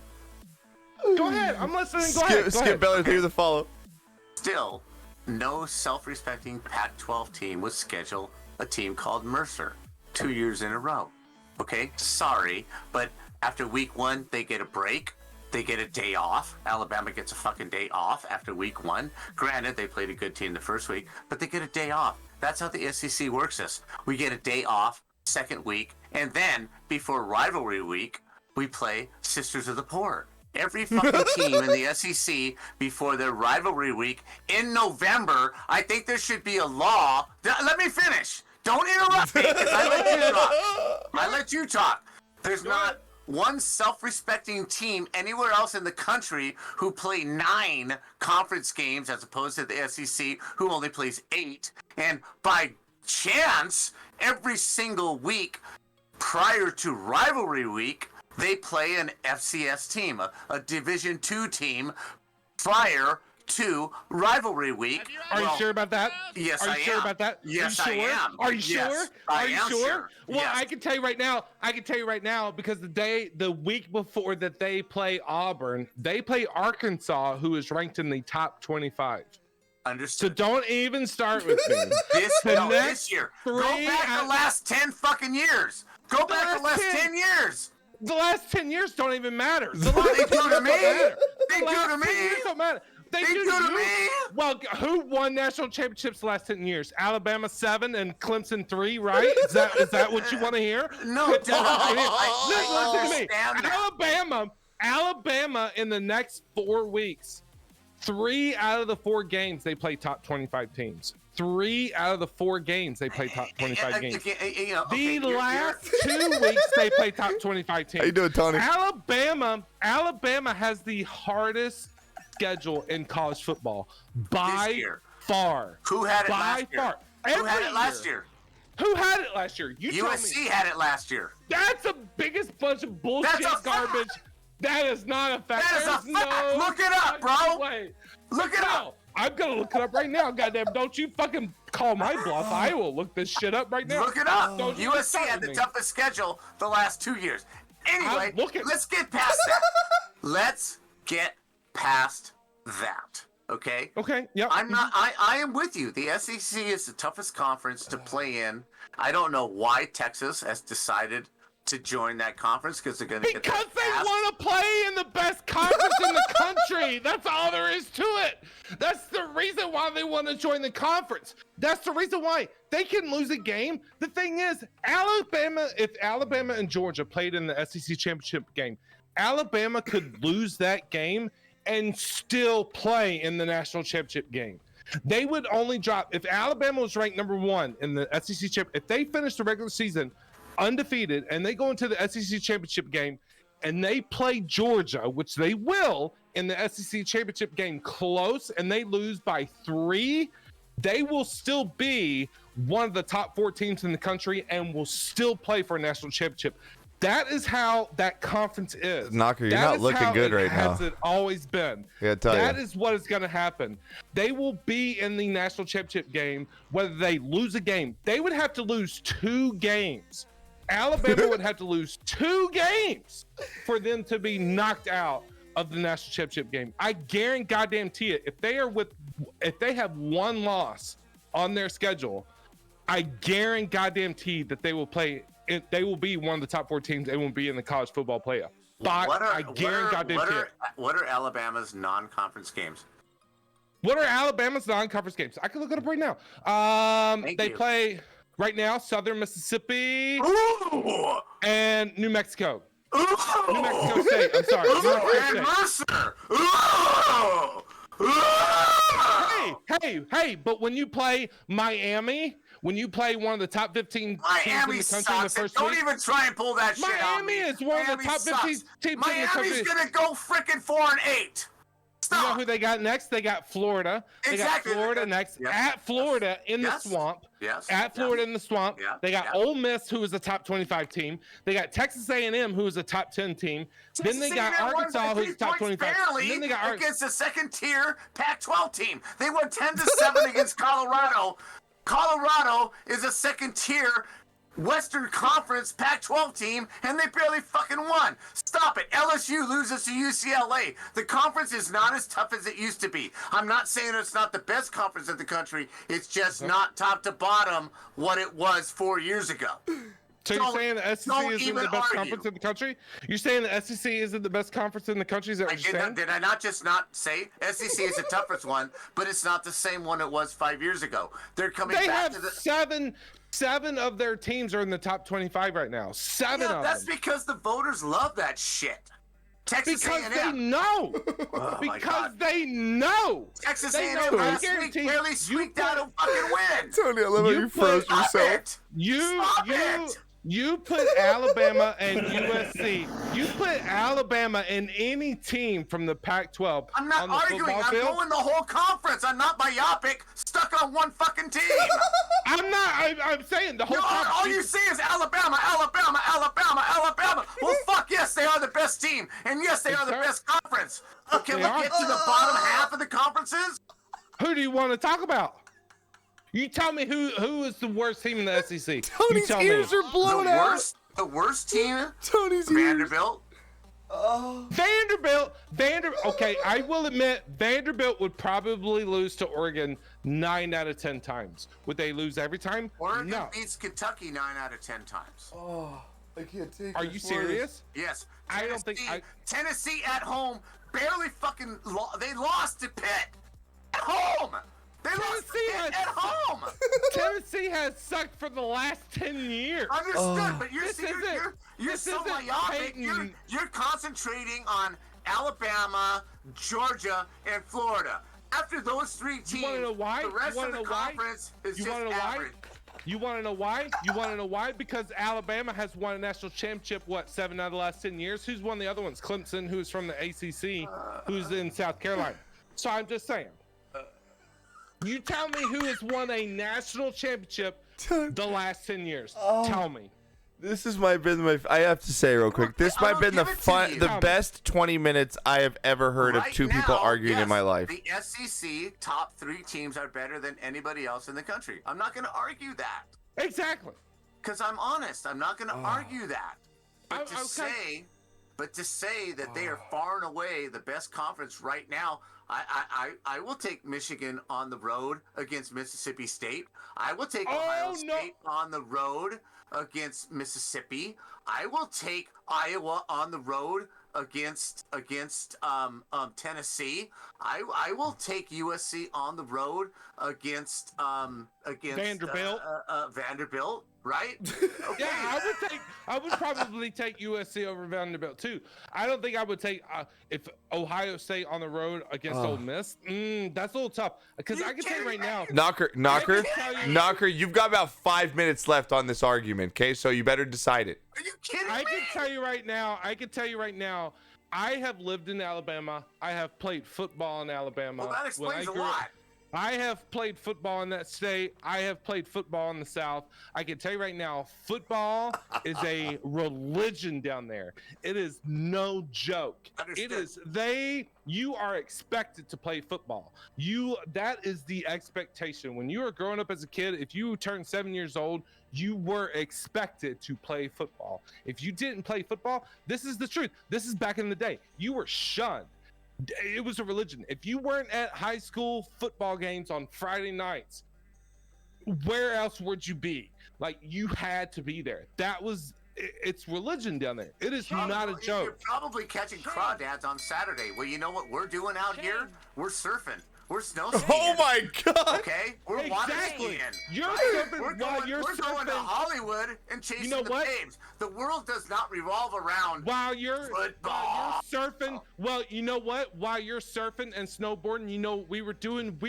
Go ahead. I'm listening. Go ahead. Skip Beller, here's the follow. Still, no self-respecting Pac-12 team would schedule a team called Mercer 2 years in a row. Okay, sorry, but after week 1, they get a break. They get a day off. Alabama gets a fucking day off after week 1. Granted, they played a good team the first week, but they get a day off. That's how the SEC works this. We get a day off second week, and then before rivalry week, we play Sisters of the Poor. Every fucking team in the SEC before their rivalry week in November, I think there should be a law. Let me finish. Don't interrupt me, because I let you talk. There's not one self-respecting team anywhere else in the country who play 9 conference games as opposed to the SEC, who only plays 8. And by chance, every single week prior to rivalry week, they play an FCS team, a Division II team, prior to rivalry week. Are you sure about that? Yes, I am. Are you sure about that? Yes, I am. Are you Yes, sure? I Are you am sure? Well, Yes. I can tell you right now, because the week before that they play Auburn, they play Arkansas, who is ranked in the top 25. So Understood. don't even start with me. This year. Go back the last 10 fucking years. Go back the last 10 years. The last 10 years don't even matter. They do to me. They do to me. Don't matter. They do to me. Well, who won national championships the last 10 years? Alabama 7 and Clemson 3, right? Is that what you want to hear? No, Listen to me. understand that. Alabama in the next 4 weeks, 3 out of the 4 games they play top 25 teams. 3 out of the 4 games they play top 25 games. The last 2 weeks they play top 25 teams. How you doing, Tony? Alabama has the hardest schedule in college football by far. Who had it last year? Who had it last year? Who had it last year? You tell me. USC had it last year. That's the biggest bunch of bullshit garbage. That is not a fact. That is a fact. Look it up, bro. Look it up. I'm gonna look it up right now. Goddamn! Don't you fucking call my bluff. I will look this shit up right now. Look it up. Don't you USC start had with the me. toughest schedule the last 2 years. Anyway, let's get past that. Let's get past that. Okay. Okay. Yeah. I am with you. The SEC is the toughest conference to play in. I don't know why Texas has decided to join that conference because they're going to get because they want to play in the best conference in the country. That's all there is to it. That's the reason why they want to join the conference. That's the reason why they can lose a game. The thing is, if Alabama and Georgia played in the SEC championship game, Alabama could lose that game and still play in the national championship game. They would only drop if Alabama was ranked number 1 in the SEC championship. If they finished the regular season undefeated and they go into the SEC championship game and they play Georgia, which they will in the SEC championship game, close, and they lose by 3, they will still be one of the top 4 teams in the country and will still play for a national championship. That is how that conference is. Knocker, you're not looking good right now. Has it always been. Yeah, tell you. That is what is going to happen. They will be in the national championship game, whether they lose a game. They would have to lose 2 games. Alabama would have to lose 2 games for them to be knocked out of the national championship game. I guarantee it. If they have 1 loss on their schedule, I guarantee that they will play. They will be one of the top 4 teams. They won't be in the college football playoff. What are Alabama's non-conference games? What are Alabama's non-conference games? I can look it up right now. They play right now Southern Mississippi and New Mexico. New Mexico State. I'm sorry. New Mexico State. Hey! But when you play Miami. When you play one of the top 15 teams in the country in the first Don't week, even try and pull that shit out. Miami is one of the top 15 teams in the country. Miami's gonna go freaking 4-8. Stop. You know who they got next? They got Florida. They got Florida next. Yes. At Florida in the swamp. Yes. At Florida in the swamp. Yeah. They got Ole Miss, who is a top 25 team. They got Texas A&M, who is a top 10 team. Then they got Arkansas, who's a top 25. And then they got against a second-tier Pac-12 team. They won 10-7 against Colorado. Colorado is a second-tier Western Conference Pac-12 team, and they barely fucking won. Stop it. LSU loses to UCLA. The conference is not as tough as it used to be. I'm not saying it's not the best conference in the country. It's just not top to bottom what it was 4 years ago. So you're saying the SEC isn't the best conference in the country? You're saying the SEC isn't the best conference in the country? Is that what you're saying? Did I not say SEC is the toughest one, but it's not the same one it was 5 years ago. They're coming back to the... Seven of their teams are in the top 25 right now. 7 of them. That's because the voters love that shit. Texas A&M. They know. Because they know. Texas A&M last week barely squeaked out a fucking win. Tony, I love how you froze yourself. You put Alabama and USC. You put Alabama and any team from the Pac-12. I'm not arguing. I'm going the whole conference. I'm not myopic, stuck on one fucking team. I'm saying the whole conference. All you see is Alabama, Alabama, Alabama, Alabama. Well, fuck yes, they are the best team. And yes, they are the best conference. But can we get to the bottom half of the conferences? Who do you want to talk about? You tell me who is the worst team in the SEC. Tony's ears are blown out. The worst team? Tony's Vanderbilt. Vanderbilt. Okay, I will admit Vanderbilt would probably lose to Oregon 9 out of 10 times. Would they lose every time? Oregon beats Kentucky 9 out of 10 times. I can't take Are this you more. serious? Yes. I don't think Tennessee at home barely fucking they lost to Pitt at home. They lost to Tennessee Pitt has- at home. Tennessee has sucked for the last 10 years. Understood, but you're This you're, isn't- you're, you're this so isn't myopic. Peyton. You're concentrating on Alabama, Georgia, and Florida. After those three teams, You want to know why? the rest you of want the to know why? conference is You just want to know why? average. You want to know why? You want to know why? Because Alabama has won a national championship, 7 out of the last 10 years? Who's won the other ones? Clemson, who's from the ACC, who's in South Carolina. So I'm just saying. You tell me who has won a national championship the last 10 years. Tell me. This has been my. I have to say real quick. This might have been the give it to fun, you. the best 20 minutes I have ever heard of Right two people now, arguing in yes, my life. The SEC top 3 teams are better than anybody else in the country. I'm not going to argue that Exactly. because I'm honest. I'm not going to argue that. But to okay. say that they are far and away the best conference right now, I will take Michigan on the road against Mississippi State. I will take Ohio State on the road against Mississippi. I will take Iowa on the road against Tennessee. I will take USC on the road against Vanderbilt. Vanderbilt, right? Okay. Yeah, I would probably take USC over Vanderbilt too. I don't think I would take if Ohio State on the road against Ole Miss. That's a little tough because I can tell you right now. Knocker, you've got about 5 minutes left on this argument, okay? So you better decide it. Are you kidding me? I can tell you right now. I have lived in Alabama. I have played football in Alabama. Well, that explains a lot. I have played football in that state. I have played football in the South. I can tell you right now, football is a religion down there. It is no joke. Understood. You are expected to play football. That is the expectation. When you were growing up as a kid, if you turned 7 years old, you were expected to play football. If you didn't play football, this is the truth. This is back in the day. You were shunned. It was a religion. If you weren't at high school football games on Friday nights, where else would you be? Like, you had to be there. It's religion down there. It is not a joke. You're probably catching crawdads on Saturday. Well, you know what we're doing out here? We're surfing. We're snow skiing. Oh my God! Okay, we're water skiing. You're right? surfing We're while going, you're we're going to surfing. Hollywood and chasing You know the what? babes. The world does not revolve around While football. you're surfing, well, you know what? While you're surfing and snowboarding, you know what we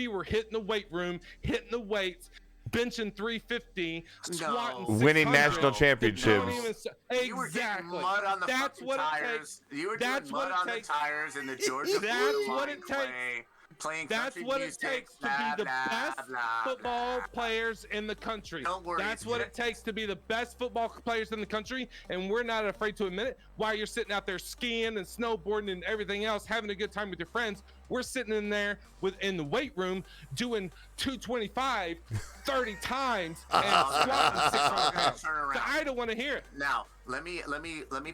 were hitting the weight room, hitting the weights, benching 350, squatting 600. Winning national championships. You were getting mud on the fucking tires. You were doing mud on the tires in the Georgia That's what it Line takes. playing That's country what it music, takes to blah, be the blah, best blah, football blah. players in the country. Don't worry, That's what it takes to be the best football players in the country, and we're not afraid to admit it. While you're sitting out there skiing and snowboarding and everything else, having a good time with your friends, we're sitting in there in the weight room doing 225 30 times and squatting 600 pounds. Turn around. I don't want to hear it. Now, let me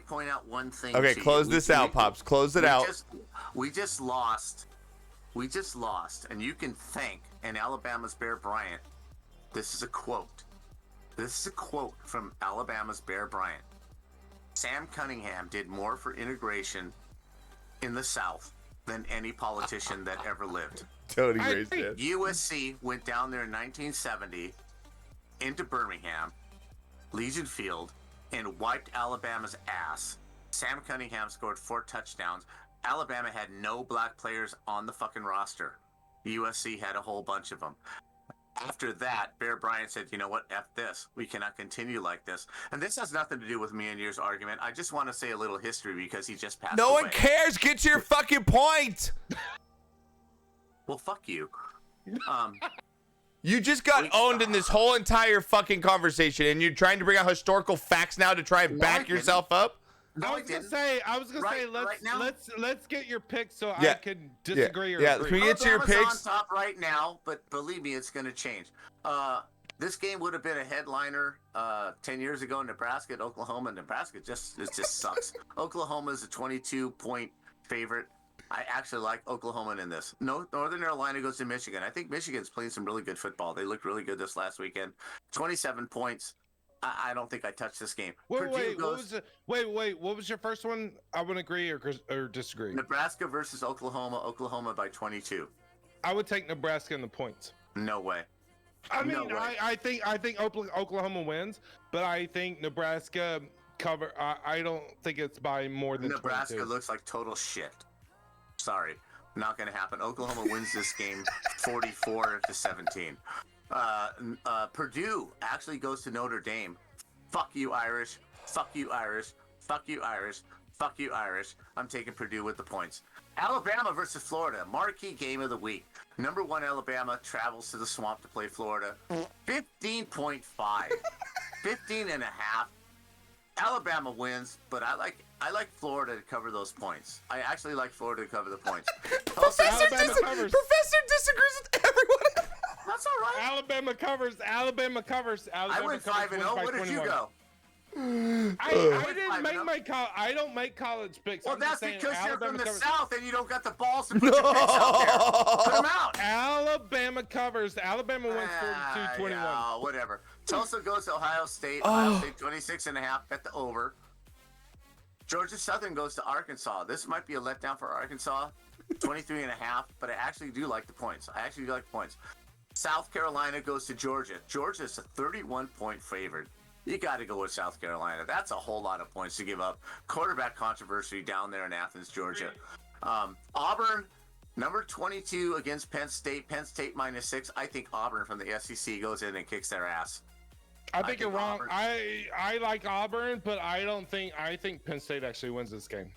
point out one thing. Okay, to close you. this out, Pops. Close it out. We just lost, and you can thank Alabama's Bear Bryant. This is a quote. This is a quote from Alabama's Bear Bryant. Sam Cunningham did more for integration in the South than any politician that ever lived. Tony I raised agree. it. USC went down there in 1970 into Birmingham, Legion Field, and wiped Alabama's ass. Sam Cunningham scored 4 touchdowns. Alabama had no black players on the fucking roster. USC had a whole bunch of them. After that, Bear Bryant said, you know what, F this. We cannot continue like this. And this has nothing to do with me and yours argument. I just want to say a little history because he just passed No away. one cares. Get to your fucking point. Well, fuck you. You just got owned in this whole entire fucking conversation, and you're trying to bring out historical facts now to try and back yourself up. No, I was gonna say, Right now? let's get your pick so Yeah. I can disagree or Yeah. agree. Can we get to your Alabama's picks? on top right now, but believe me, it's going to change. This game would have been a headliner 10 years ago in Nebraska at Oklahoma. Nebraska just sucks. Oklahoma is a 22-point favorite. I actually like Oklahoma in this. No, Northern Carolina goes to Michigan. I think Michigan's playing some really good football. They looked really good this last weekend. 27 points. I don't think I touched this game. Wait, Purdue wait, goes what was your first one? I would agree or disagree. Nebraska versus Oklahoma. Oklahoma by 22. I would take Nebraska in the points. No way. I mean, No way. I think Oklahoma wins, but I think Nebraska cover. I don't think it's by more than Nebraska 22. looks like total shit. Sorry, not going to happen. Oklahoma wins this game 44-17. Purdue actually goes to Notre Dame. Fuck you, Irish. Fuck you, Irish. Fuck you, Irish. Fuck you, Irish. I'm taking Purdue with the points. Alabama versus Florida, marquee game of the week. Number 1 Alabama travels to the swamp to play Florida. 15.5. 15 and a half. Alabama wins, but I like Florida to cover those points. I actually like Florida to cover the points. Professor Alabama covers. disagrees with everyone. That's all right. Alabama covers. Alabama covers. I Alabama went covers 5-0. wins by What did you 21. go? I didn't 5-0. make my I don't make college picks. Well, I'm just that's saying because you're Alabama from the covers. South and you don't got the balls to put your picks out there. Put them out. Alabama covers. Alabama wins 42-21. Yeah, whatever. Tulsa goes to Ohio State. Ohio State 26.5 at the over. Georgia Southern goes to Arkansas. This might be a letdown for Arkansas. 23.5, but I actually do like the points. South Carolina goes to Georgia. Georgia's a 31-point favorite. You got to go with South Carolina. That's a whole lot of points to give up. Quarterback controversy down there in Athens, Georgia. Auburn, number 22 against Penn State. Penn State -6. I think Auburn from the SEC goes in and kicks their ass. I think you're wrong. Auburn. I like Auburn, but I think Penn State actually wins this game.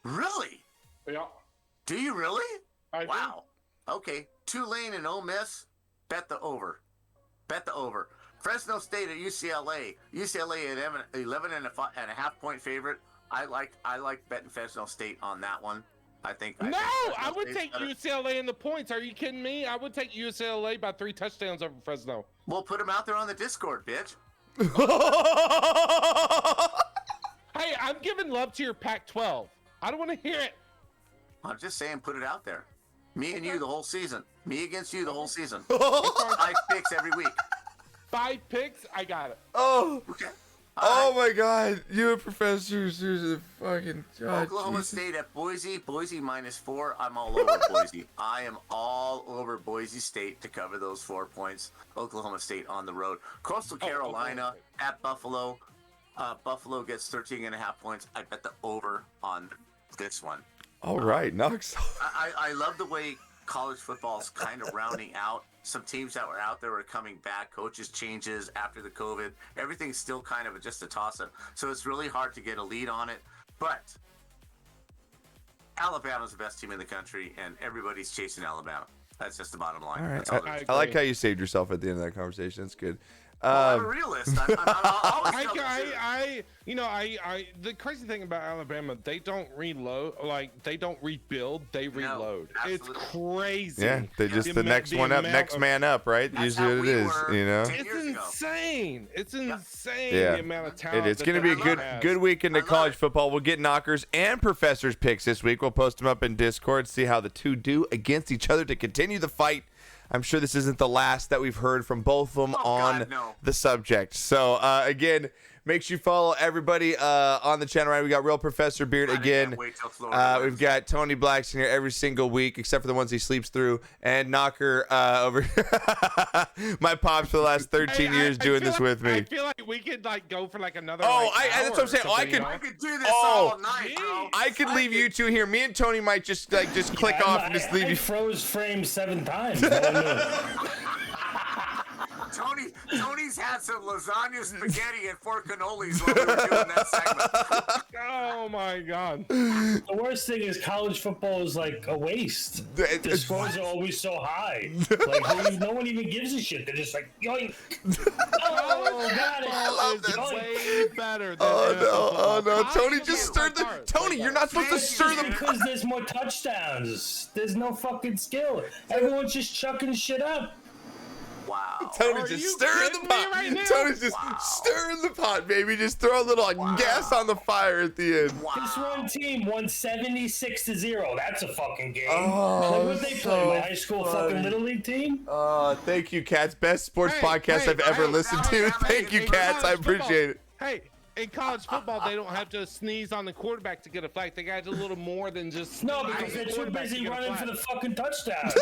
Really? Yeah. Do you really? I do. Wow. Okay. Tulane and Ole Miss. Bet the over. Bet the over. Fresno State at UCLA. UCLA at 11.5 point favorite. I like betting Fresno State on that one. I think No, Fresno I would State's take better. UCLA in the points. Are you kidding me? I would take UCLA by 3 touchdowns over Fresno. We'll put them out there on the Discord, bitch. Hey, I'm giving love to your Pac-12. I don't want to hear it. I'm just saying, put it out there. Me and you the whole season. Me against you the whole season. Oh. 5 picks every week. 5 picks, I got it. Oh. Okay. Oh my God! You and Professor Susan fucking Oklahoma Jesus. State at Boise. Boise -4. I'm all over Boise. I am all over Boise State to cover those 4 points. Oklahoma State on the road. Coastal Carolina at Buffalo. Buffalo gets 13.5 points. I bet the over on this one. All right, Knox. I love the way college football is kind of rounding out. Some teams that were out there are coming back. Coaches changes after the COVID. Everything's still kind of just a toss-up. So it's really hard to get a lead on it. But Alabama's the best team in the country, and everybody's chasing Alabama. That's just the bottom line. All right. That's all there is. I like how you saved yourself at the end of that conversation. That's good. I'm a realist. I'm always telling the truth. The crazy thing about Alabama, they don't reload, they don't rebuild, they reload. It's absolutely. crazy. Yeah, they just the next the one up, amount next of- man up, right? That's Usually how what it we is, were you know. 10 It's years ago. insane. It's insane Yeah. the amount of talent. It's going to be a good weekend I of love college it. football. We'll get knockers and professors picks this week. We'll post them up in Discord, see how the two do against each other to continue the fight. I'm sure this isn't the last that we've heard from both of them on God, no. the subject. So, again, make sure you follow everybody on the channel. Right, we got Real Professor Beard I again. can't wait till Florida We've wins. got Tony Blackson here every single week, except for the ones he sleeps through, and Knocker over my pops for the last 13 years doing this with me. I feel like we could go for another. Oh, hour that's what I'm saying. or Oh, I something, could- you know? I could do this Oh, all night, bro. I could leave you two here. Me and Tony might just click off and just leave I you. froze frame 7 times. No one knew. Tony's had some lasagna, spaghetti, and 4 cannolis while we were doing that segment. Oh my God. The worst thing is college football is like a waste. The scores are always so high. No one even gives a shit. They're just like, yoink. Oh, got it. love this. Yoink. Way better than Oh no! NFL. Tony just stirred the. Tony, you're not supposed to stir It's them. because there's more touchdowns. There's no fucking skill. Everyone's just chucking shit up. Wow. Tony's just stirring the pot. Right now? Tony's just stirring the pot, baby. Just throw a little gas on the fire at the end. This one team won 76-0. That's a fucking game. Oh, Look what they so play. My high school funny. fucking little league team. Thank you, Cats. Best sports podcast hey, I've ever hey, listened hey, to. hey, Thank you, hey, Cats. I college football- appreciate it. Hey, in college football, they don't have to sneeze on the quarterback to get a flag. They got to do a little more than just No, sneeze because on they're the too quarterback to busy get a running for flag. the fucking touchdown.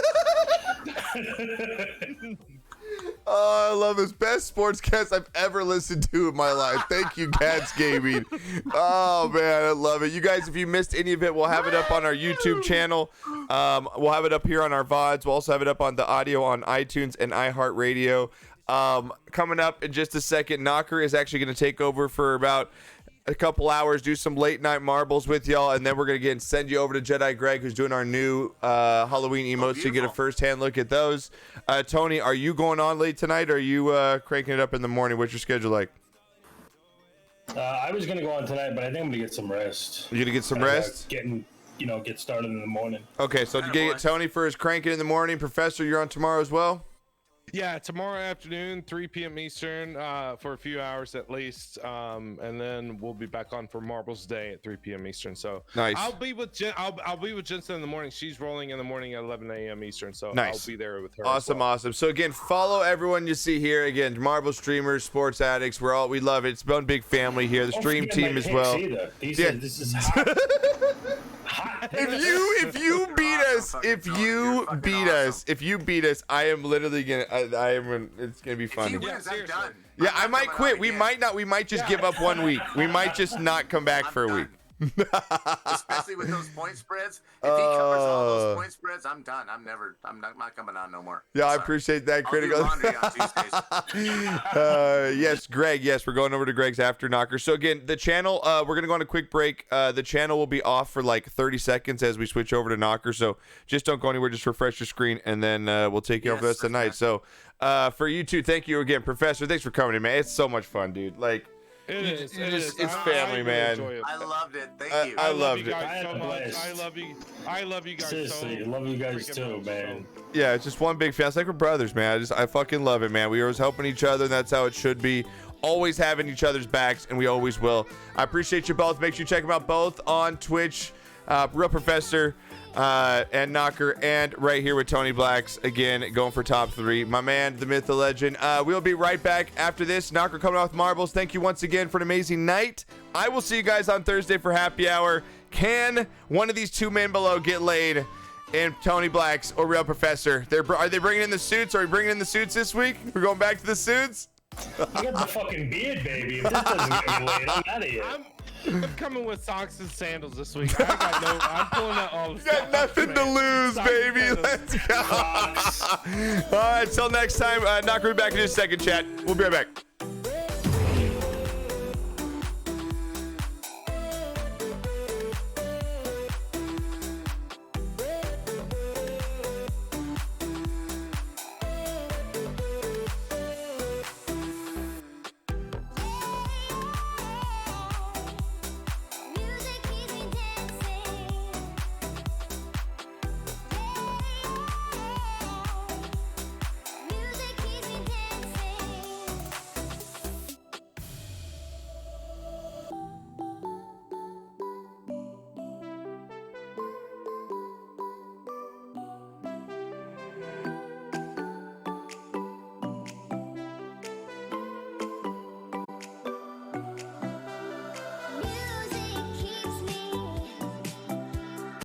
Oh, I love this. Best sportscast I've ever listened to in my life. Thank you, Cats Gaming. Oh, man, I love it. You guys, if you missed any of it, we'll have it up on our YouTube channel. We'll have it up here on our VODs. We'll also have it up on the audio on iTunes and iHeartRadio. Coming up in just a second, Knocker is actually going to take over for about a couple hours, do some late night marbles with y'all, and then we're going to send you over to Jedi Greg, who's doing our new Halloween emotes, so you get a first-hand look at those. Tony, are you going on late tonight, or are you cranking it up in the morning? What's your schedule like? I was gonna go on tonight, but I think I'm gonna get some rest. You going to get some rest? Get started in the morning. Okay, so you get Tony for his cranking in the morning. Professor, you're on tomorrow as well? Yeah, tomorrow afternoon, 3 p.m. Eastern, for a few hours at least, and then we'll be back on for Marbles Day at 3 p.m. Eastern. So Nice. I'll be with I'll be with Jensen in the morning. She's rolling in the morning at 11 a.m. Eastern, so Nice. I'll be there with her. Awesome, as well. awesome. So again, follow everyone you see here. Again, Marble streamers, sports addicts. We love it. It's one big family here. The Don't stream forget my team as picks well. either. Yeah. This is hot. If you beat us, I am literally gonna. It's gonna be If he funny. wins, I'm seriously. done. Yeah, I'm I not might coming quit. on We again. might not. We might just give up 1 week. We might just not come back for a week. Especially with those point spreads. If he covers all Uh, those point spreads, I'm done. I'm not coming on no more. Yeah, I Sorry. appreciate that, I'll do critical. laundry on Tuesdays. Yes, Greg. Yes, we're going over to Greg's after knocker. So again, the channel. We're gonna go on a quick break. The channel will be off for like 30 seconds as we switch over to knocker. So just don't go anywhere. Just refresh your screen, and then we'll take you over the rest of the night. So for you two, thank you again, Professor. Thanks for coming in, man. It's so much fun, dude. Like. It is. It's family, man. enjoy it. I loved it. Thank you. I I loved love you it. guys so I much. blessed. I love you guys Seriously, so love you guys freaking too, much, man. Yeah, it's just one big fan. It's like we're brothers, man. I fucking love it, man. We always helping each other, and that's how it should be. Always having each other's backs, and we always will. I appreciate you both. Make sure you check them out both on Twitch. Real Professor and Knocker, and right here with Tony Blacks, again, going for top 3. My man, the myth, the legend. We'll be right back after this. Knocker coming off marbles. Thank you once again for an amazing night. I will see you guys on Thursday for happy hour. Can one of these two men below get laid in Tony Blacks or Real Professor? Are they bringing in the suits? Are we bringing in the suits this week? We're going back to the suits? You got the fucking beard, baby. If this doesn't get me laid, I'm out of here. I'm coming with socks and sandals this week. I'm pulling out all the You got nothing to lose, baby. Let's go. All right, till next time. Knocker, be back in just a second, chat. We'll be right back.